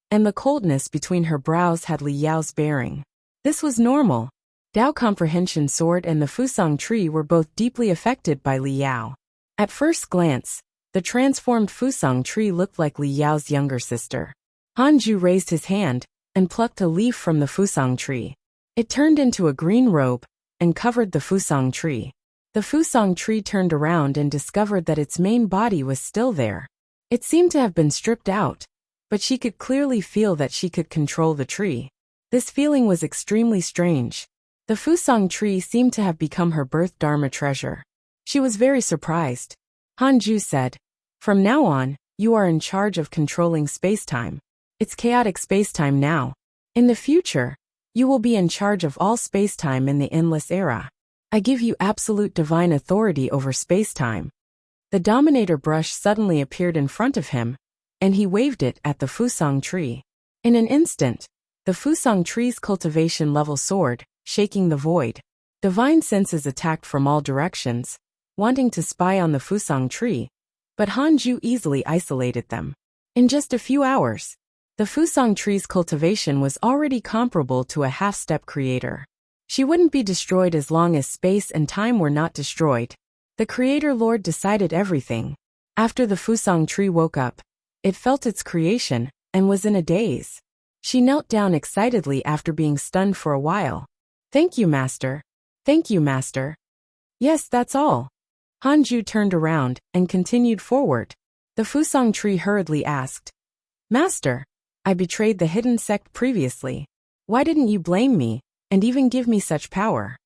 and the coldness between her brows had Li Yao's bearing. This was normal. Dao Comprehension Sword and the Fusang tree were both deeply affected by Li Yao. At first glance, the transformed Fusang tree looked like Li Yao's younger sister. Hanju raised his hand and plucked a leaf from the Fusang tree. It turned into a green robe and covered the Fusang tree. The Fusang tree turned around and discovered that its main body was still there. It seemed to have been stripped out, but she could clearly feel that she could control the tree. This feeling was extremely strange. The Fusang tree seemed to have become her birth dharma treasure. She was very surprised. Hanju said, "From now on, you are in charge of controlling space-time. It's chaotic space-time now. In the future, you will be in charge of all space-time in the endless era. I give you absolute divine authority over space-time." The Dominator brush suddenly appeared in front of him, and he waved it at the Fusang tree. In an instant, the Fusang tree's cultivation level soared, shaking the void. Divine senses attacked from all directions, wanting to spy on the Fusang tree, but Hanju easily isolated them. In just a few hours, the Fusang tree's cultivation was already comparable to a half-step creator. She wouldn't be destroyed as long as space and time were not destroyed. The Creator Lord decided everything. After the Fusang tree woke up, it felt its creation and was in a daze. She knelt down excitedly after being stunned for a while. Thank you, Master. Thank you, Master. Yes, that's all. Hanju turned around and continued forward. The Fusang tree hurriedly asked, Master, I betrayed the hidden sect previously. Why didn't you blame me and even give me such power?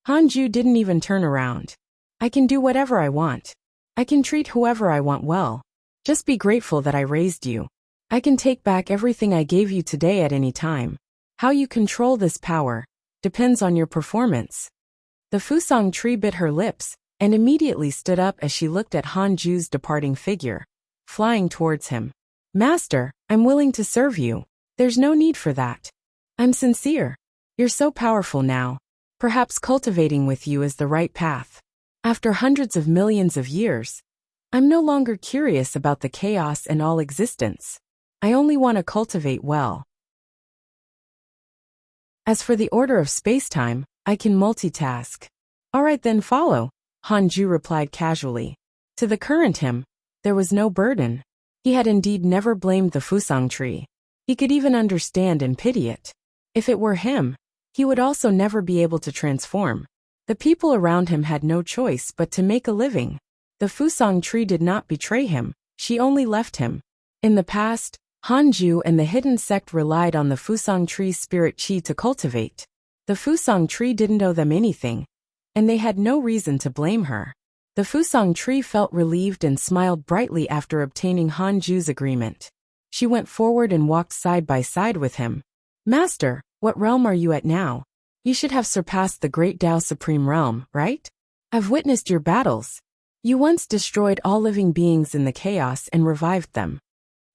Hanju didn't even turn around. I can do whatever I want. I can treat whoever I want well. Just be grateful that I raised you. I can take back everything I gave you today at any time. How you control this power depends on your performance. The Fusang tree bit her lips and immediately stood up as she looked at Hanju's departing figure, flying towards him. Master, I'm willing to serve you. There's no need for that. I'm sincere. You're so powerful now. Perhaps cultivating with you is the right path. After hundreds of millions of years, I'm no longer curious about the chaos and all existence. I only want to cultivate well. As for the order of spacetime, I can multitask. All right then, follow, Hanju replied casually. To the current him, there was no burden. He had indeed never blamed the Fusang tree. He could even understand and pity it. If it were him, he would also never be able to transform. The people around him had no choice but to make a living. The Fusang tree did not betray him, she only left him. In the past, Hanju and the hidden sect relied on the Fusang tree's spirit chi to cultivate. The Fusang tree didn't owe them anything, and they had no reason to blame her. The Fusang tree felt relieved and smiled brightly after obtaining Hanju's agreement. She went forward and walked side by side with him. Master, what realm are you at now? You should have surpassed the Great Tao Supreme Realm, right? I've witnessed your battles. You once destroyed all living beings in the chaos and revived them.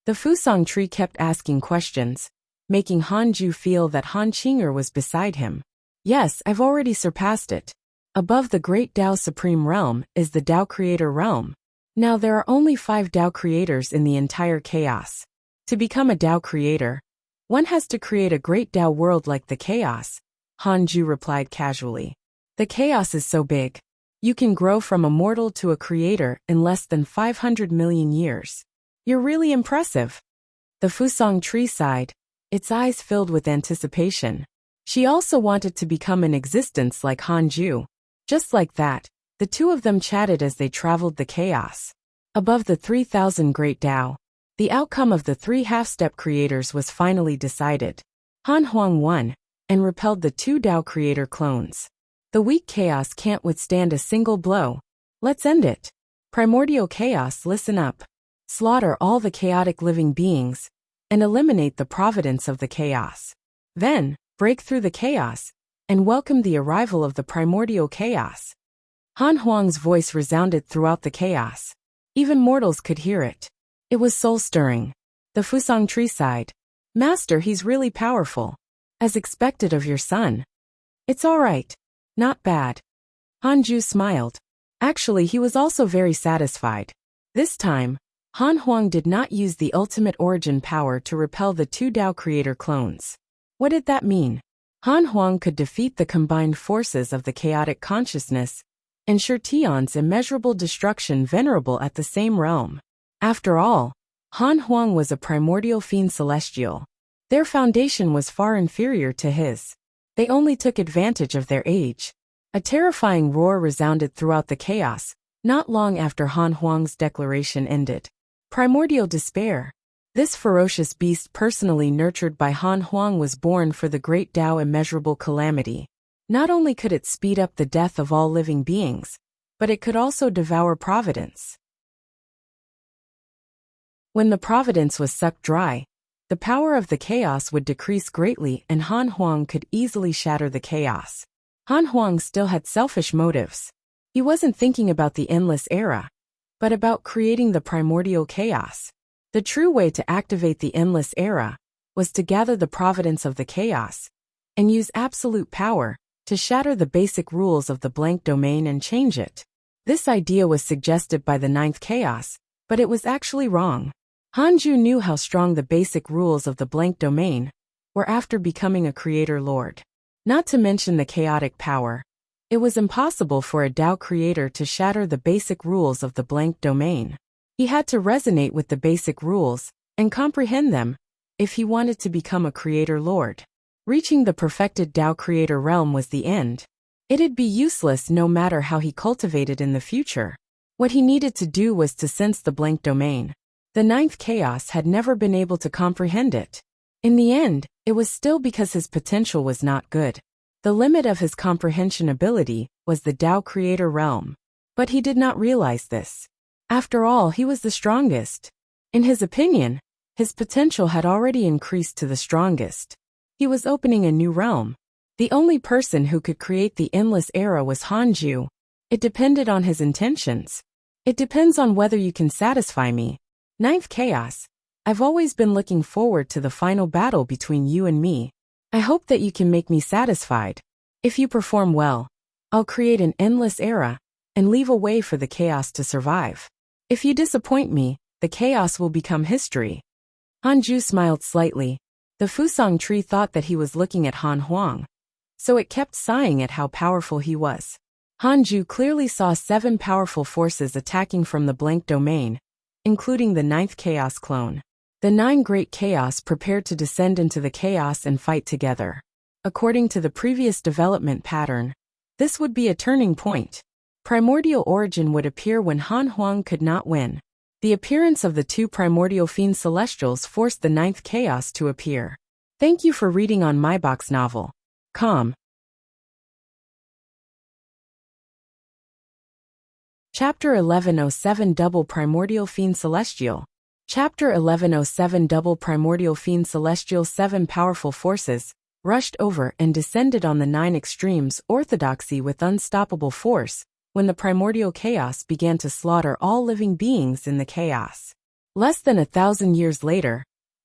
The Fusang tree kept asking questions, making Hanju feel that Han Qinger was beside him. Yes, I've already surpassed it. Above the Great Tao Supreme Realm is the Tao Creator Realm. Now there are only 5 Tao Creators in the entire chaos. To become a Tao Creator, one has to create a great Tao world like the chaos, Hanju replied casually. The chaos is so big. You can grow from a mortal to a creator in less than 500 million years. You're really impressive. The Fusang tree sighed, its eyes filled with anticipation. She also wanted to become an existence like Hanju. Just like that, the two of them chatted as they traveled the chaos. Above the 3,000 Great Tao, the outcome of the 3 half-step creators was finally decided. Han Huang won and repelled the 2 Tao Creator clones. The weak chaos can't withstand a single blow. Let's end it. Primordial chaos, listen up. Slaughter all the chaotic living beings and eliminate the providence of the chaos. Then, break through the chaos and welcome the arrival of the primordial chaos. Han Huang's voice resounded throughout the chaos. Even mortals could hear it. It was soul-stirring. The Fusang tree sighed. Master, he's really powerful. As expected of your son. It's all right. Not bad. Hanju smiled. Actually, he was also very satisfied. This time, Han Huang did not use the ultimate origin power to repel the 2 Tao Creator clones. What did that mean? Han Huang could defeat the combined forces of the chaotic consciousness, ensure Tion's immeasurable destruction venerable at the same realm. After all, Han Huang was a primordial fiend celestial. Their foundation was far inferior to his. They only took advantage of their age. A terrifying roar resounded throughout the chaos, not long after Han Huang's declaration ended. Primordial despair. This ferocious beast personally nurtured by Han Huang was born for the great Tao immeasurable calamity. Not only could it speed up the death of all living beings, but it could also devour providence. When the providence was sucked dry, the power of the chaos would decrease greatly and Han Huang could easily shatter the chaos. Han Huang still had selfish motives. He wasn't thinking about the endless era, but about creating the primordial chaos. The true way to activate the endless era was to gather the providence of the chaos and use absolute power to shatter the basic rules of the blank domain and change it. This idea was suggested by the 9th chaos, but it was actually wrong. Hanju knew how strong the basic rules of the blank domain were after becoming a creator lord. Not to mention the chaotic power. It was impossible for a Tao creator to shatter the basic rules of the blank domain. He had to resonate with the basic rules and comprehend them if he wanted to become a creator lord. Reaching the perfected Tao creator realm was the end. It'd be useless no matter how he cultivated in the future. What he needed to do was to sense the blank domain. The ninth chaos had never been able to comprehend it. In the end, it was still because his potential was not good. The limit of his comprehension ability was the Tao creator realm. But he did not realize this. After all, he was the strongest. In his opinion, his potential had already increased to the strongest. He was opening a new realm. The only person who could create the endless era was Hanju. It depended on his intentions. It depends on whether you can satisfy me. Ninth chaos. I've always been looking forward to the final battle between you and me. I hope that you can make me satisfied. If you perform well, I'll create an endless era and leave a way for the chaos to survive. If you disappoint me, the chaos will become history. Hanju smiled slightly. The Fusang tree thought that he was looking at Han Huang, so it kept sighing at how powerful he was. Hanju clearly saw 7 powerful forces attacking from the blank domain, including the 9th chaos clone. The 9 great chaos prepared to descend into the chaos and fight together. According to the previous development pattern, this would be a turning point. Primordial origin would appear when Han Huang could not win. The appearance of the 2 primordial fiend celestials forced the 9th chaos to appear. Thank you for reading on my box novel. Com. Chapter 1107 Double Primordial Fiend Celestial. Chapter 1107 Double Primordial Fiend Celestial. 7 powerful forces rushed over and descended on the 9 extremes orthodoxy with unstoppable force when the primordial chaos began to slaughter all living beings in the chaos. Less than 1,000 years later,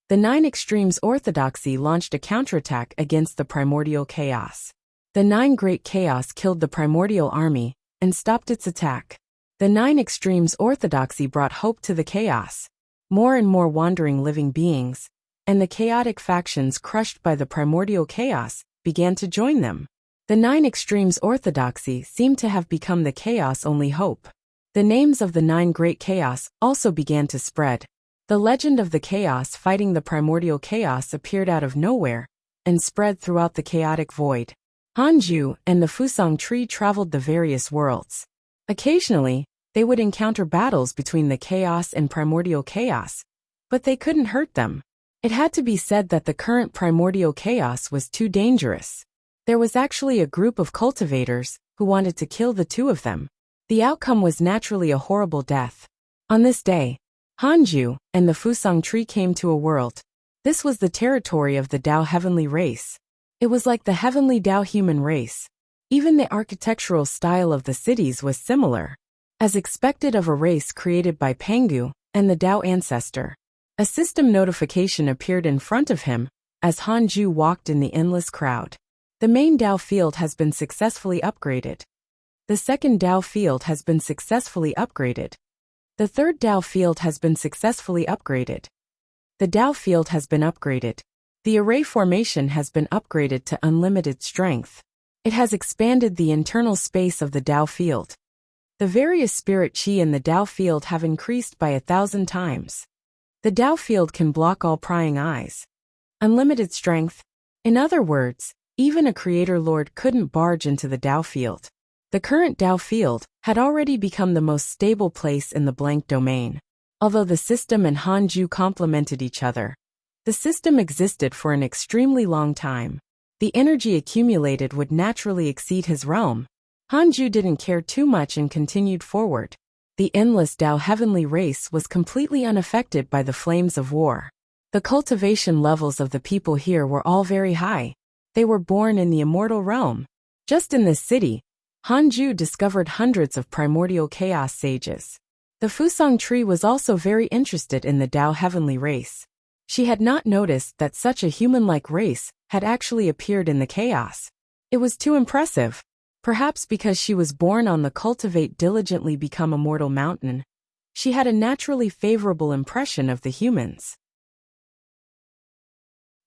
the 9 extremes orthodoxy launched a counterattack against the primordial chaos. The 9 great chaos killed the primordial army and stopped its attack. The 9 extremes orthodoxy brought hope to the chaos. More and more wandering living beings, and the chaotic factions crushed by the primordial chaos, began to join them. The 9 extremes orthodoxy seemed to have become the chaos-only hope. The names of the 9 great chaos also began to spread. The legend of the chaos fighting the primordial chaos appeared out of nowhere and spread throughout the chaotic void. Hanju and the Fusang tree traveled the various worlds. Occasionally, they would encounter battles between the chaos and primordial chaos, but they couldn't hurt them. It had to be said that the current primordial chaos was too dangerous. There was actually a group of cultivators who wanted to kill the 2 of them. The outcome was naturally a horrible death. On this day, Hanju and the Fusang tree came to a world. This was the territory of the Tao heavenly race. It was like the heavenly Tao human race. Even the architectural style of the cities was similar, as expected of a race created by Pengu and the Tao ancestor. A system notification appeared in front of him as Hanju walked in the endless crowd. The main Tao field has been successfully upgraded. The second Tao field has been successfully upgraded. The third Tao field has been successfully upgraded. The Tao field has been upgraded. The array formation has been upgraded to unlimited strength. It has expanded the internal space of the Tao field. The various spirit chi in the Tao field have increased by 1,000 times. The Tao field can block all prying eyes. Unlimited strength. In other words, even a creator lord couldn't barge into the Tao field. The current Tao field had already become the most stable place in the blank domain. Although the system and Hanju complemented each other, the system existed for an extremely long time. The energy accumulated would naturally exceed his realm. Hanju didn't care too much and continued forward. The endless Tao heavenly race was completely unaffected by the flames of war. The cultivation levels of the people here were all very high. They were born in the immortal realm. Just in this city, Hanju discovered hundreds of primordial chaos sages. The Fusang tree was also very interested in the Tao heavenly race. She had not noticed that such a human-like race had actually appeared in the chaos. It was too impressive. Perhaps because she was born on the Cultivate Diligently Become Immortal mountain, she had a naturally favorable impression of the humans.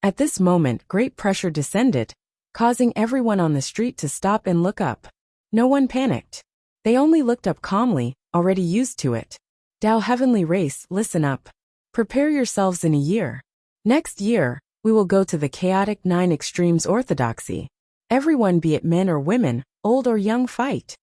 At this moment, great pressure descended, causing everyone on the street to stop and look up. No one panicked. They only looked up calmly, already used to it. Tao heavenly race, listen up. Prepare yourselves in a year. Next year, we will go to the chaotic 9 extremes orthodoxy. Everyone, be it men or women, old or young, fight.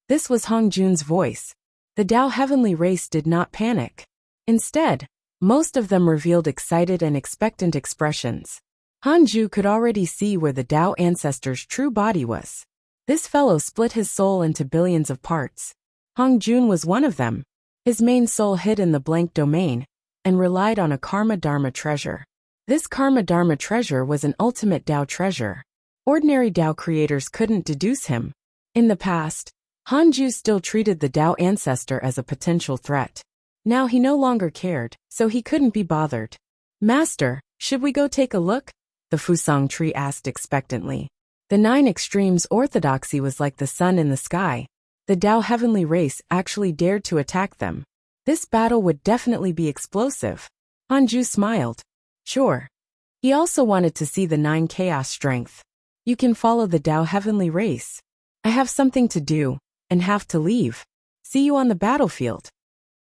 This was Hong Jun's voice. The Tao heavenly race did not panic. Instead, most of them revealed excited and expectant expressions. Han Ju could already see where the Tao ancestor's true body was. This fellow split his soul into billions of parts. Hong Jun was one of them. His main soul hid in the blank domain and relied on a Karma Dharma treasure. This Karma Dharma treasure was an ultimate Tao treasure. Ordinary Tao creators couldn't deduce him. In the past, Han Ju still treated the Tao ancestor as a potential threat. Now he no longer cared, so he couldn't be bothered. Master, should we go take a look? The Fusang tree asked expectantly. The 9 extremes orthodoxy was like the sun in the sky. The Tao heavenly race actually dared to attack them. This battle would definitely be explosive. Han Ju smiled. Sure. He also wanted to see the 9 chaos strength. You can follow the Tao heavenly race. I have something to do, and have to leave. See you on the battlefield.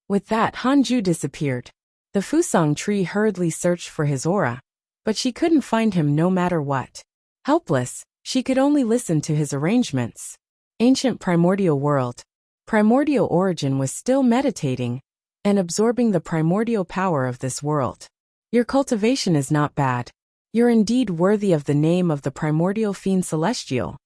With that, Han Ju disappeared. The Fusang tree hurriedly searched for his aura, but she couldn't find him no matter what. Helpless, she could only listen to his arrangements. Ancient primordial world. Primordial origin was still meditating and absorbing the primordial power of this world. Your cultivation is not bad. You're indeed worthy of the name of the primordial fiend celestial.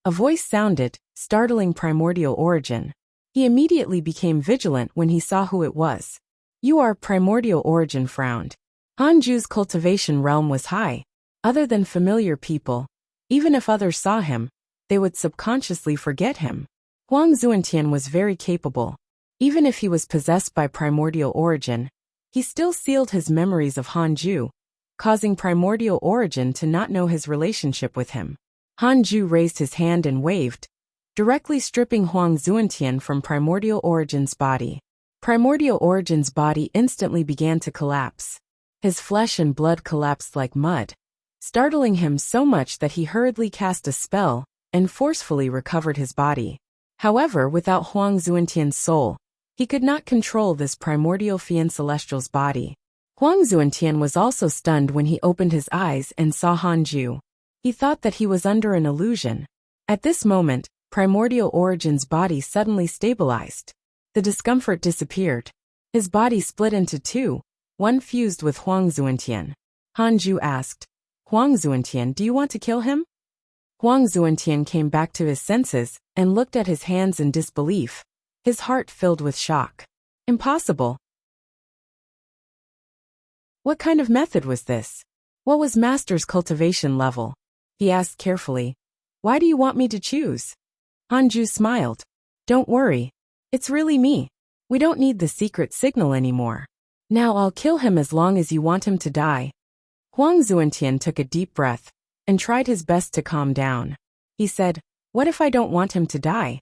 A voice sounded, startling primordial origin. He immediately became vigilant when he saw who it was. You are primordial origin frowned. Han Ju's cultivation realm was high. Other than familiar people, even if others saw him, they would subconsciously forget him. Huang Zuantian was very capable. Even if he was possessed by primordial origin, he still sealed his memories of Han Ju, causing primordial origin to not know his relationship with him. Han Ju raised his hand and waved, directly stripping Huang Zuantian from primordial origin's body. Primordial origin's body instantly began to collapse. His flesh and blood collapsed like mud, startling him so much that he hurriedly cast a spell and forcefully recovered his body. However, without Huang Zuantian's soul, he could not control this primordial fiend celestial's body. Huang Zuantian was also stunned when he opened his eyes and saw Han Ju. He thought that he was under an illusion. At this moment, primordial origin's body suddenly stabilized. The discomfort disappeared. His body split into 2, one fused with Huang Zuantian. Han Ju asked, Huang Zuantian, do you want to kill him? Huang Zuantian came back to his senses and looked at his hands in disbelief, his heart filled with shock. Impossible. What kind of method was this? What was Master's cultivation level? He asked carefully. Why do you want me to choose? Han Ju smiled. Don't worry. It's really me. We don't need the secret signal anymore. Now I'll kill him as long as you want him to die. Huang Zuantian took a deep breath and tried his best to calm down. He said, what if I don't want him to die?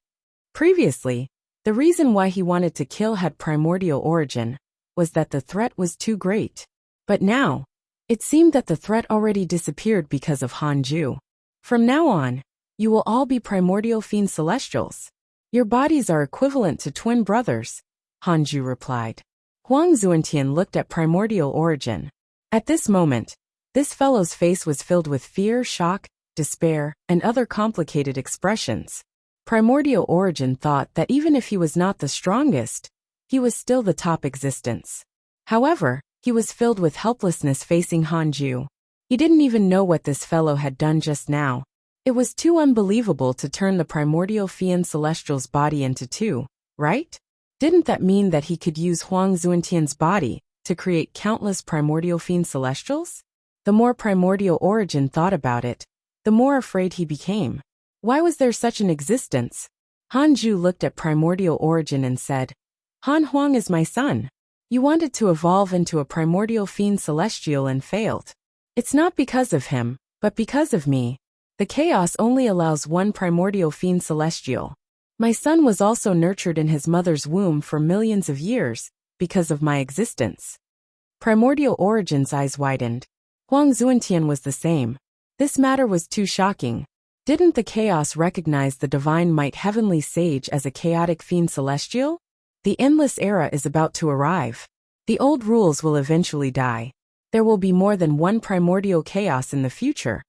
Previously, the reason why he wanted to kill had primordial origin was that the threat was too great. But now, it seemed that the threat already disappeared because of Han Ju. From now on, you will all be primordial fiend celestials. Your bodies are equivalent to twin brothers, Han Ju replied. Huang Zuantian looked at primordial origin. At this moment, this fellow's face was filled with fear, shock, despair, and other complicated expressions. Primordial origin thought that even if he was not the strongest, he was still the top existence. However, he was filled with helplessness facing Han Ju. He didn't even know what this fellow had done just now. It was too unbelievable to turn the primordial fiend celestial's body into 2, right? Didn't that mean that he could use Huang Zuantian's body to create countless primordial fiend celestials? The more primordial origin thought about it, the more afraid he became. Why was there such an existence? Han Ju looked at primordial origin and said, Han Huang is my son. You wanted to evolve into a primordial fiend celestial and failed. It's not because of him, but because of me. The chaos only allows one primordial fiend celestial. My son was also nurtured in his mother's womb for millions of years, because of my existence. Primordial origin's eyes widened. Huang Zuantian was the same. This matter was too shocking. Didn't the chaos recognize the divine might heavenly sage as a chaotic fiend celestial? The endless era is about to arrive. The old rules will eventually die. There will be more than one primordial chaos in the future,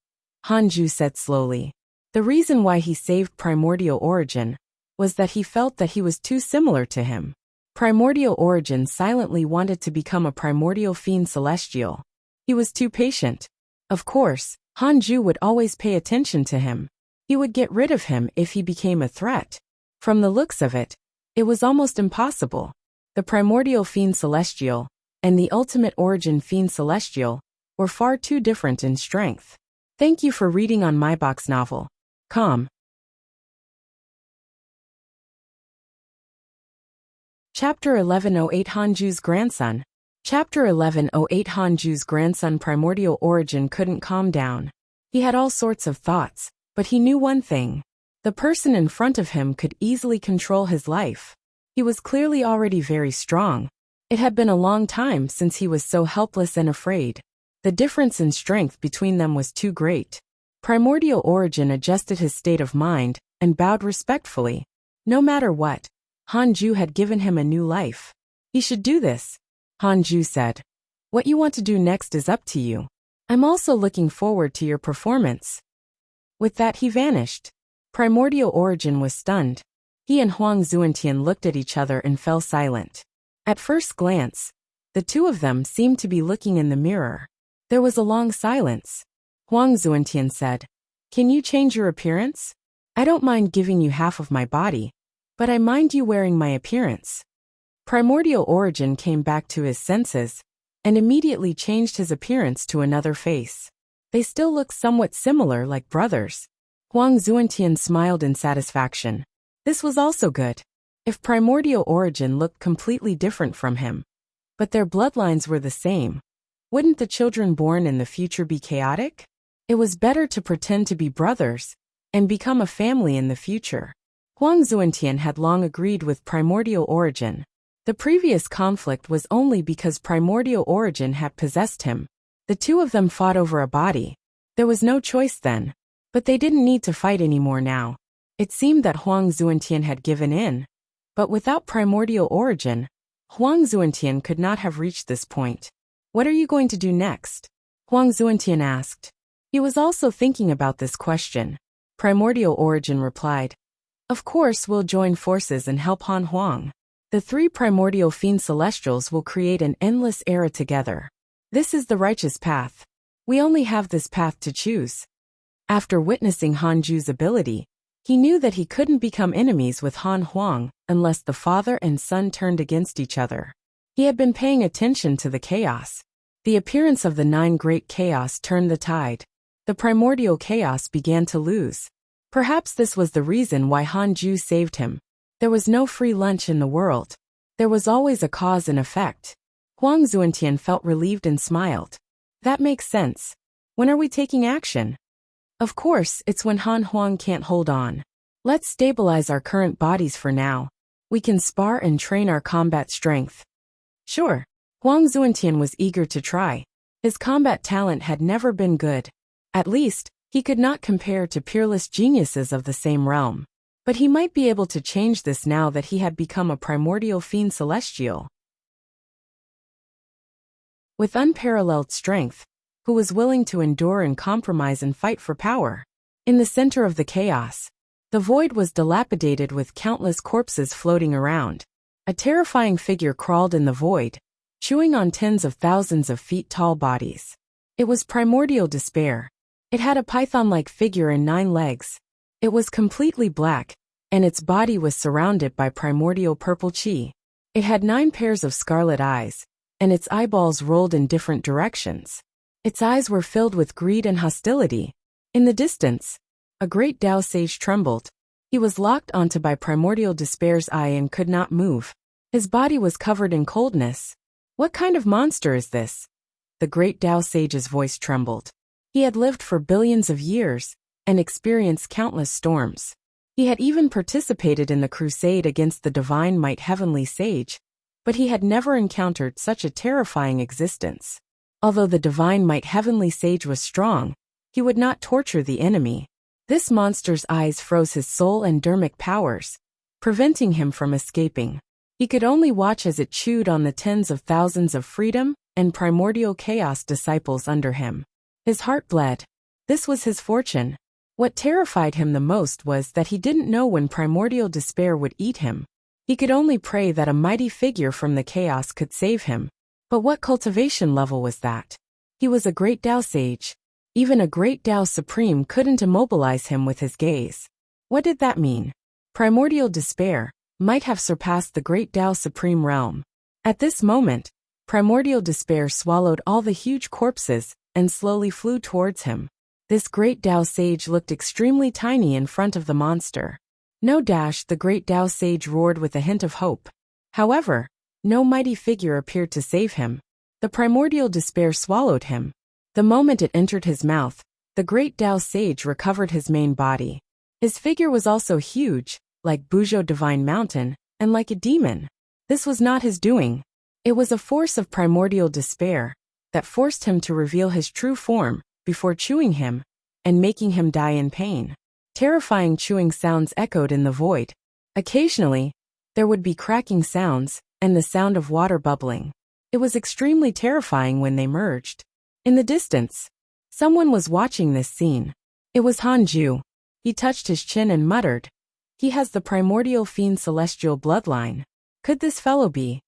Hanju said slowly. The reason why he saved Primordial Origin was that he felt that he was too similar to him. Primordial Origin silently wanted to become a primordial fiend celestial. He was too patient. Of course, Hanju would always pay attention to him. He would get rid of him if he became a threat. From the looks of it, it was almost impossible. The Primordial Fiend Celestial and the Ultimate Origin Fiend Celestial were far too different in strength. Thank you for reading on my box novel. Chapter 1108 Hanju's Grandson. Chapter 1108 Hanju's grandson Primordial Origin couldn't calm down. He had all sorts of thoughts, but he knew one thing. The person in front of him could easily control his life. He was clearly already very strong. It had been a long time since he was so helpless and afraid. The difference in strength between them was too great. Primordial Origin adjusted his state of mind and bowed respectfully. No matter what, Hanju had given him a new life. He should do this, Hanju said. What you want to do next is up to you. I'm also looking forward to your performance. With that he vanished. Primordial Origin was stunned. He and Huang Zuantian looked at each other and fell silent. At first glance, the two of them seemed to be looking in the mirror. There was a long silence. Huang Zuantian said, "Can you change your appearance? I don't mind giving you half of my body, but I mind you wearing my appearance." Primordial Origin came back to his senses and immediately changed his appearance to another face. They still looked somewhat similar, like brothers. Huang Zuantian smiled in satisfaction. This was also good. If Primordial Origin looked completely different from him, but their bloodlines were the same, wouldn't the children born in the future be chaotic? It was better to pretend to be brothers and become a family in the future. Huang Zuantian had long agreed with Primordial Origin. The previous conflict was only because Primordial Origin had possessed him. The two of them fought over a body. There was no choice then. But they didn't need to fight anymore now. It seemed that Huang Zuantian had given in. But without Primordial Origin, Huang Zuantian could not have reached this point. What are you going to do next? Huang Zuantian asked. He was also thinking about this question. Primordial Origin replied, "Of course we'll join forces and help Han Huang. The three primordial fiend celestials will create an endless era together. This is the righteous path. We only have this path to choose." After witnessing Hanju's ability, he knew that he couldn't become enemies with Han Huang unless the father and son turned against each other. He had been paying attention to the chaos. The appearance of the 9 great chaos turned the tide. The primordial chaos began to lose. Perhaps this was the reason why Hanju saved him. There was no free lunch in the world. There was always a cause and effect. Huang Zuantian felt relieved and smiled. That makes sense. When are we taking action? Of course, it's when Han Huang can't hold on. Let's stabilize our current bodies for now. We can spar and train our combat strength. Sure. Huang Zuantian was eager to try. His combat talent had never been good. At least, he could not compare to peerless geniuses of the same realm. But he might be able to change this now that he had become a primordial fiend celestial. With unparalleled strength, who was willing to endure and compromise and fight for power. In the center of the chaos, the void was dilapidated with countless corpses floating around. A terrifying figure crawled in the void, chewing on tens of thousands of feet tall bodies. It was primordial despair. It had a python-like figure and 9 legs. It was completely black, and its body was surrounded by primordial purple chi. It had 9 pairs of scarlet eyes, and its eyeballs rolled in different directions. Its eyes were filled with greed and hostility. In the distance, a great Dao sage trembled. He was locked onto by primordial despair's eye and could not move. His body was covered in coldness. What kind of monster is this? The great Dao sage's voice trembled. He had lived for billions of years and experienced countless storms. He had even participated in the crusade against the divine might heavenly sage, but he had never encountered such a terrifying existence. Although the divine might heavenly sage was strong, he would not torture the enemy. This monster's eyes froze his soul and dermic powers, preventing him from escaping. He could only watch as it chewed on the tens of thousands of freedom and primordial chaos disciples under him. His heart bled. This was his fortune. What terrified him the most was that he didn't know when primordial despair would eat him. He could only pray that a mighty figure from the chaos could save him. But what cultivation level was that? He was a great Tao sage. Even a great Tao supreme couldn't immobilize him with his gaze. What did that mean? Primordial despair might have surpassed the great Tao supreme realm. At this moment, primordial despair swallowed all the huge corpses and slowly flew towards him. This great Tao sage looked extremely tiny in front of the monster. No dash, the great Tao sage roared with a hint of hope. However, no mighty figure appeared to save him. The primordial despair swallowed him. The moment it entered his mouth, the great Tao sage recovered his main body. His figure was also huge, like Buzhou Divine Mountain, and like a demon. This was not his doing. It was a force of primordial despair that forced him to reveal his true form before chewing him and making him die in pain. Terrifying chewing sounds echoed in the void. Occasionally, there would be cracking sounds and the sound of water bubbling. It was extremely terrifying when they merged. In the distance, someone was watching this scene. It was Hanju. He touched his chin and muttered, "He has the primordial fiend celestial bloodline. Could this fellow be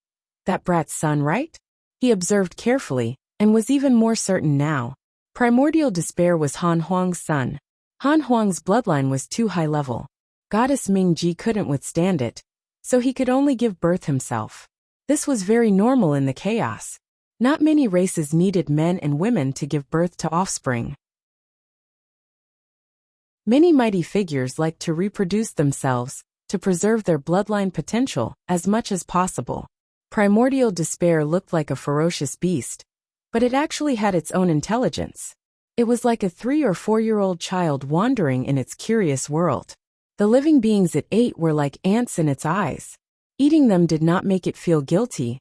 that brat's son, right?" He observed carefully and was even more certain now. Primordial despair was Han Huang's son. Han Huang's bloodline was too high level. Goddess Mingji couldn't withstand it, so he could only give birth himself. This was very normal in the chaos. Not many races needed men and women to give birth to offspring. Many mighty figures liked to reproduce themselves, to preserve their bloodline potential as much as possible. Primordial despair looked like a ferocious beast, but it actually had its own intelligence. It was like a 3 or 4-year-old child wandering in its curious world. The living beings it ate were like ants in its eyes. Eating them did not make it feel guilty,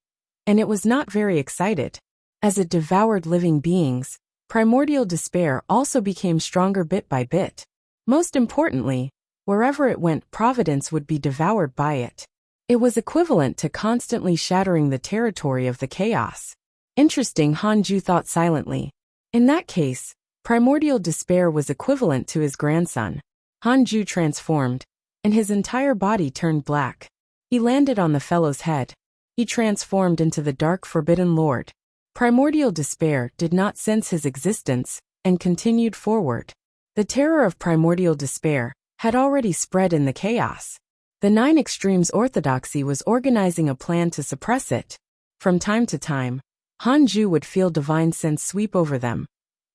and it was not very excited. As it devoured living beings, primordial despair also became stronger bit by bit. Most importantly, wherever it went, providence would be devoured by it. It was equivalent to constantly shattering the territory of the chaos. Interesting, Hanju thought silently. In that case, primordial despair was equivalent to his grandson. Hanju transformed, and his entire body turned black. He landed on the fellow's head. He transformed into the dark forbidden lord. Primordial despair did not sense his existence and continued forward. The terror of primordial despair had already spread in the chaos. The 9 Extremes Orthodoxy was organizing a plan to suppress it. From time to time, Hanju would feel divine sense sweep over them.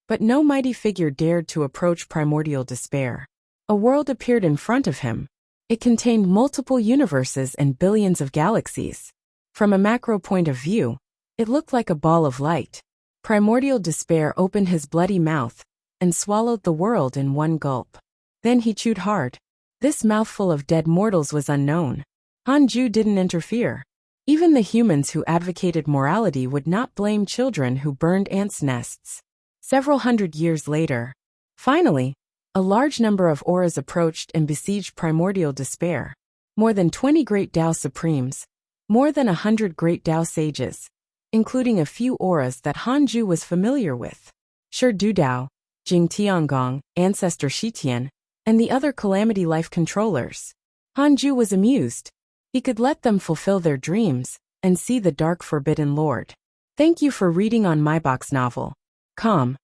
But no mighty figure dared to approach primordial despair. A world appeared in front of him. It contained multiple universes and billions of galaxies. From a macro point of view, it looked like a ball of light. Primordial despair opened his bloody mouth and swallowed the world in one gulp. Then he chewed hard. This mouthful of dead mortals was unknown. Hanju didn't interfere. Even the humans who advocated morality would not blame children who burned ants' nests. Several hundred years later, finally, a large number of auras approached and besieged primordial despair. More than 20 great Tao supremes, more than 100 great Tao sages, including a few auras that Hanju was familiar with. Shi Dudao, Jing Tiangong, Ancestor Shitian, and the other Calamity Life controllers. Hanju was amused. He could let them fulfill their dreams and see the dark forbidden lord. Thank you for reading on mybox novel. Com.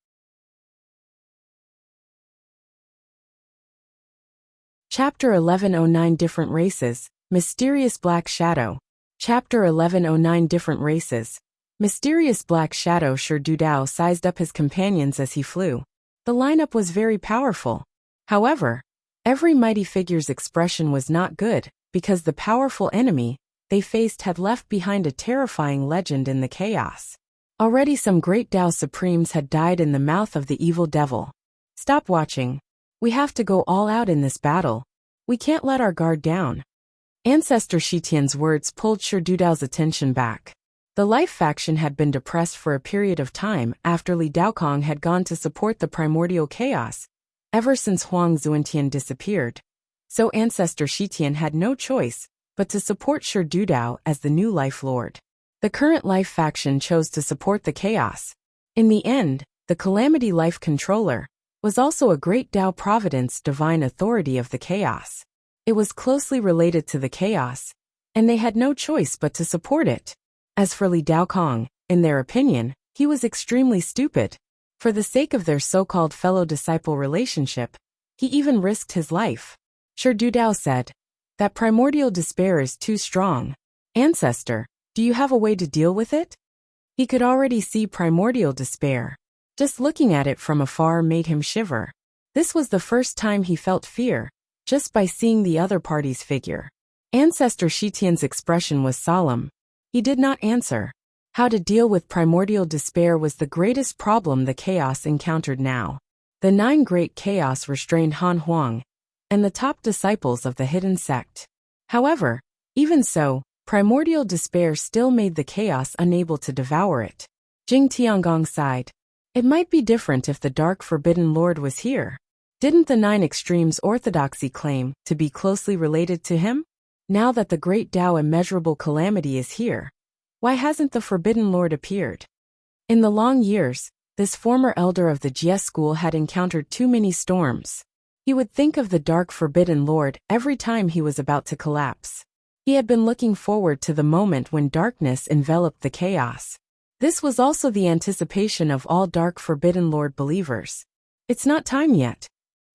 Chapter 1109 Different Races, Mysterious Black Shadow. Chapter 1109 Different Races. Mysterious Black Shadow. Shi Dudao sized up his companions as he flew. The lineup was very powerful. However, every mighty figure's expression was not good, because the powerful enemy they faced had left behind a terrifying legend in the chaos. Already some great Tao Supremes had died in the mouth of the evil devil. Stop watching. We have to go all out in this battle. We can't let our guard down. Ancestor Shitian's words pulled Shi Dudao's attention back. The Life faction had been depressed for a period of time after Li Daokong had gone to support the primordial chaos, ever since Huang Zuantian disappeared. So Ancestor Shitian had no choice but to support Shi Dudao as the new Life Lord. The current life faction chose to support the chaos. In the end, the Calamity Life Controller was also a great Tao Providence divine authority of the chaos. It was closely related to the chaos, and they had no choice but to support it. As for Li Daokong, in their opinion, he was extremely stupid. For the sake of their so-called fellow-disciple relationship, he even risked his life. Shi Dudao said, "That primordial despair is too strong. Ancestor, do you have a way to deal with it?" He could already see primordial despair. Just looking at it from afar made him shiver. This was the first time he felt fear, just by seeing the other party's figure. Ancestor Shitian's expression was solemn. He did not answer. How to deal with primordial despair was the greatest problem the chaos encountered now. The 9 great chaos restrained Han Huang and the top disciples of the hidden sect. However, even so, primordial despair still made the chaos unable to devour it. Jing Tiangong sighed. It might be different if the Dark Forbidden Lord was here. Didn't the 9 extremes orthodoxy claim to be closely related to him? Now that the great Tao immeasurable calamity is here, why hasn't the Forbidden Lord appeared? In the long years, this former elder of the Jie school had encountered too many storms. He would think of the Dark Forbidden Lord every time he was about to collapse. He had been looking forward to the moment when darkness enveloped the chaos. This was also the anticipation of all Dark Forbidden Lord believers. It's not time yet.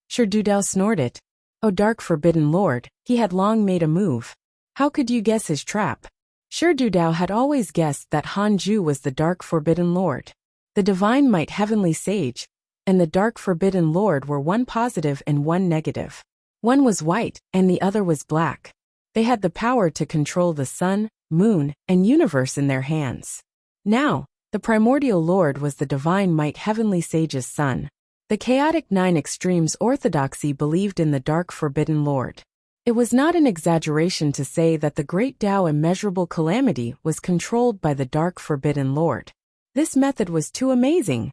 Shi Dudao snorted. Oh, Dark Forbidden Lord, he had long made a move. How could you guess his trap? Shi Dudao had always guessed that Han Ju was the Dark Forbidden Lord. The Divine Might Heavenly Sage and the Dark Forbidden Lord were one positive and one negative. One was white and the other was black. They had the power to control the sun, moon, and universe in their hands. Now, the Primordial Lord was the Divine Might Heavenly Sage's son. The chaotic 9 extremes orthodoxy believed in the Dark Forbidden Lord. It was not an exaggeration to say that the great Tao immeasurable calamity was controlled by the Dark Forbidden Lord. This method was too amazing.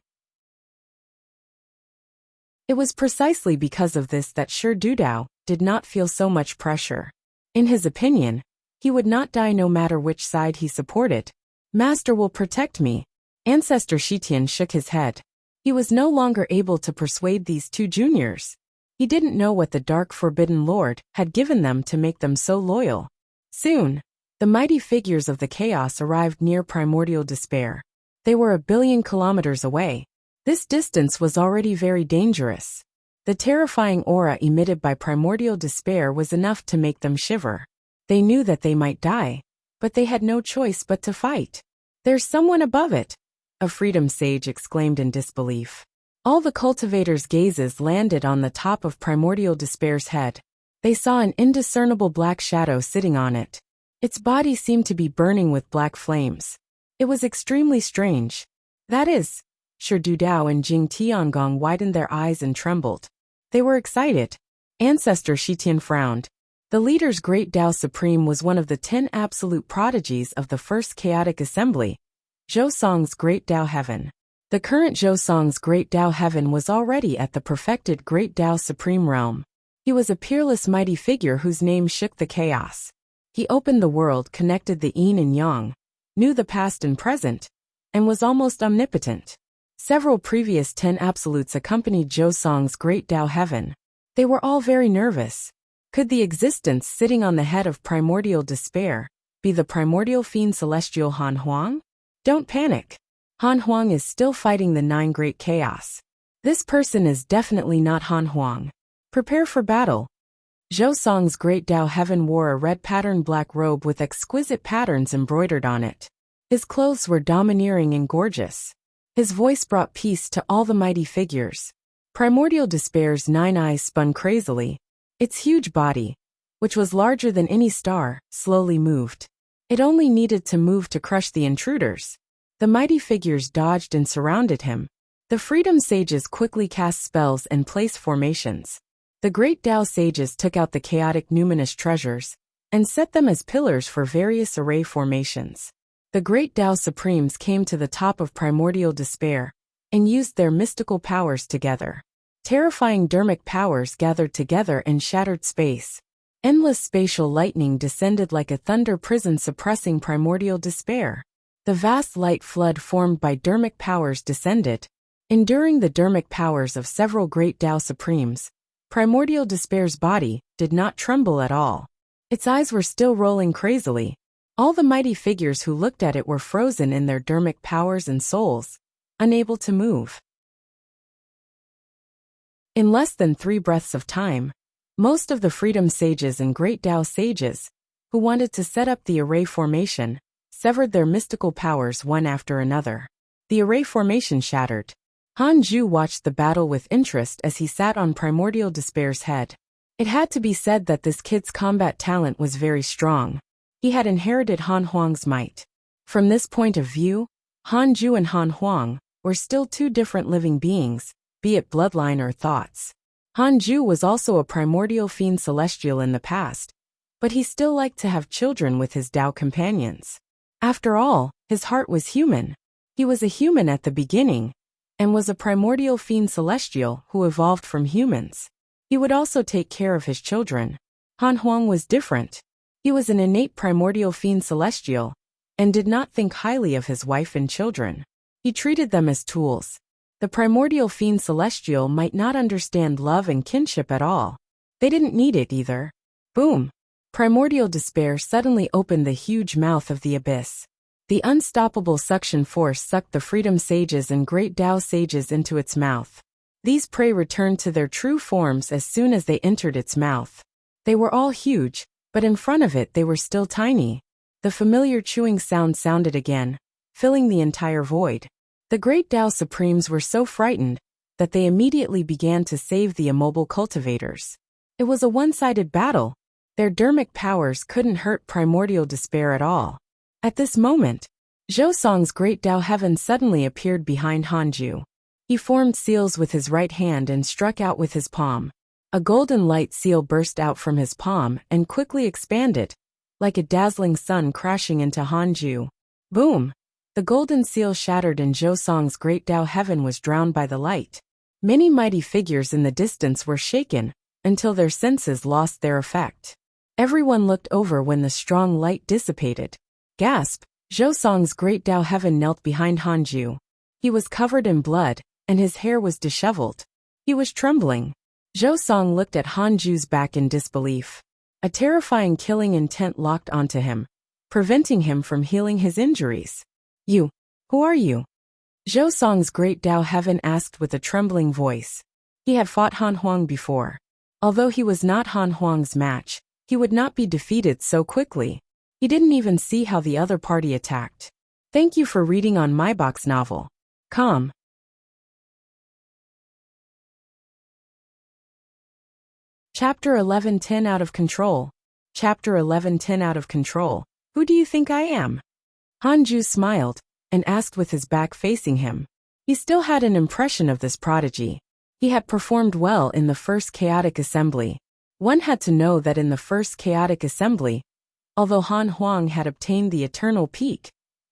It was precisely because of this that Shi Dudao did not feel so much pressure. In his opinion, he would not die no matter which side he supported. Master will protect me. Ancestor Shitian shook his head. He was no longer able to persuade these 2 juniors. He didn't know what the Dark Forbidden Lord had given them to make them so loyal. Soon, the mighty figures of the chaos arrived near primordial despair. They were 1 billion kilometers away. This distance was already very dangerous. The terrifying aura emitted by primordial despair was enough to make them shiver. They knew that they might die, but they had no choice but to fight. There's someone above it, a freedom sage exclaimed in disbelief. All the cultivators' gazes landed on the top of primordial despair's head. They saw an indiscernible black shadow sitting on it. Its body seemed to be burning with black flames. It was extremely strange. That is, Shi Dudao and Jing Tiangong widened their eyes and trembled. They were excited. Ancestor Shitian frowned. The leader's great Tao Supreme was one of the 10 absolute prodigies of the first chaotic assembly, Zhousong's Great Tao Heaven. The current Zhousong's Great Tao Heaven was already at the perfected Great Tao Supreme Realm. He was a peerless mighty figure whose name shook the chaos. He opened the world, connected the yin and yang, knew the past and present, and was almost omnipotent. Several previous 10 absolutes accompanied Zhousong's Great Tao Heaven. They were all very nervous. Could the existence sitting on the head of primordial despair be the primordial fiend celestial Han Huang? Don't panic. Han Huang is still fighting the 9 great chaos. This person is definitely not Han Huang. Prepare for battle. Zhousong's Great Tao Heaven wore a red patterned black robe with exquisite patterns embroidered on it. His clothes were domineering and gorgeous. His voice brought peace to all the mighty figures. Primordial despair's 9 eyes spun crazily. Its huge body, which was larger than any star, slowly moved. It only needed to move to crush the intruders. The mighty figures dodged and surrounded him. The freedom sages quickly cast spells and placed formations. The great Tao sages took out the chaotic numinous treasures and set them as pillars for various array formations. The great Tao Supremes came to the top of primordial despair and used their mystical powers together. Terrifying dermic powers gathered together and shattered space. Endless spatial lightning descended like a thunder prison suppressing primordial despair. The vast light flood formed by dharmic powers descended, enduring the dharmic powers of several great Tao Supremes. Primordial Despair's body did not tremble at all. Its eyes were still rolling crazily. All the mighty figures who looked at it were frozen in their dharmic powers and souls, unable to move. In less than 3 breaths of time, most of the freedom sages and great Tao sages, who wanted to set up the array formation, severed their mystical powers one after another. The array formation shattered. Han Ju watched the battle with interest as he sat on Primordial Despair's head. It had to be said that this kid's combat talent was very strong. He had inherited Han Huang's might. From this point of view, Han Ju and Han Huang were still 2 different living beings, be it bloodline or thoughts. Han Ju was also a primordial fiend celestial in the past, but he still liked to have children with his Tao companions. After all, his heart was human. He was a human at the beginning, and was a primordial fiend celestial who evolved from humans. He would also take care of his children. Han Huang was different. He was an innate primordial fiend celestial, and did not think highly of his wife and children. He treated them as tools. The primordial fiend celestial might not understand love and kinship at all. They didn't need it either. Boom! Primordial Despair suddenly opened the huge mouth of the abyss. The unstoppable suction force sucked the freedom sages and great Tao sages into its mouth. These prey returned to their true forms as soon as they entered its mouth. They were all huge, but in front of it they were still tiny. The familiar chewing sound sounded again, filling the entire void. The great Tao Supremes were so frightened that they immediately began to save the immobile cultivators. It was a one-sided battle. Their dharmic powers couldn't hurt Primordial Despair at all. At this moment, Zhou Song's great Tao heaven suddenly appeared behind Han Ju. He formed seals with his right hand and struck out with his palm. A golden light seal burst out from his palm and quickly expanded, like a dazzling sun crashing into Han Ju. Boom! The golden seal shattered and Zhou Song's great Tao heaven was drowned by the light. Many mighty figures in the distance were shaken, until their senses lost their effect. Everyone looked over when the strong light dissipated. Gasp! Zhou Song's great Tao heaven knelt behind Han Ju. He was covered in blood, and his hair was disheveled. He was trembling. Zhou Song looked at Han Ju's back in disbelief. A terrifying killing intent locked onto him, preventing him from healing his injuries. You, who are you? Zhou Song's great Tao heaven asked with a trembling voice. He had fought Han Huang before. Although he was not Han Huang's match, he would not be defeated so quickly. He didn't even see how the other party attacked. Thank you for reading on my box novel. Com. Chapter 11 10 Out of Control. Chapter 11 10 Out of Control. Who do you think I am? Han Ju smiled, and asked with his back facing him. He still had an impression of this prodigy. He had performed well in the first chaotic assembly. One had to know that in the first chaotic assembly, although Han Huang had obtained the eternal peak,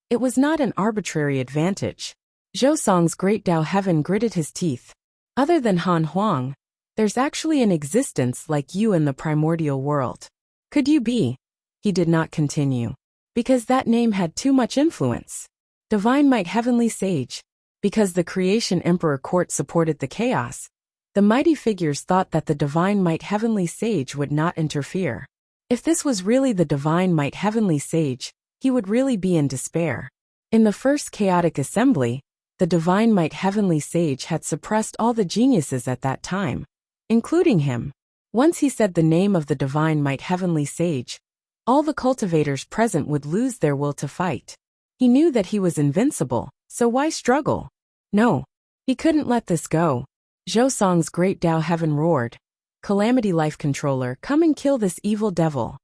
it was not an arbitrary advantage. Zhou Song's great Tao heaven gritted his teeth. Other than Han Huang, there's actually an existence like you in the primordial world. Could you be? He did not continue. Because that name had too much influence. Divine Might Heavenly Sage. Because the Creation Emperor Court supported the chaos, the mighty figures thought that the Divine Might Heavenly Sage would not interfere. If this was really the Divine Might Heavenly Sage, he would really be in despair. In the first chaotic assembly, the Divine Might Heavenly Sage had suppressed all the geniuses at that time, including him. Once he said the name of the Divine Might Heavenly Sage, all the cultivators present would lose their will to fight. He knew that he was invincible, so why struggle? No, he couldn't let this go. Zhou Song's great Tao heaven roared. Calamity Life Controller, come and kill this evil devil.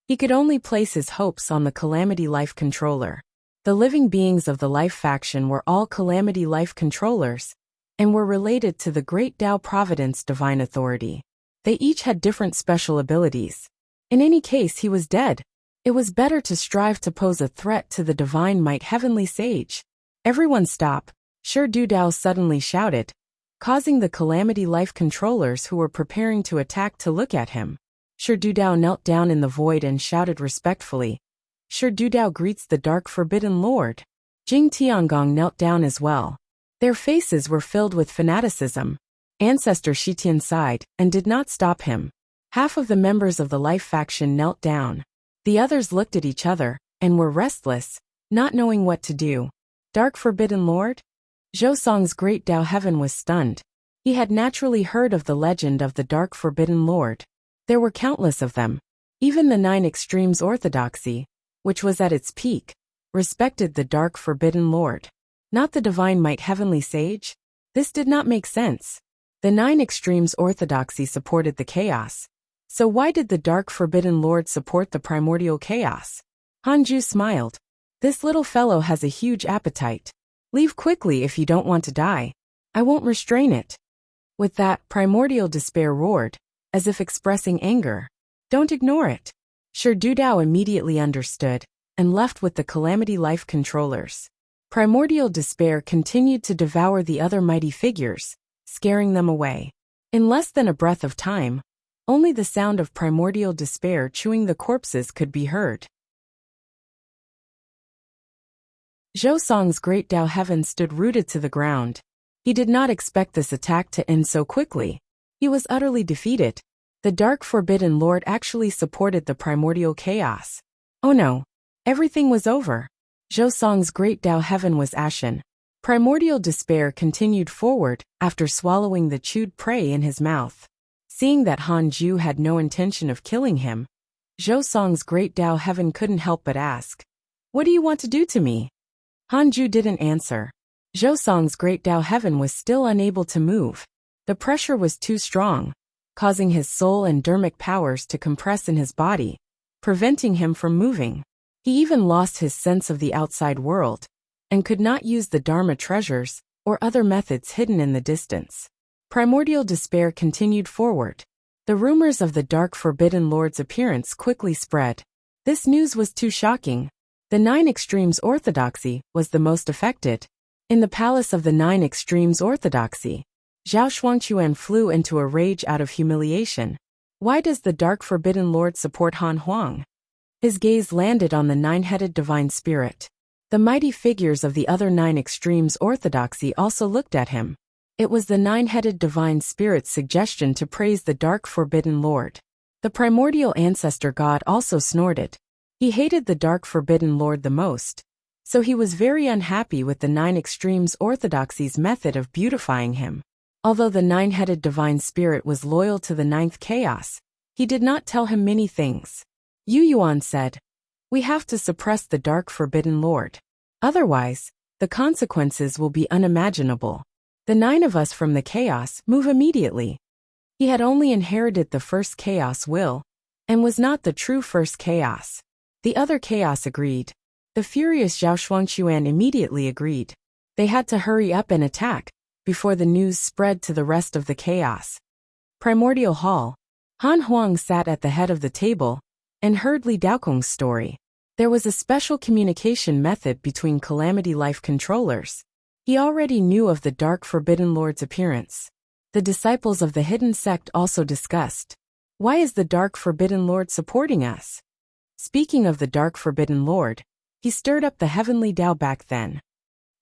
He could only place his hopes on the Calamity Life Controller. The living beings of the Life faction were all Calamity Life Controllers, and were related to the great Tao Providence Divine Authority. They each had different special abilities. In any case, he was dead. It was better to strive to pose a threat to the Divine Might Heavenly Sage. Everyone stop, Shi Dudao suddenly shouted, causing the Calamity Life Controllers who were preparing to attack to look at him. Shi Dudao knelt down in the void and shouted respectfully, Shi Dudao greets the Dark Forbidden Lord. Jing Tiangong knelt down as well. Their faces were filled with fanaticism. Ancestor Shitian sighed and did not stop him. Half of the members of the life faction knelt down. The others looked at each other and were restless, not knowing what to do. Dark Forbidden Lord? Zhou Song's great Dao Heaven was stunned. He had naturally heard of the legend of the Dark Forbidden Lord. There were countless of them. Even the Nine Extremes Orthodoxy, which was at its peak, respected the Dark Forbidden Lord. Not the Divine Might Heavenly Sage? This did not make sense. The Nine Extremes Orthodoxy supported the chaos. So why did the Dark Forbidden Lord support the primordial chaos? Hanju smiled. This little fellow has a huge appetite. Leave quickly if you don't want to die. I won't restrain it. With that, primordial despair roared, as if expressing anger. Don't ignore it. Shi Dudao immediately understood, and left with the Calamity Life controllers. Primordial despair continued to devour the other mighty figures, scaring them away. In less than a breath of time, only the sound of primordial despair chewing the corpses could be heard. Zhou Song's great Dao Heaven stood rooted to the ground. He did not expect this attack to end so quickly. He was utterly defeated. The Dark Forbidden Lord actually supported the primordial chaos. Oh no. Everything was over. Zhou Song's great Dao Heaven was ashen. Primordial despair continued forward after swallowing the chewed prey in his mouth. Seeing that Hanju had no intention of killing him, Zhou Song's great Dao Heaven couldn't help but ask, "What do you want to do to me?" Hanju didn't answer. Zhou Song's great Dao Heaven was still unable to move. The pressure was too strong, causing his soul and dermic powers to compress in his body, preventing him from moving. He even lost his sense of the outside world, and could not use the Dharma treasures or other methods hidden in the distance. Primordial despair continued forward. The rumors of the Dark Forbidden Lord's appearance quickly spread. This news was too shocking. The Nine Extremes Orthodoxy was the most affected. In the palace of the Nine Extremes Orthodoxy, Zhao Shuangquan flew into a rage out of humiliation. Why does the Dark Forbidden Lord support Han Huang? His gaze landed on the nine-headed divine spirit. The mighty figures of the other Nine Extremes Orthodoxy also looked at him. It was the nine-headed divine spirit's suggestion to praise the Dark Forbidden Lord. The primordial ancestor god also snorted. He hated the Dark Forbidden Lord the most, so he was very unhappy with the Nine Extremes Orthodoxy's method of beautifying him. Although the nine-headed divine spirit was loyal to the ninth chaos, he did not tell him many things. Yu Yuan said, "We have to suppress the Dark Forbidden Lord. Otherwise, the consequences will be unimaginable. The 9 of us from the chaos move immediately." He had only inherited the first chaos will, and was not the true first chaos. The other chaos agreed. The furious Zhao Shuangquan immediately agreed. They had to hurry up and attack, before the news spread to the rest of the chaos. Primordial Hall. Han Huang sat at the head of the table, and heard Li Daokong's story. There was a special communication method between Calamity Life controllers. He already knew of the Dark Forbidden Lord's appearance. The disciples of the hidden sect also discussed, "Why is the Dark Forbidden Lord supporting us?" Speaking of the Dark Forbidden Lord, he stirred up the heavenly Dao back then.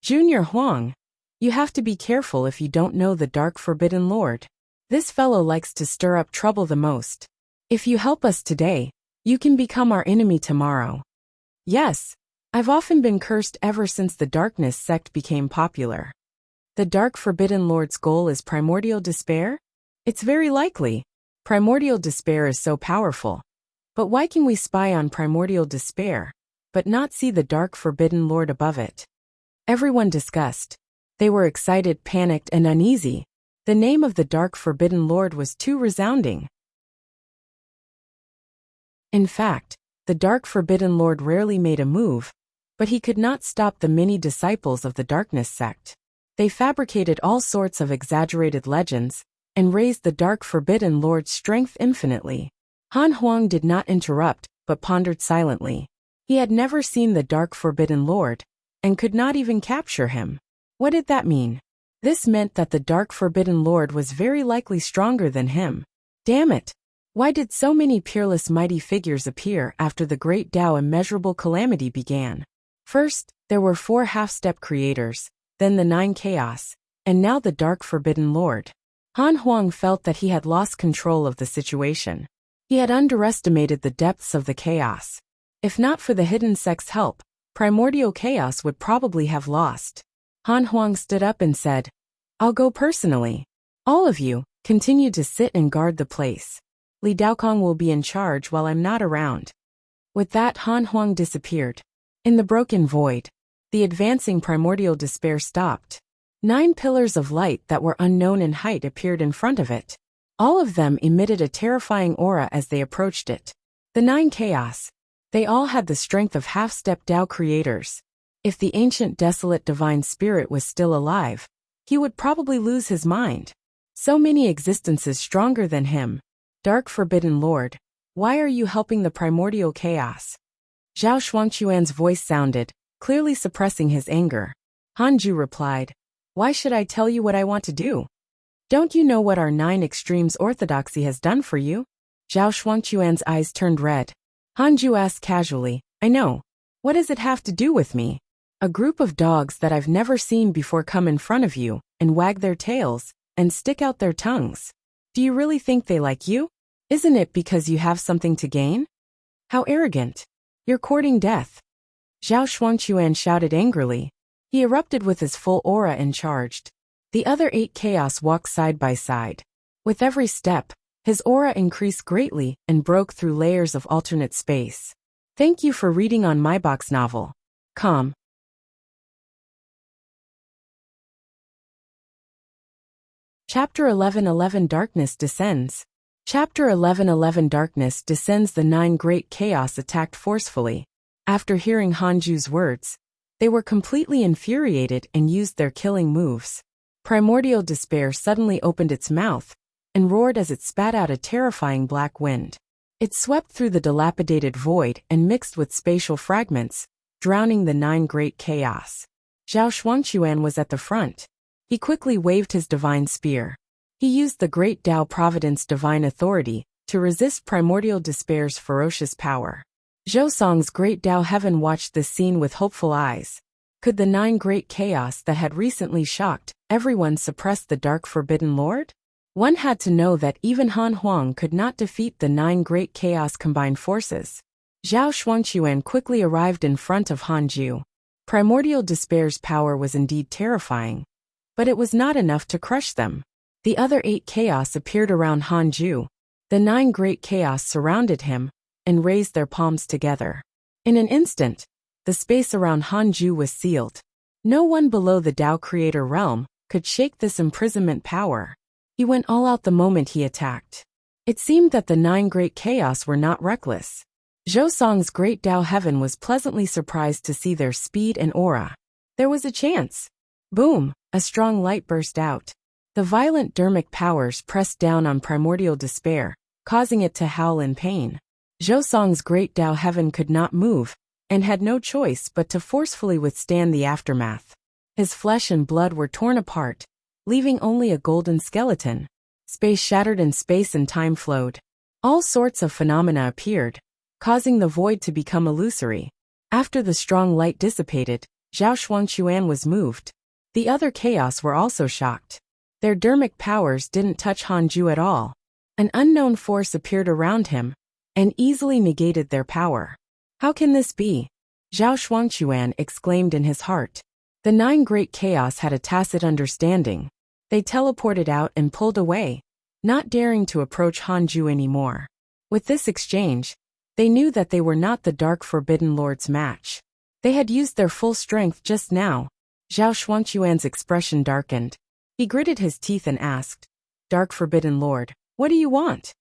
"Junior Huang, you have to be careful if you don't know the Dark Forbidden Lord. This fellow likes to stir up trouble the most. If you help us today, you can become our enemy tomorrow." "Yes, I've often been cursed ever since the Darkness sect became popular." "The Dark Forbidden Lord's goal is primordial despair?" "It's very likely. Primordial despair is so powerful. But why can we spy on primordial despair, but not see the Dark Forbidden Lord above it?" Everyone discussed. They were excited, panicked, and uneasy. The name of the Dark Forbidden Lord was too resounding. In fact, the Dark Forbidden Lord rarely made a move, but he could not stop the many disciples of the Darkness sect. They fabricated all sorts of exaggerated legends, and raised the Dark Forbidden Lord's strength infinitely. Han Huang did not interrupt, but pondered silently. He had never seen the Dark Forbidden Lord, and could not even capture him. What did that mean? This meant that the Dark Forbidden Lord was very likely stronger than him. Damn it! Why did so many peerless mighty figures appear after the great Tao immeasurable calamity began? First, there were 4 half-step creators, then the 9 chaos, and now the dark forbidden lord. Han Huang felt that he had lost control of the situation. He had underestimated the depths of the chaos. If not for the hidden sect's help, primordial chaos would probably have lost. Han Huang stood up and said, "I'll go personally. All of you, continue to sit and guard the place. Li Daokong will be in charge while I'm not around." With that, Han Huang disappeared. In the broken void, the advancing primordial despair stopped. 9 pillars of light that were unknown in height appeared in front of it. All of them emitted a terrifying aura as they approached it. The 9 chaos. They all had the strength of half-step Tao creators. If the ancient desolate divine spirit was still alive, he would probably lose his mind. So many existences stronger than him. Dark forbidden lord, why are you helping the primordial chaos? Zhao Shuangquan's voice sounded, clearly suppressing his anger. Hanju replied, "Why should I tell you what I want to do? Don't you know what our 9 extremes orthodoxy has done for you?" Zhao Shuangquan's eyes turned red. Hanju asked casually, "I know. What does it have to do with me? A group of dogs that I've never seen before come in front of you, and wag their tails, and stick out their tongues. Do you really think they like you? Isn't it because you have something to gain? How arrogant. You're courting death." Zhao Shuangquan shouted angrily. He erupted with his full aura and charged. The other 8 chaos walked side by side. With every step, his aura increased greatly and broke through layers of alternate space. Thank you for reading on my box novel. Com. Chapter 11:11 Darkness Descends. Chapter 11:11 Darkness Descends. The 9 great chaos attacked forcefully. After hearing Hanju's words, they were completely infuriated and used their killing moves. Primordial despair suddenly opened its mouth and roared as it spat out a terrifying black wind. It swept through the dilapidated void and mixed with spatial fragments, drowning the 9 great chaos. Zhao Shuangquan was at the front. He quickly waved his divine spear. He used the great Tao Providence divine authority to resist primordial despair's ferocious power. Zhou Song's great Tao heaven watched this scene with hopeful eyes. Could the 9 great chaos that had recently shocked everyone suppress the dark forbidden lord? One had to know that even Han Huang could not defeat the 9 great chaos combined forces. Zhao Shuangquan quickly arrived in front of Hanju. Primordial despair's power was indeed terrifying, but it was not enough to crush them. The other 8 chaos appeared around Hanju. The 9 great chaos surrounded him and raised their palms together. In an instant, the space around Hanju was sealed. No one below the Tao creator realm could shake this imprisonment power. He went all out the moment he attacked. It seemed that the 9 great chaos were not reckless. Zhou Song's great Tao heaven was pleasantly surprised to see their speed and aura. There was a chance. Boom! A strong light burst out. The violent dermic powers pressed down on primordial despair, causing it to howl in pain. Zhou Song's great Tao heaven could not move, and had no choice but to forcefully withstand the aftermath. His flesh and blood were torn apart, leaving only a golden skeleton. Space shattered and space and time flowed. All sorts of phenomena appeared, causing the void to become illusory. After the strong light dissipated, Zhao Shuangquan was moved. The other chaos were also shocked. Their dermic powers didn't touch Hanju at all. An unknown force appeared around him and easily negated their power. How can this be? Zhao Shuangquan exclaimed in his heart. The 9 great chaos had a tacit understanding. They teleported out and pulled away, not daring to approach Hanju anymore. With this exchange, they knew that they were not the Dark Forbidden Lord's match. They had used their full strength just now. Zhao Shuangquan's expression darkened. He gritted his teeth and asked, "Dark Forbidden Lord, what do you want?"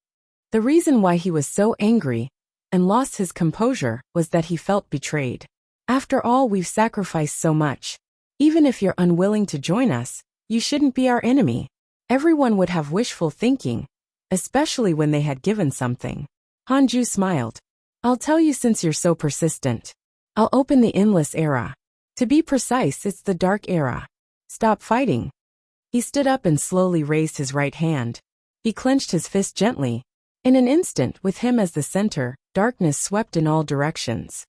The reason why he was so angry and lost his composure was that he felt betrayed. After all, we've sacrificed so much. Even if you're unwilling to join us, you shouldn't be our enemy. Everyone would have wishful thinking, especially when they had given something. Hanju smiled. "I'll tell you since you're so persistent. I'll open the endless era. To be precise, it's the dark era. Stop fighting." He stood up and slowly raised his right hand. He clenched his fist gently. In an instant, with him as the center, darkness swept in all directions.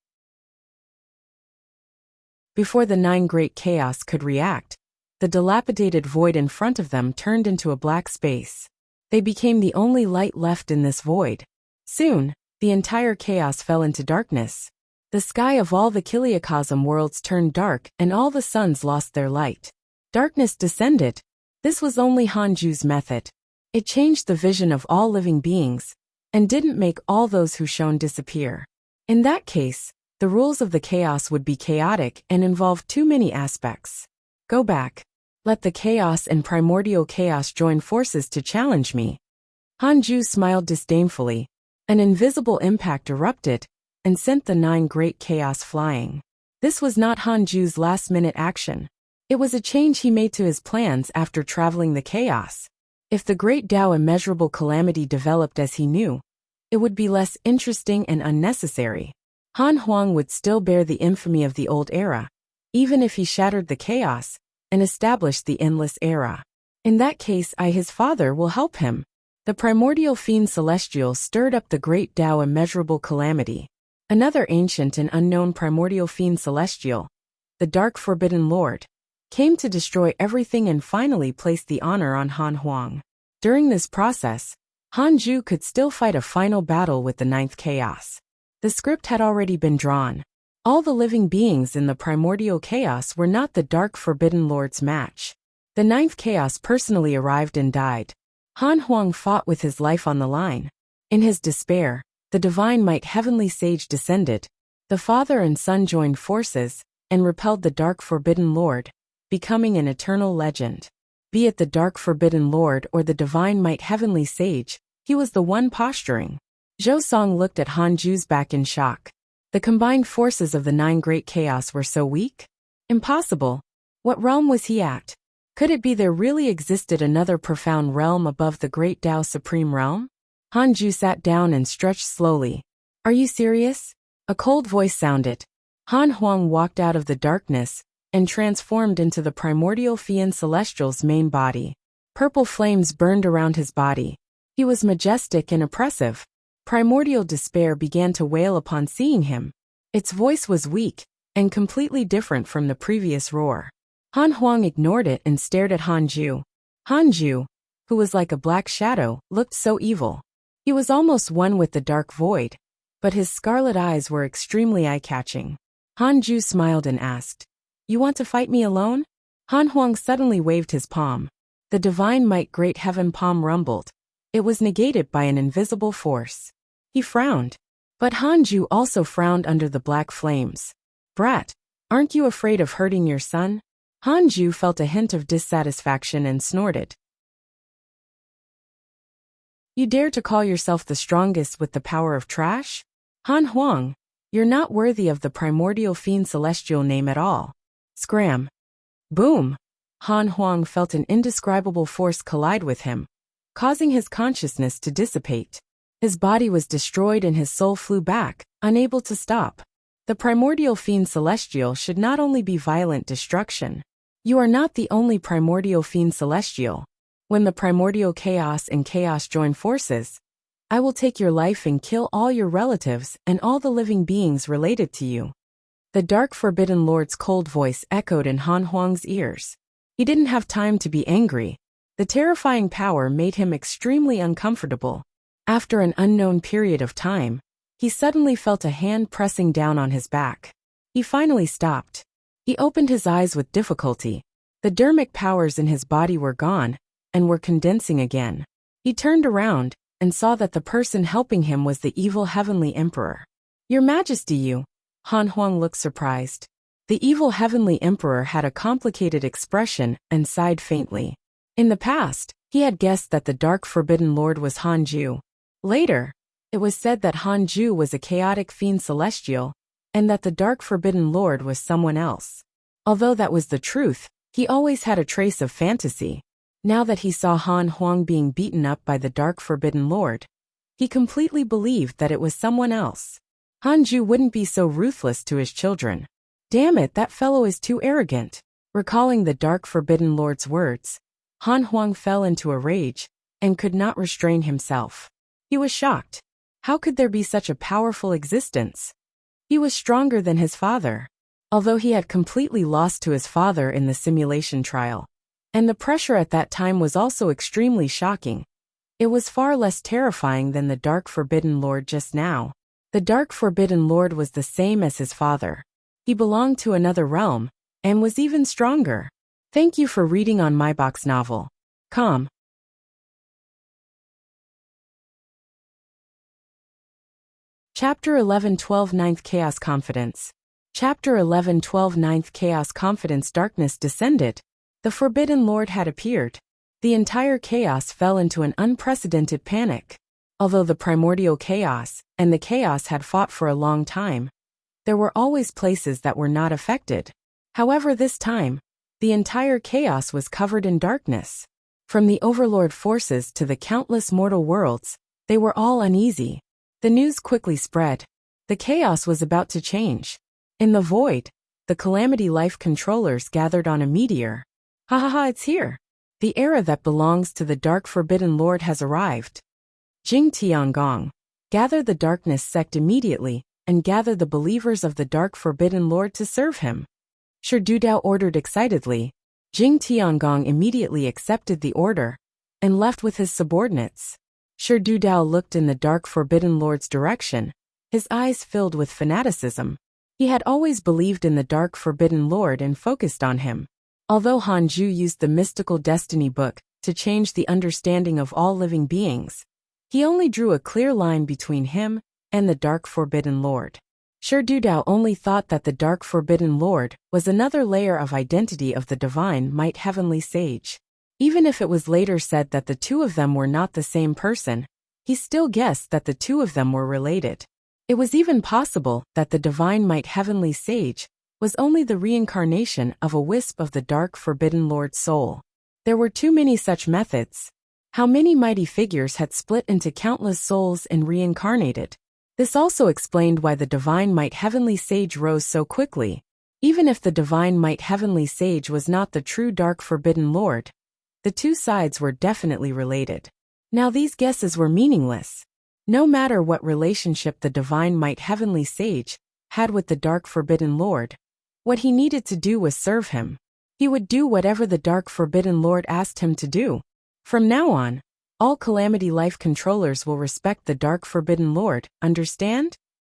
Before the nine great chaos could react, the dilapidated void in front of them turned into a black space. They became the only light left in this void. Soon, the entire chaos fell into darkness. The sky of all the Kiliacosm worlds turned dark and all the suns lost their light. Darkness descended. This was only Hanju's method. It changed the vision of all living beings, and didn't make all those who shone disappear. In that case, the rules of the chaos would be chaotic and involve too many aspects. Go back. Let the chaos and primordial chaos join forces to challenge me. Hanju smiled disdainfully. An invisible impact erupted and sent the nine great chaos flying. This was not Hanju's last-minute action. It was a change he made to his plans after traveling the chaos. If the great Tao immeasurable calamity developed as he knew, it would be less interesting and unnecessary. Han Huang would still bear the infamy of the old era, even if he shattered the chaos and established the endless era. In that case, his father, will help him. The primordial fiend celestial stirred up the great Tao immeasurable calamity. Another ancient and unknown primordial fiend celestial, the dark forbidden lord, came to destroy everything and finally placed the honor on Han Huang. During this process, Hanju could still fight a final battle with the ninth chaos. The script had already been drawn. All the living beings in the primordial chaos were not the dark forbidden lord's match. The ninth chaos personally arrived and died. Han Huang fought with his life on the line. In his despair, the divine might heavenly sage descended. The father and son joined forces and repelled the dark forbidden lord, becoming an eternal legend. Be it the dark forbidden lord or the divine might heavenly sage, he was the one posturing. Zhou Song looked at Hanju's back in shock. The combined forces of the nine great chaos were so weak? Impossible. What realm was he at? Could it be there really existed another profound realm above the great Tao supreme realm? Hanju sat down and stretched slowly. Are you serious? A cold voice sounded. Han Huang walked out of the darkness and transformed into the primordial fiend celestial's main body. Purple flames burned around his body. He was majestic and oppressive. Primordial despair began to wail upon seeing him. Its voice was weak and completely different from the previous roar. Han Huang ignored it and stared at Hanju. Hanju, who was like a black shadow, looked so evil. He was almost one with the dark void, but his scarlet eyes were extremely eye-catching. Hanju smiled and asked, "You want to fight me alone?" Han Huang suddenly waved his palm. The divine might great heaven palm rumbled. It was negated by an invisible force. He frowned. But Hanju also frowned under the black flames. "Brat, aren't you afraid of hurting your son?" Hanju felt a hint of dissatisfaction and snorted. "You dare to call yourself the strongest with the power of trash? Han Huang, you're not worthy of the primordial fiend celestial name at all." Scram. Boom. Han Huang felt an indescribable force collide with him, causing his consciousness to dissipate. His body was destroyed and his soul flew back, unable to stop. The primordial fiend celestial should not only be violent destruction. You are not the only primordial fiend celestial. When the primordial chaos and chaos join forces, I will take your life and kill all your relatives and all the living beings related to you. The dark forbidden lord's cold voice echoed in Han Huang's ears. He didn't have time to be angry. The terrifying power made him extremely uncomfortable. After an unknown period of time, he suddenly felt a hand pressing down on his back. He finally stopped. He opened his eyes with difficulty. The dermic powers in his body were gone and were condensing again. He turned around and saw that the person helping him was the evil heavenly emperor. "Your Majesty, you." Han Huang looked surprised. The evil heavenly emperor had a complicated expression and sighed faintly. In the past, he had guessed that the dark forbidden lord was Hanju. Later, it was said that Hanju was a chaotic fiend celestial, and that the dark forbidden lord was someone else. Although that was the truth, he always had a trace of fantasy. Now that he saw Han Huang being beaten up by the dark forbidden lord, he completely believed that it was someone else. Hanju wouldn't be so ruthless to his children. Damn it, that fellow is too arrogant. Recalling the dark forbidden lord's words, Han Huang fell into a rage and could not restrain himself. He was shocked. How could there be such a powerful existence? He was stronger than his father. although he had completely lost to his father in the simulation trial. And the pressure at that time was also extremely shocking. It was far less terrifying than the Dark Forbidden Lord just now. The Dark Forbidden Lord was the same as his father. He belonged to another realm, and was even stronger. Thank you for reading on my box novel. Com. Chapter 11-12 Ninth Chaos Confidence. Chapter 11-12 Ninth Chaos Confidence. Darkness descended. The Forbidden Lord had appeared. The entire chaos fell into an unprecedented panic. Although the primordial chaos and the chaos had fought for a long time, there were always places that were not affected. However, this time, the entire chaos was covered in darkness. From the overlord forces to the countless mortal worlds, they were all uneasy. The news quickly spread. The chaos was about to change. In the void, the Calamity Life controllers gathered on a meteor. Ha ha ha, it's here. The era that belongs to the Dark Forbidden Lord has arrived. Jing Tiangong. Gather the darkness sect immediately, and gather the believers of the Dark Forbidden Lord to serve him. Shi Dudao ordered excitedly. Jing Tiangong immediately accepted the order, and left with his subordinates. Shi Dudao looked in the Dark Forbidden Lord's direction, his eyes filled with fanaticism. He had always believed in the Dark Forbidden Lord and focused on him. Although Hanju used the mystical destiny book to change the understanding of all living beings, he only drew a clear line between him and the Dark Forbidden Lord. Shi Dudao only thought that the Dark Forbidden Lord was another layer of identity of the Divine Might Heavenly Sage. Even if it was later said that the two of them were not the same person, he still guessed that the two of them were related. It was even possible that the Divine Might Heavenly Sage was only the reincarnation of a wisp of the Dark Forbidden Lord's soul. There were too many such methods. How many mighty figures had split into countless souls and reincarnated? This also explained why the Divine Might Heavenly Sage rose so quickly. Even if the Divine Might Heavenly Sage was not the true Dark Forbidden Lord, the two sides were definitely related. Now these guesses were meaningless. No matter what relationship the Divine Might Heavenly Sage had with the Dark Forbidden Lord, what he needed to do was serve him. He would do whatever the Dark Forbidden Lord asked him to do. From now on, all Calamity Life controllers will respect the Dark Forbidden Lord, understand?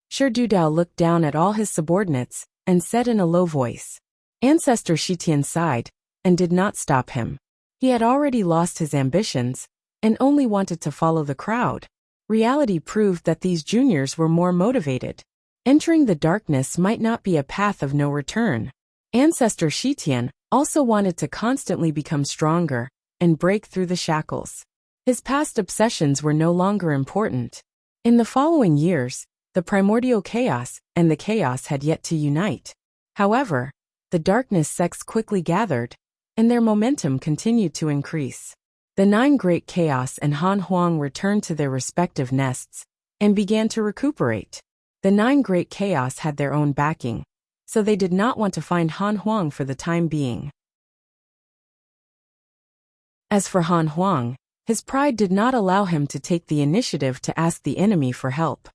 Shi Dudao looked down at all his subordinates and said in a low voice. Ancestor Shitian sighed and did not stop him. He had already lost his ambitions and only wanted to follow the crowd. Reality proved that these juniors were more motivated. Entering the darkness might not be a path of no return. Ancestor Shitian also wanted to constantly become stronger and break through the shackles. His past obsessions were no longer important. In the following years, the primordial chaos and the chaos had yet to unite. However, the darkness sects quickly gathered, and their momentum continued to increase. The 9 Great Chaos and Han Huang returned to their respective nests and began to recuperate. The 9 Great Chaos had their own backing, so they did not want to find Han Huang for the time being. As for Han Huang, his pride did not allow him to take the initiative to ask the enemy for help.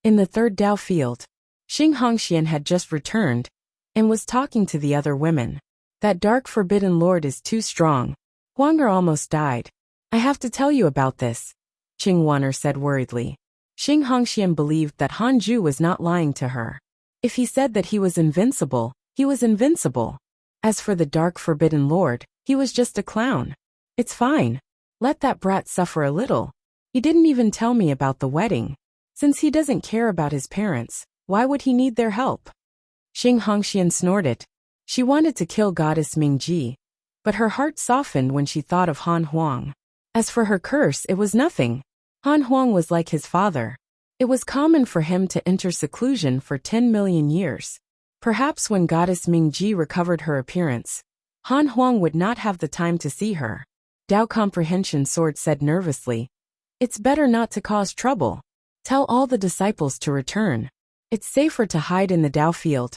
In the third Dao field, Xing Hongxian had just returned and was talking to the other women. That Dark Forbidden Lord is too strong. Huanger almost died. I have to tell you about this, Qing Wan'er said worriedly. Xing Hongxian believed that Hanju was not lying to her. If he said that he was invincible, he was invincible. As for the Dark Forbidden Lord, he was just a clown. It's fine. Let that brat suffer a little. He didn't even tell me about the wedding. Since he doesn't care about his parents, why would he need their help? Xing Hongxian snorted. She wanted to kill Goddess Mingji, but her heart softened when she thought of Han Huang. As for her curse, it was nothing. Han Huang was like his father. It was common for him to enter seclusion for 10 million years. Perhaps when Goddess Mingji recovered her appearance, Han Huang would not have the time to see her. Dao Comprehension Sword said nervously. It's better not to cause trouble. Tell all the disciples to return. It's safer to hide in the Dao field.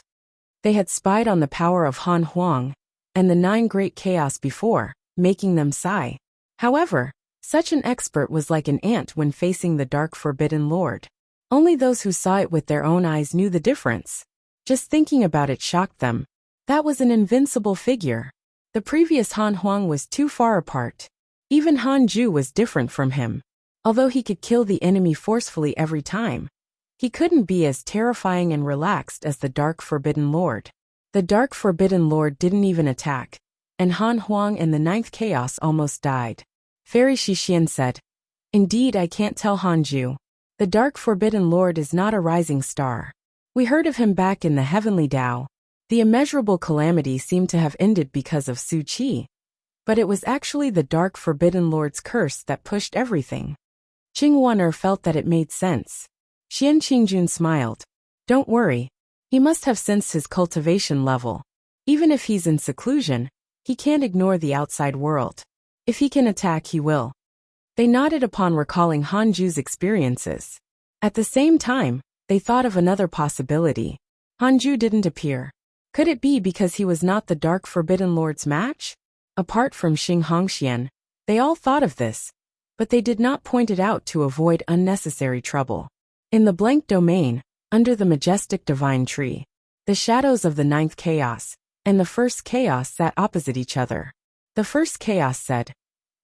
They had spied on the power of Han Huang and the 9 Great Chaos before, making them sigh. However, such an expert was like an ant when facing the Dark Forbidden Lord. Only those who saw it with their own eyes knew the difference. Just thinking about it shocked them. That was an invincible figure. The previous Han Huang was too far apart. Even Han Ju was different from him. Although he could kill the enemy forcefully every time, he couldn't be as terrifying and relaxed as the Dark Forbidden Lord. The Dark Forbidden Lord didn't even attack, and Han Huang and the Ninth Chaos almost died. Fairy Shixian said, "Indeed, I can't tell Han Ju. The Dark Forbidden Lord is not a rising star. We heard of him back in the Heavenly Tao. The immeasurable calamity seemed to have ended because of Su Qi. But it was actually the Dark Forbidden Lord's curse that pushed everything." Qing Wan'er felt that it made sense. Xian Qingjun smiled. "Don't worry. He must have sensed his cultivation level. Even if he's in seclusion, he can't ignore the outside world. If he can attack, he will." They nodded upon recalling Han Ju's experiences. At the same time, they thought of another possibility. Han Ju didn't appear. Could it be because he was not the Dark Forbidden Lord's match? Apart from Xing Hongxian, they all thought of this, but they did not point it out to avoid unnecessary trouble. In the blank domain, under the majestic divine tree, the shadows of the Ninth Chaos and the First Chaos sat opposite each other. The First Chaos said,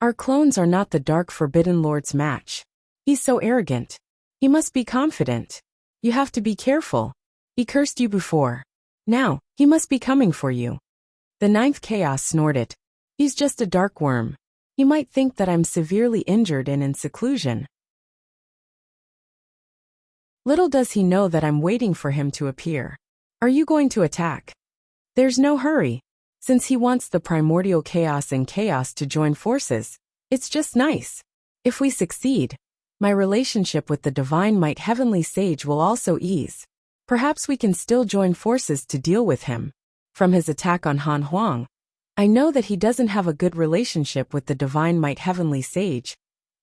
"Our clones are not the Dark Forbidden Lord's match. He's so arrogant. He must be confident. You have to be careful. He cursed you before. Now, he must be coming for you." The Ninth Chaos snorted. "He's just a dark worm. He might think that I'm severely injured and in seclusion. Little does he know that I'm waiting for him to appear. Are you going to attack?" "There's no hurry. Since he wants the primordial chaos and chaos to join forces, it's just nice. If we succeed, my relationship with the Divine Might Heavenly Sage will also ease. Perhaps we can still join forces to deal with him. From his attack on Han Huang, I know that he doesn't have a good relationship with the Divine Might Heavenly Sage,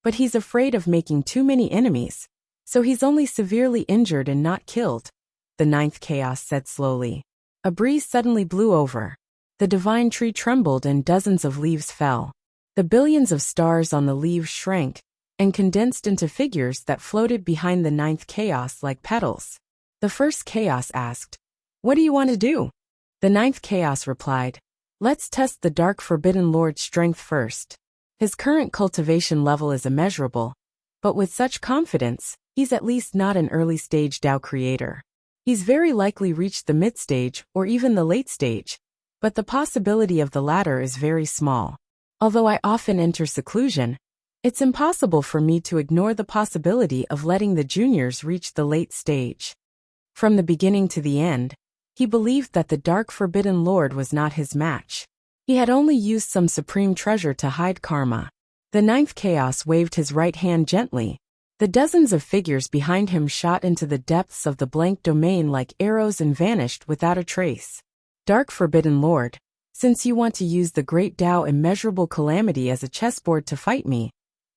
but he's afraid of making too many enemies, so he's only severely injured and not killed," the Ninth Chaos said slowly. A breeze suddenly blew over. The divine tree trembled and dozens of leaves fell. The billions of stars on the leaves shrank and condensed into figures that floated behind the Ninth Chaos like petals. The First Chaos asked, "What do you want to do?" The Ninth Chaos replied, "Let's test the Dark Forbidden Lord's strength first. His current cultivation level is immeasurable, but with such confidence, he's at least not an early-stage Tao creator. He's very likely reached the mid-stage or even the late stage, but the possibility of the latter is very small. Although I often enter seclusion, it's impossible for me to ignore the possibility of letting the juniors reach the late stage." From the beginning to the end, he believed that the Dark Forbidden Lord was not his match. He had only used some supreme treasure to hide karma. The Ninth Chaos waved his right hand gently. The dozens of figures behind him shot into the depths of the blank domain like arrows and vanished without a trace. "Dark Forbidden Lord, since you want to use the Great Tao Immeasurable Calamity as a chessboard to fight me,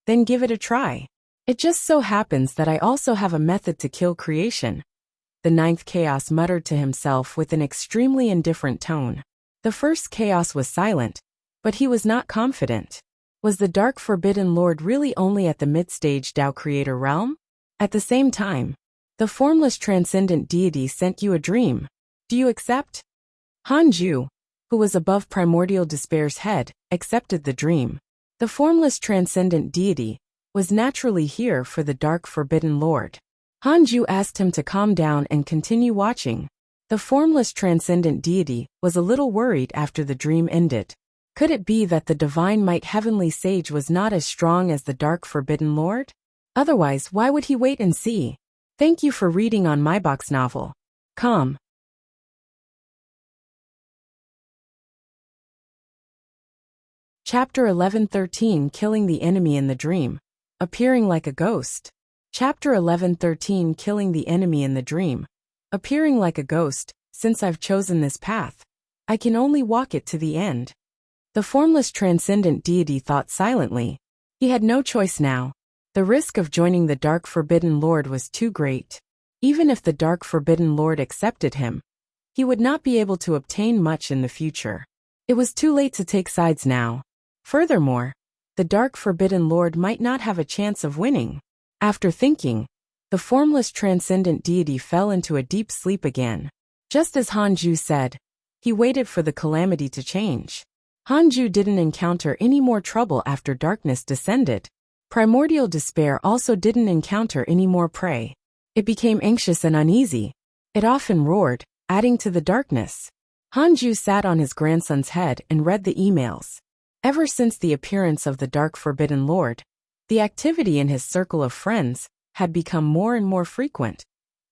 then give it a try. It just so happens that I also have a method to kill creation," the Ninth Chaos muttered to himself with an extremely indifferent tone. The First Chaos was silent, but he was not confident. Was the Dark Forbidden Lord really only at the mid-stage Tao Creator realm? At the same time, the formless transcendent deity sent you a dream. Do you accept? Han Ju, who was above primordial despair's head, accepted the dream. The formless transcendent deity was naturally here for the Dark Forbidden Lord. Han Ju asked him to calm down and continue watching. The formless transcendent deity was a little worried after the dream ended. Could it be that the Divine Might Heavenly Sage was not as strong as the Dark Forbidden Lord? Otherwise, why would he wait and see? Thank you for reading on my box novel. Calm. Chapter 11:13 Killing the Enemy in the Dream. Appearing like a ghost. Chapter 11:13 Killing the Enemy in the Dream. Appearing like a ghost. Since I've chosen this path, I can only walk it to the end. The formless transcendent deity thought silently. He had no choice now. The risk of joining the Dark Forbidden Lord was too great. Even if the Dark Forbidden Lord accepted him, he would not be able to obtain much in the future. It was too late to take sides now. Furthermore, the Dark Forbidden Lord might not have a chance of winning. After thinking, the formless transcendent deity fell into a deep sleep again. Just as Hanju said, he waited for the calamity to change. Hanju didn't encounter any more trouble after darkness descended. Primordial despair also didn't encounter any more prey. It became anxious and uneasy. It often roared, adding to the darkness. Hanju sat on his grandson's head and read the emails. Ever since the appearance of the Dark Forbidden Lord, the activity in his circle of friends had become more and more frequent.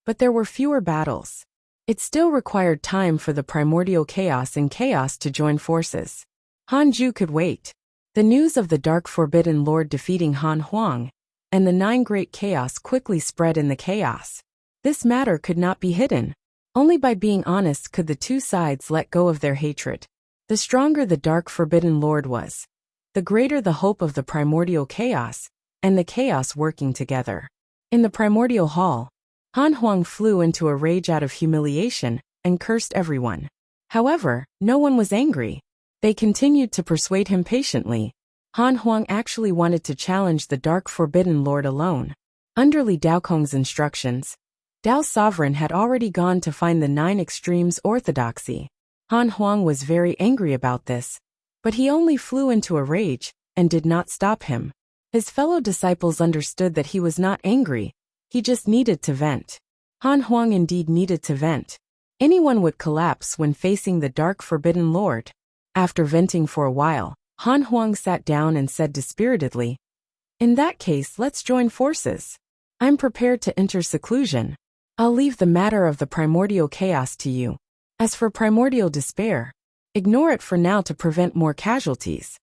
But there were fewer battles. It still required time for the primordial chaos and chaos to join forces. Hanju could wait. The news of the Dark Forbidden Lord defeating Han Huang and the 9 Great Chaos quickly spread in the chaos. This matter could not be hidden. Only by being honest could the two sides let go of their hatred. The stronger the Dark Forbidden Lord was, the greater the hope of the primordial chaos and the chaos working together. In the primordial hall, Han Huang flew into a rage out of humiliation and cursed everyone. However, no one was angry. They continued to persuade him patiently. Han Huang actually wanted to challenge the Dark Forbidden Lord alone. Under Li Daokong's instructions, Dao's sovereign had already gone to find the 9 extremes orthodoxy. Han Huang was very angry about this, but he only flew into a rage and did not stop him. His fellow disciples understood that he was not angry, he just needed to vent. Han Huang indeed needed to vent. Anyone would collapse when facing the Dark Forbidden Lord. After venting for a while, Han Huang sat down and said dispiritedly, "In that case, let's join forces. I'm prepared to enter seclusion. I'll leave the matter of the primordial chaos to you. As for primordial despair, ignore it for now to prevent more casualties."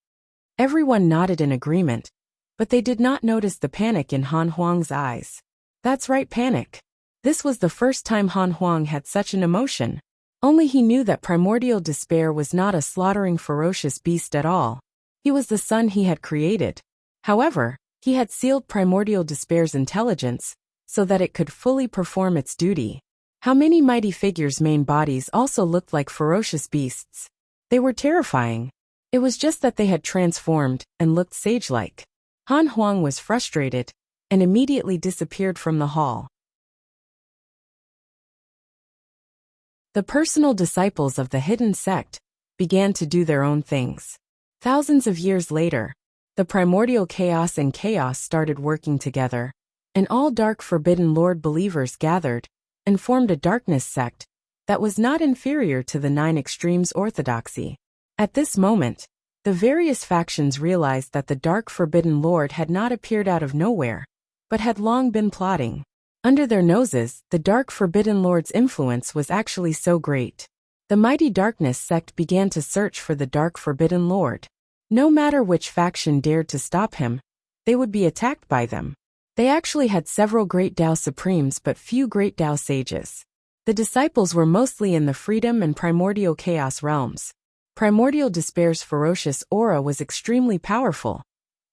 Everyone nodded in agreement, but they did not notice the panic in Han Huang's eyes. That's right, panic. This was the first time Han Huang had such an emotion. Only he knew that primordial despair was not a slaughtering ferocious beast at all. He was the son he had created. However, he had sealed primordial despair's intelligence so that it could fully perform its duty. How many mighty figures' main bodies also looked like ferocious beasts. They were terrifying. It was just that they had transformed and looked sage-like. Han Huang was frustrated and immediately disappeared from the hall. The personal disciples of the hidden sect began to do their own things. Thousands of years later, the primordial chaos and chaos started working together, and all Dark Forbidden Lord believers gathered and formed a darkness sect that was not inferior to the 9 extremes orthodoxy. At this moment, the various factions realized that the Dark Forbidden Lord had not appeared out of nowhere, but had long been plotting. Under their noses, the Dark Forbidden Lord's influence was actually so great. The mighty darkness sect began to search for the Dark Forbidden Lord. No matter which faction dared to stop him, they would be attacked by them. They actually had several great Dao Supremes but few great Dao sages. The disciples were mostly in the freedom and primordial chaos realms. Primordial despair's ferocious aura was extremely powerful,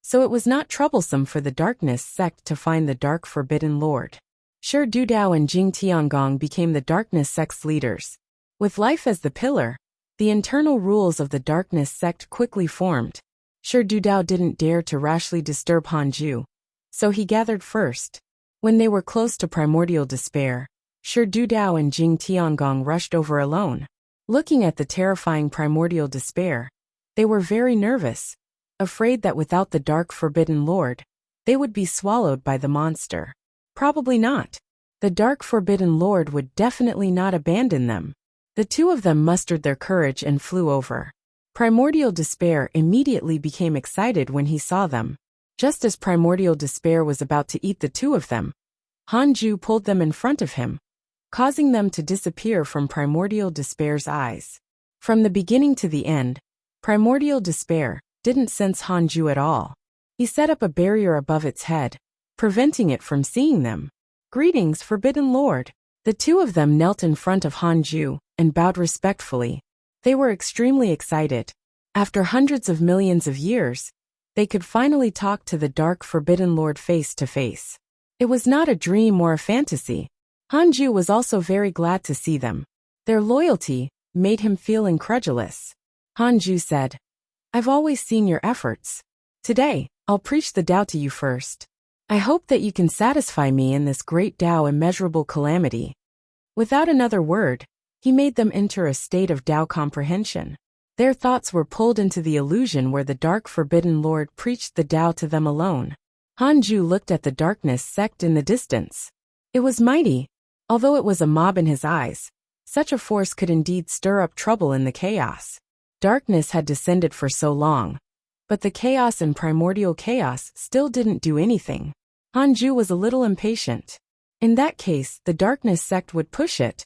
so it was not troublesome for the darkness sect to find the Dark Forbidden Lord. Shi Dudao and Jing Tiangong became the darkness sect's leaders. With life as the pillar, the internal rules of the darkness sect quickly formed. Shi Dudao didn't dare to rashly disturb Hanju, so he gathered first. When they were close to primordial despair, Shi Dudao and Jing Tiangong rushed over alone. Looking at the terrifying primordial despair, they were very nervous, afraid that without the Dark Forbidden Lord, they would be swallowed by the monster. Probably not. The Dark Forbidden Lord would definitely not abandon them. The two of them mustered their courage and flew over. Primordial despair immediately became excited when he saw them. Just as primordial despair was about to eat the two of them, Hanju pulled them in front of him, causing them to disappear from primordial despair's eyes. From the beginning to the end, primordial despair didn't sense Hanju at all. He set up a barrier above its head, preventing it from seeing them. "Greetings, Forbidden Lord." The two of them knelt in front of Hanju and bowed respectfully. They were extremely excited. After hundreds of millions of years, they could finally talk to the Dark Forbidden Lord face to face. It was not a dream or a fantasy. Hanju was also very glad to see them. Their loyalty made him feel incredulous. Hanju said, "I've always seen your efforts. Today, I'll preach the Tao to you first. I hope that you can satisfy me in this great Tao immeasurable calamity." Without another word, He made them enter a state of Tao comprehension. Their thoughts were pulled into the illusion where the Dark Forbidden Lord preached the Tao to them alone. Hanju looked at the darkness sect in the distance. It was mighty. Although it was a mob in his eyes, such a force could indeed stir up trouble in the chaos. Darkness had descended for so long, but the chaos and primordial chaos still didn't do anything. Hanju was a little impatient. In that case, the darkness sect would push it.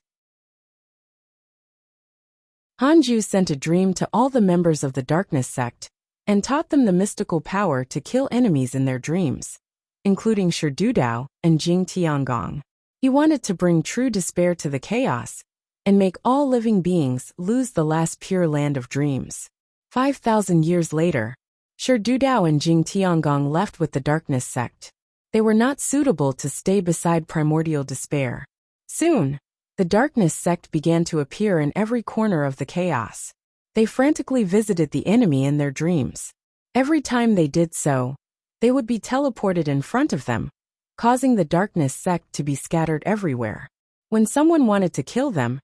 Hanju sent a dream to all the members of the darkness sect, and taught them the mystical power to kill enemies in their dreams, including Sherdudao and Jing Tiangong. He wanted to bring true despair to the chaos, and make all living beings lose the last pure land of dreams. 5,000 years later, Sherdudao and Jing Tiangong left with the darkness sect. They were not suitable to stay beside primordial despair. Soon, the darkness sect began to appear in every corner of the chaos. They frantically visited the enemy in their dreams. Every time they did so, they would be teleported in front of them, causing the darkness sect to be scattered everywhere. When someone wanted to kill them,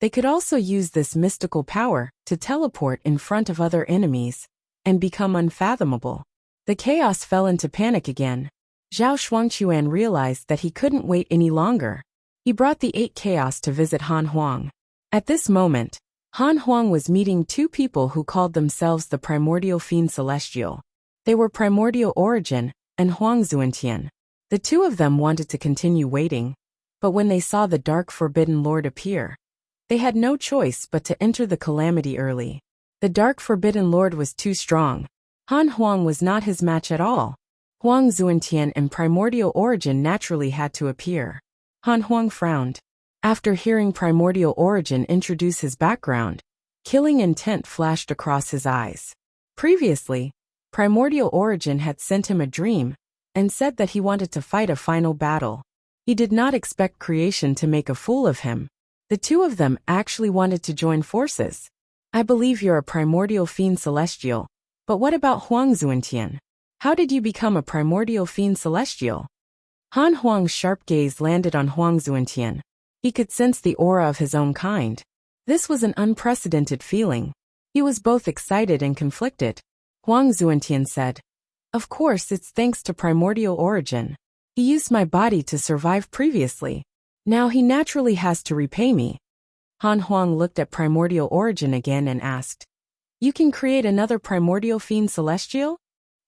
they could also use this mystical power to teleport in front of other enemies and become unfathomable. The chaos fell into panic again. Zhao Shuangquan realized that he couldn't wait any longer. He brought the 8 chaos to visit Han Huang. At this moment, Han Huang was meeting 2 people who called themselves the Primordial Fiend Celestial. They were Primordial Origin and Huang Zuentian. The 2 of them wanted to continue waiting, but when they saw the Dark Forbidden Lord appear, they had no choice but to enter the calamity early. The Dark Forbidden Lord was too strong. Han Huang was not his match at all. Huang Zuentian and Primordial Origin naturally had to appear. Han Huang frowned. After hearing Primordial Origin introduce his background, killing intent flashed across his eyes. Previously, Primordial Origin had sent him a dream and said that he wanted to fight a final battle. He did not expect creation to make a fool of him. The 2 of them actually wanted to join forces. I believe you're a Primordial Fiend Celestial, but what about Huang Zuentian? How did you become a Primordial Fiend Celestial? Han Huang's sharp gaze landed on Huang Zuentian. He could sense the aura of his own kind. This was an unprecedented feeling. He was both excited and conflicted. Huang Zuentian said, "Of course, it's thanks to Primordial Origin. He used my body to survive previously. Now he naturally has to repay me." Han Huang looked at Primordial Origin again and asked, "You can create another Primordial Fiend Celestial?"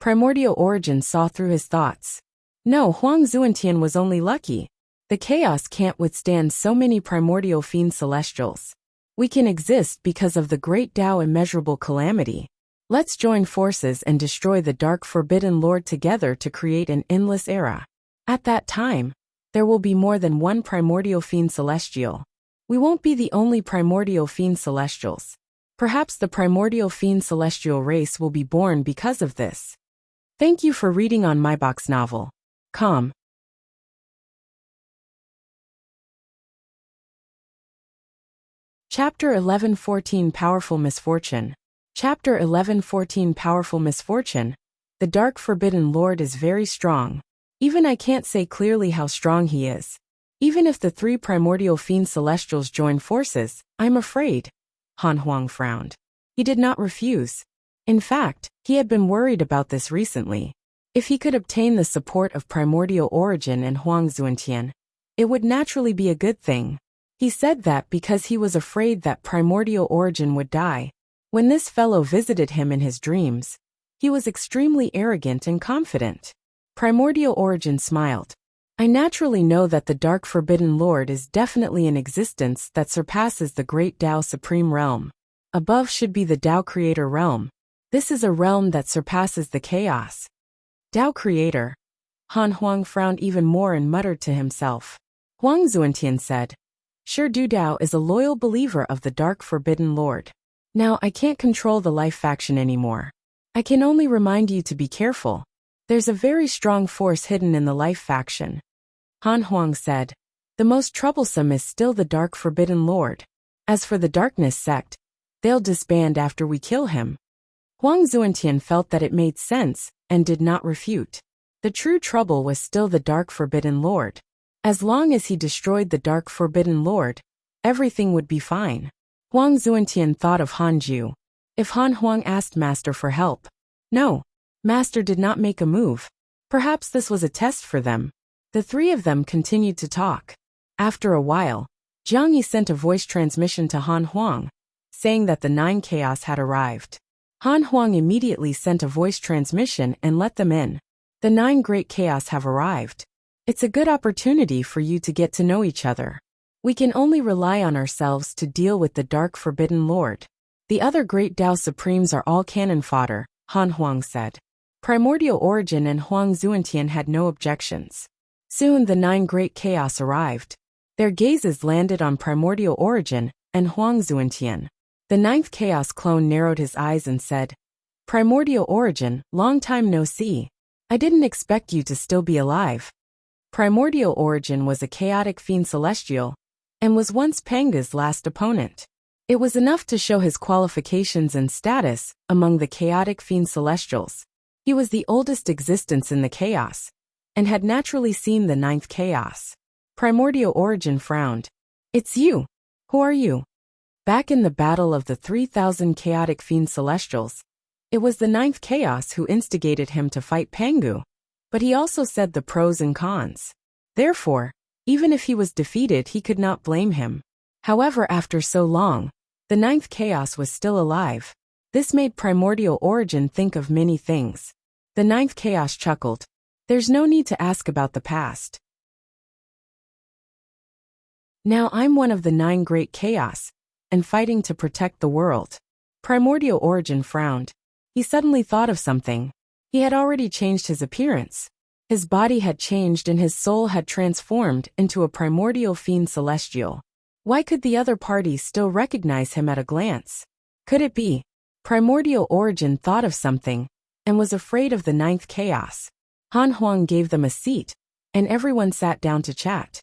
Primordial Origin saw through his thoughts. No, Huang Zuentian was only lucky. The chaos can't withstand so many Primordial Fiend Celestials. We can exist because of the great Tao immeasurable calamity. Let's join forces and destroy the Dark Forbidden Lord together to create an endless era. At that time, there will be more than one Primordial Fiend Celestial. We won't be the only Primordial Fiend Celestials. Perhaps the Primordial Fiend Celestial race will be born because of this. Thank you for reading on MyBox Novel. Com. Chapter 11:14 Powerful Misfortune. Chapter 11:14 Powerful Misfortune. The Dark Forbidden Lord is very strong. Even I can't say clearly how strong he is. Even if the 3 Primordial Fiend Celestials join forces, I'm afraid. Han Huang frowned. He did not refuse. In fact, he had been worried about this recently. If he could obtain the support of Primordial Origin and Huang Zuentian, it would naturally be a good thing. He said that because he was afraid that Primordial Origin would die. When this fellow visited him in his dreams, he was extremely arrogant and confident. Primordial Origin smiled. I naturally know that the Dark Forbidden Lord is definitely an existence that surpasses the Great Tao Supreme Realm. Above should be the Tao Creator Realm. This is a realm that surpasses the chaos. Tao Creator. Han Huang frowned even more and muttered to himself. Huang Zuentian said, Sherdudao is a loyal believer of the Dark Forbidden Lord. Now I can't control the life faction anymore. I can only remind you to be careful. There's a very strong force hidden in the life faction. Han Huang said, the most troublesome is still the Dark Forbidden Lord. As for the Darkness sect, they'll disband after we kill him. Huang Zuentian felt that it made sense and did not refute. The true trouble was still the Dark Forbidden Lord. As long as he destroyed the Dark Forbidden Lord, everything would be fine. Huang Zuantian thought of Han Ju. If Han Huang asked Master for help. No. Master did not make a move. Perhaps this was a test for them. The three of them continued to talk. After a while, Jiang Yi sent a voice transmission to Han Huang, saying that the 9 chaos had arrived. Han Huang immediately sent a voice transmission and let them in. The 9 great chaos have arrived. It's a good opportunity for you to get to know each other. We can only rely on ourselves to deal with the Dark Forbidden Lord. The other great Tao Supremes are all cannon fodder, Han Huang said. Primordial Origin and Huang Zuantian had no objections. Soon the 9 great chaos arrived. Their gazes landed on Primordial Origin and Huang Zuantian. The 9th chaos clone narrowed his eyes and said, Primordial Origin, long time no see. I didn't expect you to still be alive. Primordial Origin was a chaotic fiend celestial, and was once Panga's last opponent. It was enough to show his qualifications and status among the chaotic fiend celestials. He was the oldest existence in the chaos, and had naturally seen the 9th chaos. Primordial Origin frowned. It's you. Who are you? Back in the battle of the 3,000 chaotic fiend celestials, it was the 9th chaos who instigated him to fight Pangu, but he also said the pros and cons. Therefore, even if he was defeated, he could not blame him. However, after so long, the 9th chaos was still alive. This made Primordial Origin think of many things. The 9th chaos chuckled. There's no need to ask about the past. Now I'm one of the 9 great chaos, and fighting to protect the world. Primordial Origin frowned. He suddenly thought of something. He had already changed his appearance. His body had changed and his soul had transformed into a primordial fiend celestial. Why could the other party still recognize him at a glance? Could it be? Primordial Origin thought of something, and was afraid of the 9th chaos. Han Huang gave them a seat, and everyone sat down to chat.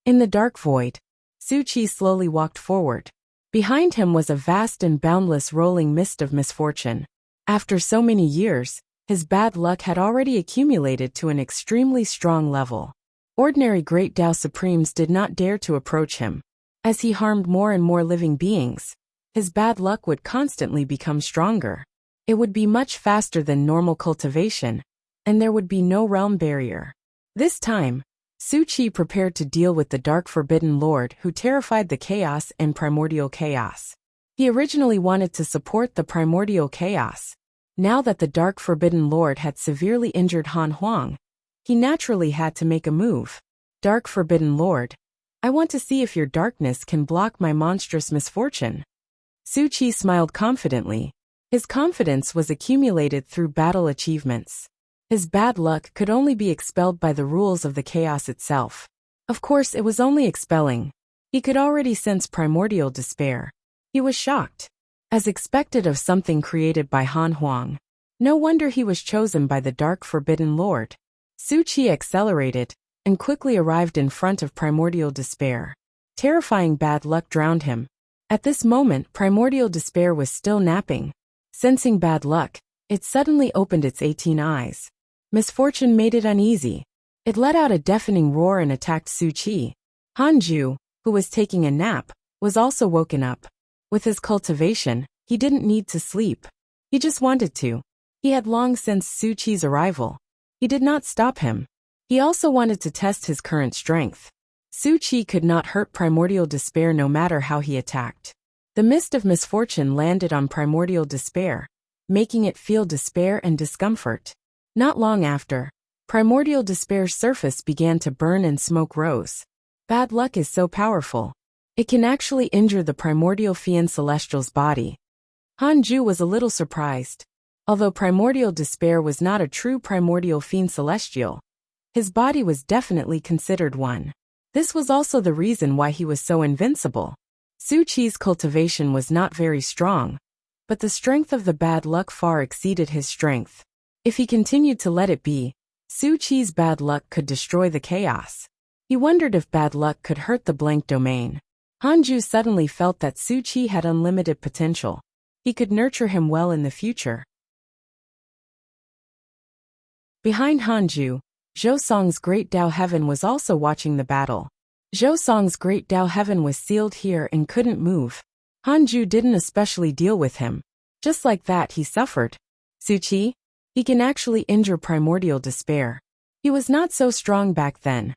In the dark void, Su Qi slowly walked forward. Behind him was a vast and boundless rolling mist of misfortune. After so many years, his bad luck had already accumulated to an extremely strong level. Ordinary great Tao Supremes did not dare to approach him. As he harmed more and more living beings, his bad luck would constantly become stronger. It would be much faster than normal cultivation, and there would be no realm barrier. This time, Su Qi prepared to deal with the Dark Forbidden Lord who terrified the chaos and primordial chaos. He originally wanted to support the primordial chaos. Now that the Dark Forbidden Lord had severely injured Han Huang, he naturally had to make a move. Dark Forbidden Lord, I want to see if your darkness can block my monstrous misfortune. Su Qi smiled confidently. His confidence was accumulated through battle achievements. His bad luck could only be expelled by the rules of the chaos itself. Of course, it was only expelling. He could already sense primordial despair. He was shocked. As expected of something created by Han Huang. No wonder he was chosen by the Dark Forbidden Lord. Su Qi accelerated, and quickly arrived in front of primordial despair. Terrifying bad luck drowned him. At this moment, primordial despair was still napping. Sensing bad luck, it suddenly opened its 18 eyes. Misfortune made it uneasy. It let out a deafening roar and attacked Su Qi. Han Ju, who was taking a nap, was also woken up. With his cultivation, he didn't need to sleep. He just wanted to. He had long sensed Su Qi's arrival. He did not stop him. He also wanted to test his current strength. Su Qi could not hurt primordial despair no matter how he attacked. The mist of misfortune landed on primordial despair, making it feel despair and discomfort. Not long after, primordial despair's surface began to burn and smoke rose. Bad luck is so powerful. It can actually injure the primordial fiend celestial's body. Han Ju was a little surprised. Although primordial despair was not a true primordial fiend celestial, his body was definitely considered one. This was also the reason why he was so invincible. Su Qi's cultivation was not very strong, but the strength of the bad luck far exceeded his strength. If he continued to let it be, Su Qi's bad luck could destroy the chaos. He wondered if bad luck could hurt the blank domain. Han Ju suddenly felt that Su Qi had unlimited potential. He could nurture him well in the future. Behind Han Ju, Zhou Song's great Tao Heaven was also watching the battle. Zhou Song's great Tao heaven was sealed here and couldn't move. Hanju didn't especially deal with him. Just like that he suffered. Su Qi? He can actually injure primordial despair. He was not so strong back then.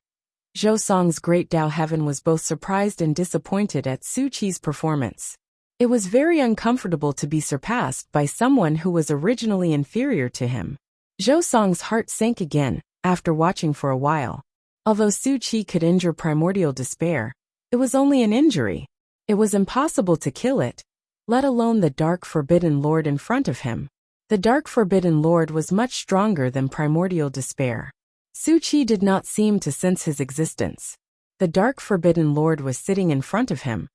Zhou Song's great Tao heaven was both surprised and disappointed at Su Qi's performance. It was very uncomfortable to be surpassed by someone who was originally inferior to him. Zhou Song's heart sank again, after watching for a while. Although Su Qi could injure primordial despair, it was only an injury. It was impossible to kill it, let alone the Dark Forbidden Lord in front of him. The Dark Forbidden Lord was much stronger than primordial despair. Su Qi did not seem to sense his existence. The Dark Forbidden Lord was sitting in front of him.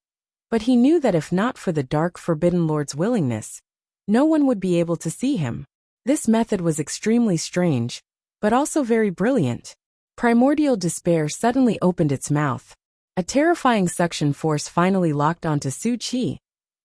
But he knew that if not for the Dark Forbidden Lord's willingness, no one would be able to see him. This method was extremely strange, but also very brilliant. Primordial despair suddenly opened its mouth. A terrifying suction force finally locked onto Su Qi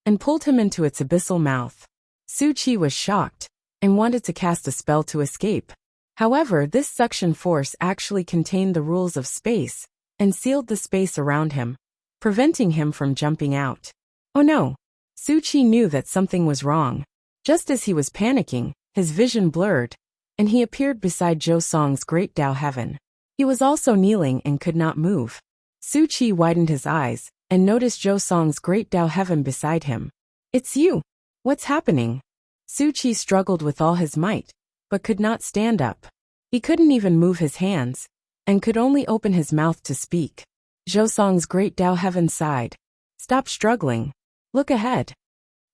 and pulled him into its abyssal mouth. Su Qi was shocked and wanted to cast a spell to escape. However, this suction force actually contained the rules of space and sealed the space around him, preventing him from jumping out. Oh no! Su Qi knew that something was wrong. Just as he was panicking, his vision blurred, and he appeared beside Zhou Song's great Tao heaven. He was also kneeling and could not move. Su Qi widened his eyes and noticed Zhou Song's great Tao heaven beside him. It's you! What's happening? Su Qi struggled with all his might, but could not stand up. He couldn't even move his hands, and could only open his mouth to speak. Zhou Song's great Tao heaven sighed. Stop struggling. Look ahead.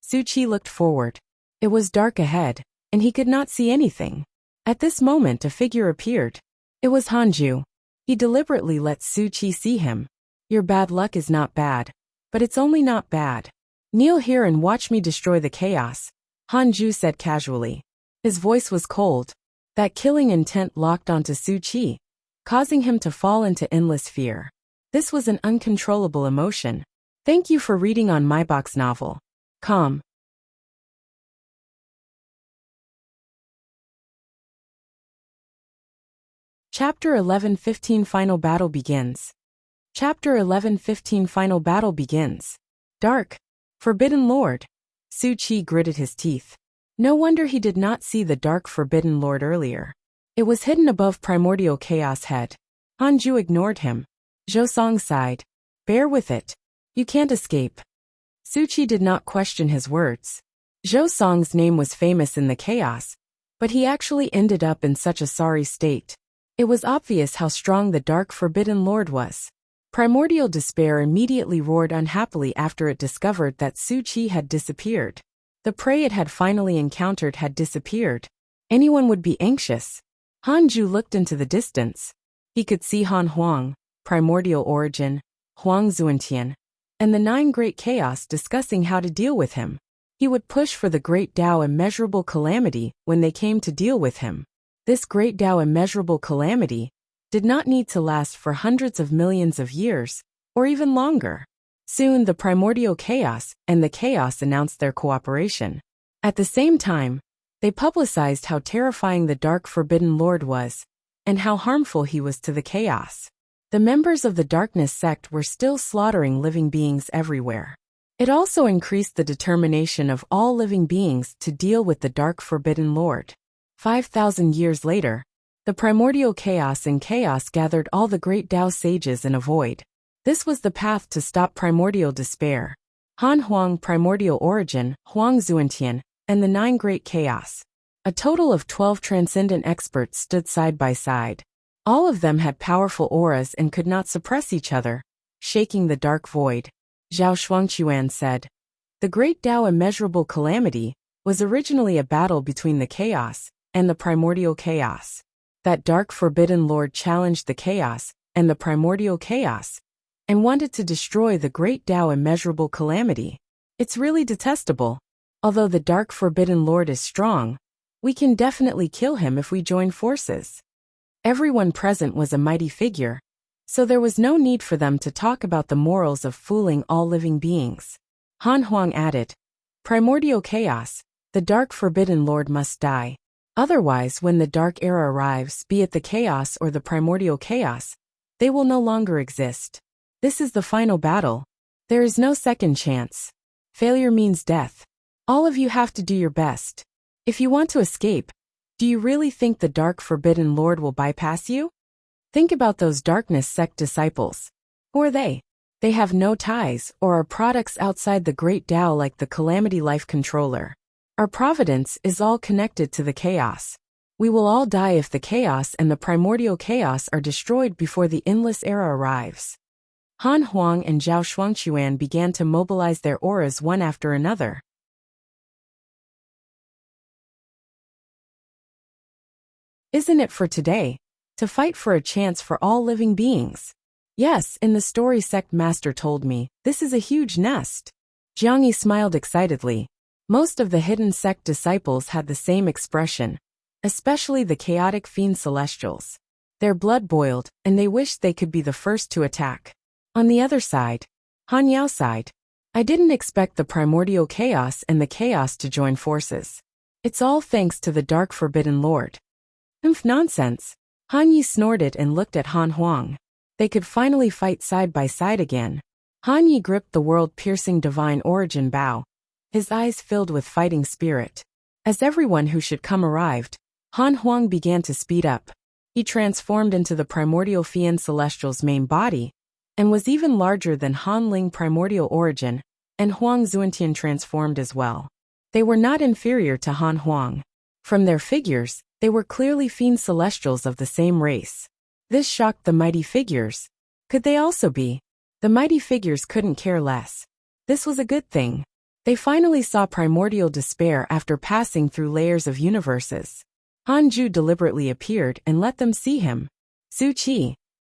Su Qi looked forward. It was dark ahead, and he could not see anything. At this moment a figure appeared. It was Hanju. He deliberately let Su Qi see him. Your bad luck is not bad, but it's only not bad. Kneel here and watch me destroy the chaos, Hanju said casually. His voice was cold. That killing intent locked onto Su Qi, causing him to fall into endless fear. This was an uncontrollable emotion. Thank you for reading on my box novel. Com. Chapter 11-15 Final Battle begins. Chapter 11-15 Final Battle begins. Dark. Forbidden Lord. Su Qi gritted his teeth. No wonder he did not see the Dark Forbidden Lord earlier. It was hidden above primordial chaos head. Hanju ignored him. Zhou Song sighed. Bear with it. You can't escape. Su Qi did not question his words. Zhou Song's name was famous in the chaos, but he actually ended up in such a sorry state. It was obvious how strong the Dark Forbidden Lord was. Primordial despair immediately roared unhappily after it discovered that Su Qi had disappeared. The prey it had finally encountered had disappeared. Anyone would be anxious. Hanju looked into the distance. He could see Han Huang, Primordial Origin, Huang Zuantian, and the 9 Great Chaos discussing how to deal with him. He would push for the Great Tao Immeasurable Calamity when they came to deal with him. This Great Tao Immeasurable Calamity did not need to last for hundreds of millions of years, or even longer. Soon the Primordial Chaos and the Chaos announced their cooperation. At the same time, they publicized how terrifying the Dark Forbidden Lord was, and how harmful he was to the Chaos. The members of the Darkness sect were still slaughtering living beings everywhere. It also increased the determination of all living beings to deal with the Dark Forbidden Lord. 5,000 years later, the Primordial Chaos and Chaos gathered all the great Tao sages in a void. This was the path to stop primordial despair. Han Huang Primordial Origin, Huang Zuantian, and the 9 Great Chaos. A total of 12 transcendent experts stood side by side. All of them had powerful auras and could not suppress each other, shaking the dark void. Zhao Shuangquan said. The Great Tao Immeasurable Calamity was originally a battle between the Chaos and the Primordial Chaos. That Dark Forbidden Lord challenged the Chaos and the Primordial Chaos, and wanted to destroy the Great Tao Immeasurable Calamity. It's really detestable. Although the Dark Forbidden Lord is strong, we can definitely kill him if we join forces. Everyone present was a mighty figure, so there was no need for them to talk about the morals of fooling all living beings. Han Huang added, Primordial Chaos, the Dark Forbidden Lord must die. Otherwise, when the Dark Era arrives, be it the Chaos or the Primordial Chaos, they will no longer exist. This is the final battle. There is no second chance. Failure means death. All of you have to do your best. If you want to escape, do you really think the Dark Forbidden Lord will bypass you? Think about those Darkness sect disciples. Who are they? They have no ties or are products outside the Great Tao like the Calamity Life Controller. Our providence is all connected to the chaos. We will all die if the chaos and the primordial chaos are destroyed before the endless era arrives. Han Huang and Zhao Shuangquan began to mobilize their auras one after another. Isn't it for today? To fight for a chance for all living beings. Yes, in the story Sect Master told me, this is a huge nest. Jiang Yi smiled excitedly. Most of the hidden sect disciples had the same expression, especially the chaotic fiend celestials. Their blood boiled, and they wished they could be the first to attack. On the other side, Han Yao sighed. I didn't expect the primordial chaos and the chaos to join forces. It's all thanks to the Dark Forbidden Lord. Nonsense. Han Yi snorted and looked at Han Huang. They could finally fight side by side again. Han Yi gripped the world-piercing divine origin bow, his eyes filled with fighting spirit. As everyone who should come arrived, Han Huang began to speed up. He transformed into the primordial fiend celestial's main body, and was even larger than Han Ling primordial origin, and Huang Zuantian transformed as well. They were not inferior to Han Huang. From their figures, they were clearly fiend celestials of the same race. This shocked the mighty figures. Could they also be? The mighty figures couldn't care less. This was a good thing. They finally saw primordial despair after passing through layers of universes. Han Ju deliberately appeared and let them see him. Su Qi.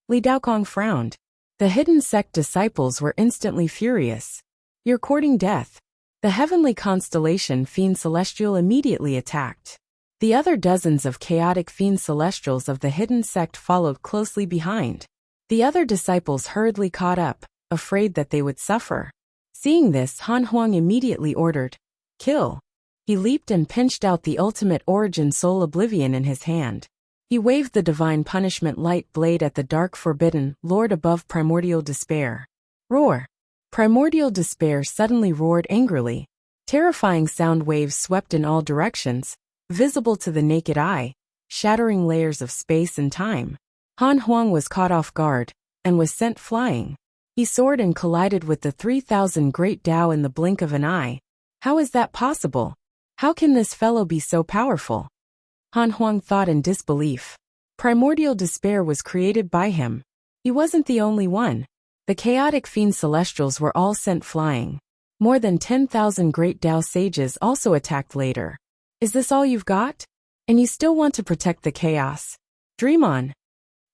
Li Daokong frowned. The hidden sect disciples were instantly furious. You're courting death. The heavenly constellation Fiend Celestial immediately attacked. The other dozens of chaotic fiend celestials of the hidden sect followed closely behind. The other disciples hurriedly caught up, afraid that they would suffer. Seeing this, Han Huang immediately ordered, "Kill." He leaped and pinched out the ultimate origin soul oblivion in his hand. He waved the divine punishment light blade at the Dark Forbidden Lord above primordial despair. Roar! Primordial despair suddenly roared angrily. Terrifying sound waves swept in all directions, visible to the naked eye, shattering layers of space and time. Han Huang was caught off guard, and was sent flying. He soared and collided with the 3,000 Great Tao in the blink of an eye. How is that possible? How can this fellow be so powerful? Han Huang thought in disbelief. Primordial despair was created by him. He wasn't the only one. The chaotic fiend celestials were all sent flying. More than 10,000 Great Tao sages also attacked later. Is this all you've got? And you still want to protect the chaos? Dream on.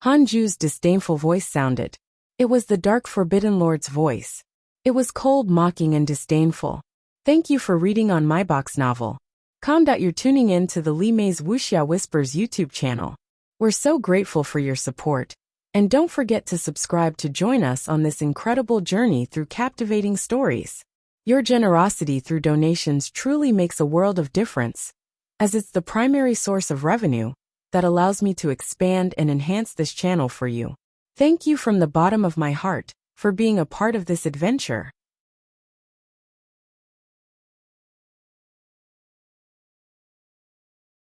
Han Ju's disdainful voice sounded. It was the Dark Forbidden Lord's voice. It was cold, mocking, and disdainful. Thank you for reading on my box novel. You're tuning in to the Li Mei's Wuxia Whispers YouTube channel. We're so grateful for your support. And don't forget to subscribe to join us on this incredible journey through captivating stories. Your generosity through donations truly makes a world of difference, as it's the primary source of revenue that allows me to expand and enhance this channel for you. Thank you from the bottom of my heart for being a part of this adventure.